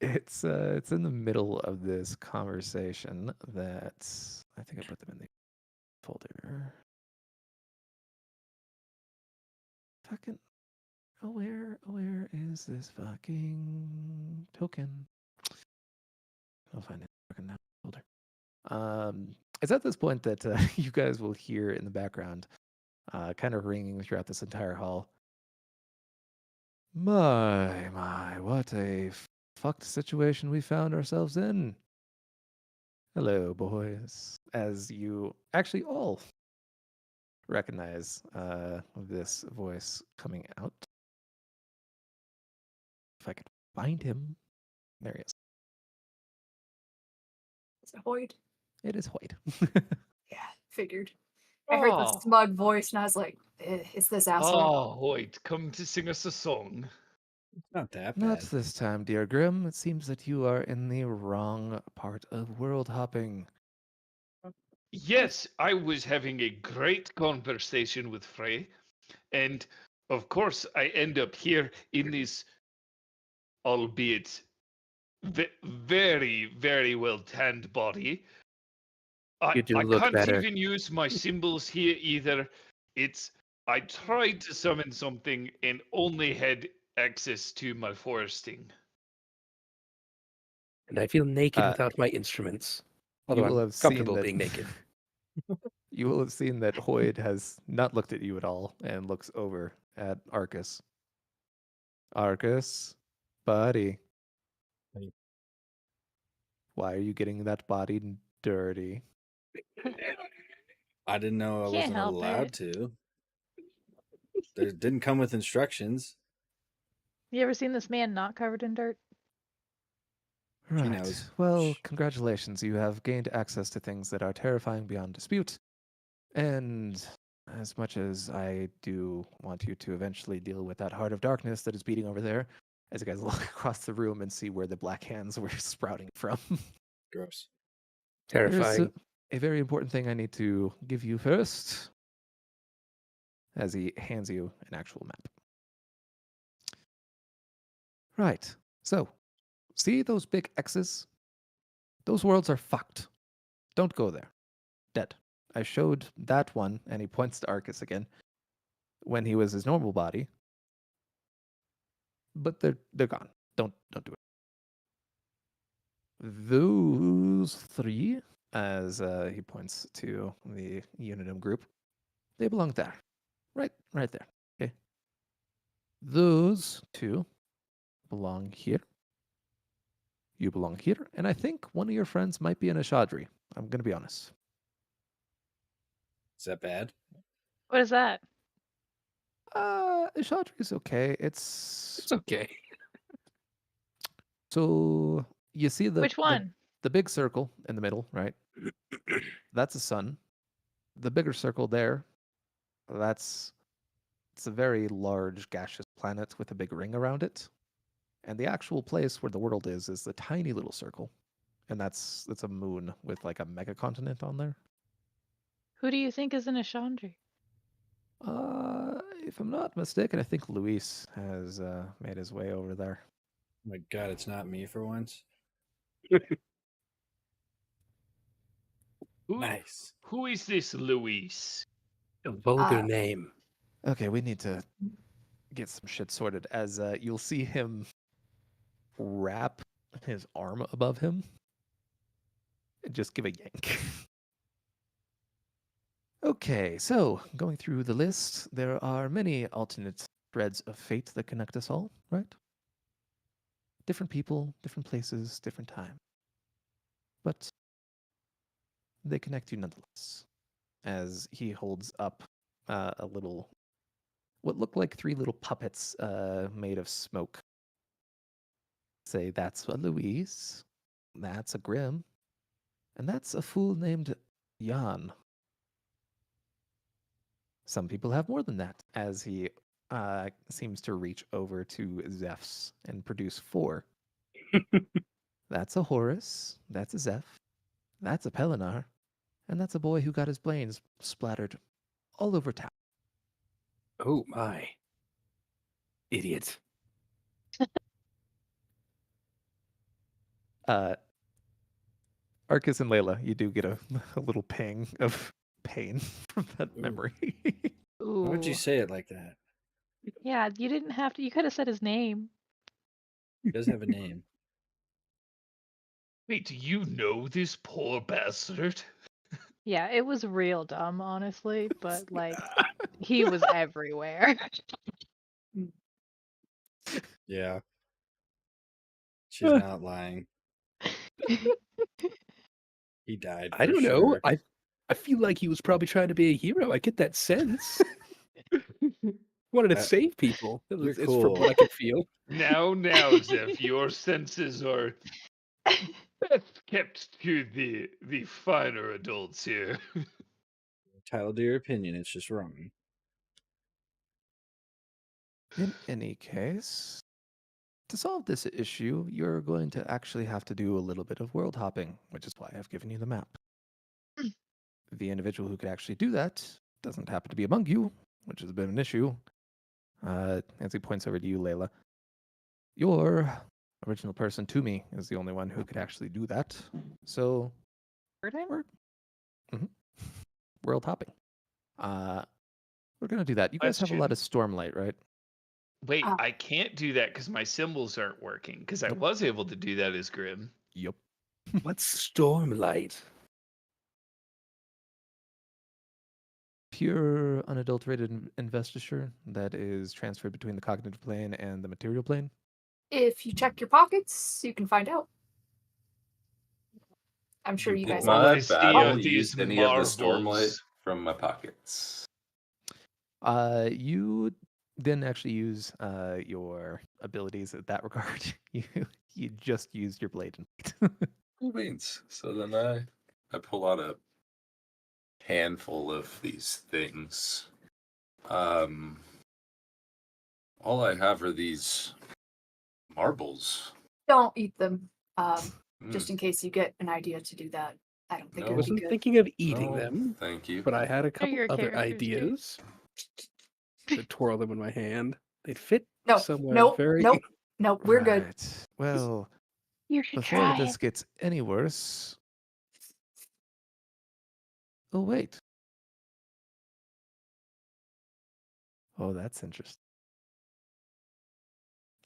It's in the middle of this conversation that I think I put them in the folder. Fucking where is this fucking token? I'll find it fucking now folder. It's at this point that you guys will hear in the background, kind of ringing throughout this entire hall. My, what a fucked situation we found ourselves in. Hello, boys. As you actually all recognize this voice coming out. If I could find him. There he is. Is it Hoyd? It is Hoyd. Yeah, figured. I heard the Oh. smug voice and I was like, it's this asshole. Oh, Hoyt, come to sing us a song. Not that Not bad. this time, dear Grim. It seems that you are in the wrong part of world hopping. Yes, I was having a great conversation with Frey, and of course I end up here in this, albeit very, very well tanned body. You do I look can't better. even use my symbols here either. It's I tried to summon something and only had access to my foresting. And I feel naked Uh, without my instruments. You Although will I'm have seen comfortable that being naked. you will have seen that Hoyd has not looked at you at all and looks over at Arcus. Arcus, buddy. Hey. Why are you getting that body dirty? I didn't know I Can't wasn't help allowed it. to. It didn't come with instructions. You ever seen this man not covered in dirt? She Right. knows. Well, congratulations. You have gained access to things that are terrifying beyond dispute. And as much as I do want you to eventually deal with that heart of darkness that is beating over there, as you guys look across the room and see where the black hands were sprouting from, Gross. there's Terrifying. a very important thing I need to give you first, as he hands you an actual map. Right. So, see those big X's? Those worlds are fucked. Don't go there. Dead. I showed that one, and he points to Arcus again, when he was his normal body. But they're gone. Don't do it. Those three, as he points to the Unitum group, they belong there. Right there. Okay. Those two belong here. You belong here. And I think one of your friends might be in a Shadri. I'm going to be honest. Is that bad? What is that? Shadri is okay. It's It's okay. so you see Which one? the big circle in the middle, right? That's a sun. The bigger circle there, it's a very large gaseous planet with a big ring around it. And the actual place where the world is the tiny little circle. And that's a moon with like a mega continent on there. Who do you think is in a Chandri? If I'm not mistaken, I think Luis has made his way over there. Oh my God, it's not me for once. Who, Nice. who is this Luis? A vulgar Uh, name. Okay, we need to get some shit sorted. As you'll see him wrap his arm above him and just give a yank. Okay, so going through the list, there are many alternate threads of fate that connect us all, right? Different people, different places, different time. But they connect you nonetheless. As he holds up a little, what look like three little puppets made of smoke. Say, that's a Louise, that's a Grim, and that's a fool named Jan. Some people have more than that, as he seems to reach over to Zeph's and produce 4. That's a Horus, that's a Zeph, that's a Pelinar, and that's a boy who got his brains splattered all over town. Oh my. Idiot. Arcus and Layla, you do get a little ping of pain from that Ooh. memory. Ooh. Why would you say it like that? Yeah, you didn't have to. You could have said his name. He does have a name. Wait, do you know this poor bastard? Yeah, it was real dumb, honestly, but like he was everywhere. Yeah. She's not lying. He died. I for don't know. sure. I feel like he was probably trying to be a hero. I get that sense. Wanted to save people. You're It's from cool. what I could feel. Now, Zeph, your senses are best kept to the finer adults here. Entitled to your opinion. It's just wrong. In any case, to solve this issue, you're going to actually have to do a little bit of world hopping, which is why I've given you the map. The individual who could actually do that doesn't happen to be among you, which has been an issue. As he points over to you, Layla, your original person to me is the only one who could actually do that. So Heard him? we're world hopping. We're gonna do that. You guys have a lot of Stormlight, right? Wait, I can't do that because my symbols aren't working. Because I was able to do that as Grim. Yep. What's Stormlight? Pure, unadulterated investiture that is transferred between the cognitive plane and the material plane. If you check your pockets, you can find out. I'm sure you guys All have. I see battle are these used any of the marbles. Stormlight from my pockets. You didn't actually use your abilities in that regard. You just used your blade. Cool beans. So then I pull out a handful of these things. All I have are these marbles. Don't eat them. Mm, Just in case you get an idea to do that. I don't think No. I it would be wasn't good. thinking of eating no, them, Thank you. but I had a couple your other characters, dude. ideas. To twirl them in my hand. They'd fit No, somewhere nope, very. nope, we're good. Right. Well, You should before try this it. gets any worse. Oh wait. Oh, that's interesting.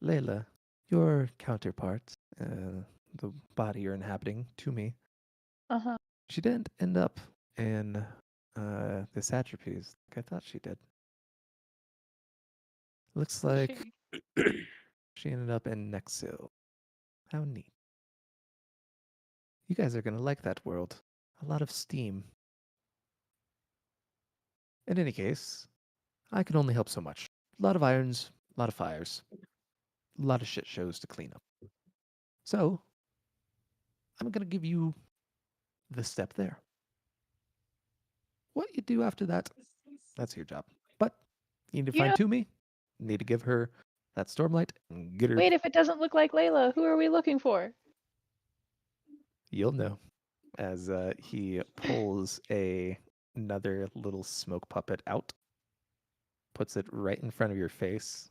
Layla, your counterpart, the body you're inhabiting, to me, Uh-huh. she didn't end up in this atropines like I thought she did. Looks like she ended up in Nexil. How neat. You guys are gonna like that world. A lot of steam. In any case, I can only help so much. A lot of irons, a lot of fires, a lot of shit shows to clean up. So, I'm gonna give you the step there. What you do after that, that's your job. But you need to You find know- Toomey, need to give her that Stormlight, and get her. Wait, if it doesn't look like Layla, who are we looking for? You'll know. As he pulls another little smoke puppet out, puts it right in front of your face.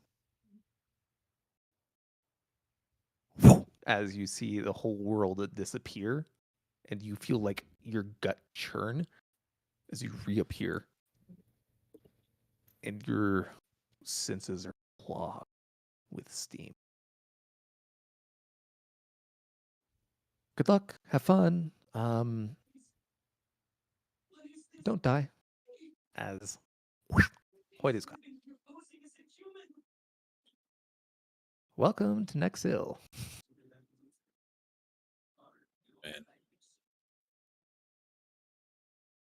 As you see the whole world disappear, and you feel like your gut churn as you reappear, and your senses are clogged with steam. Good luck. Have fun. Don't die. As Hoyt is gone. Welcome to Nexil. Man.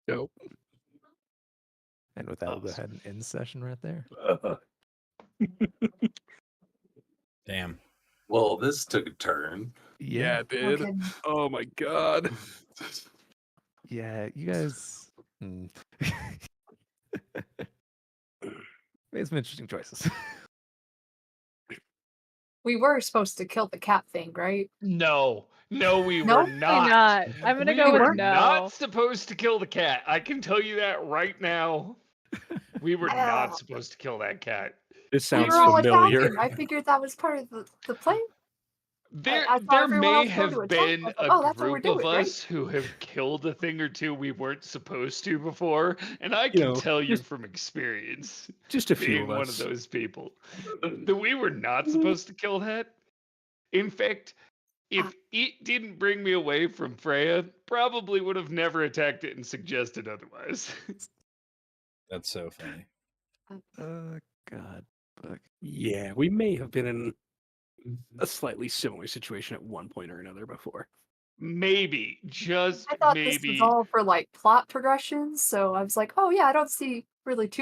Nope. And with that, we'll go ahead and end session right there. Damn. Well, this took a turn. Yeah, it did. Okay. Oh my god. Yeah, you guys made some interesting choices. We were supposed to kill the cat thing, right? No, we No? were Probably not. not. I'm gonna We go were with no. not supposed to kill the cat. I can tell you that right now. We were not supposed to kill that cat. This We sounds were all familiar. attacking. I figured that was part of the plan. There, I saw there everyone may else go to have attack. been I was like, a oh, that's what we're group of doing, right? us who have killed a thing or two we weren't supposed to before, and I You can know, tell you just- from experience, Just a few being of one us. of those people, that we were not supposed to kill that. In fact, if it didn't bring me away from Freya, probably would have never attacked it and suggested otherwise. That's so funny. God. Fuck. Yeah, we may have been in a slightly similar situation at one point or another before. Maybe, just I thought maybe. this was all for like plot progression, so I was like, oh yeah, I don't see really too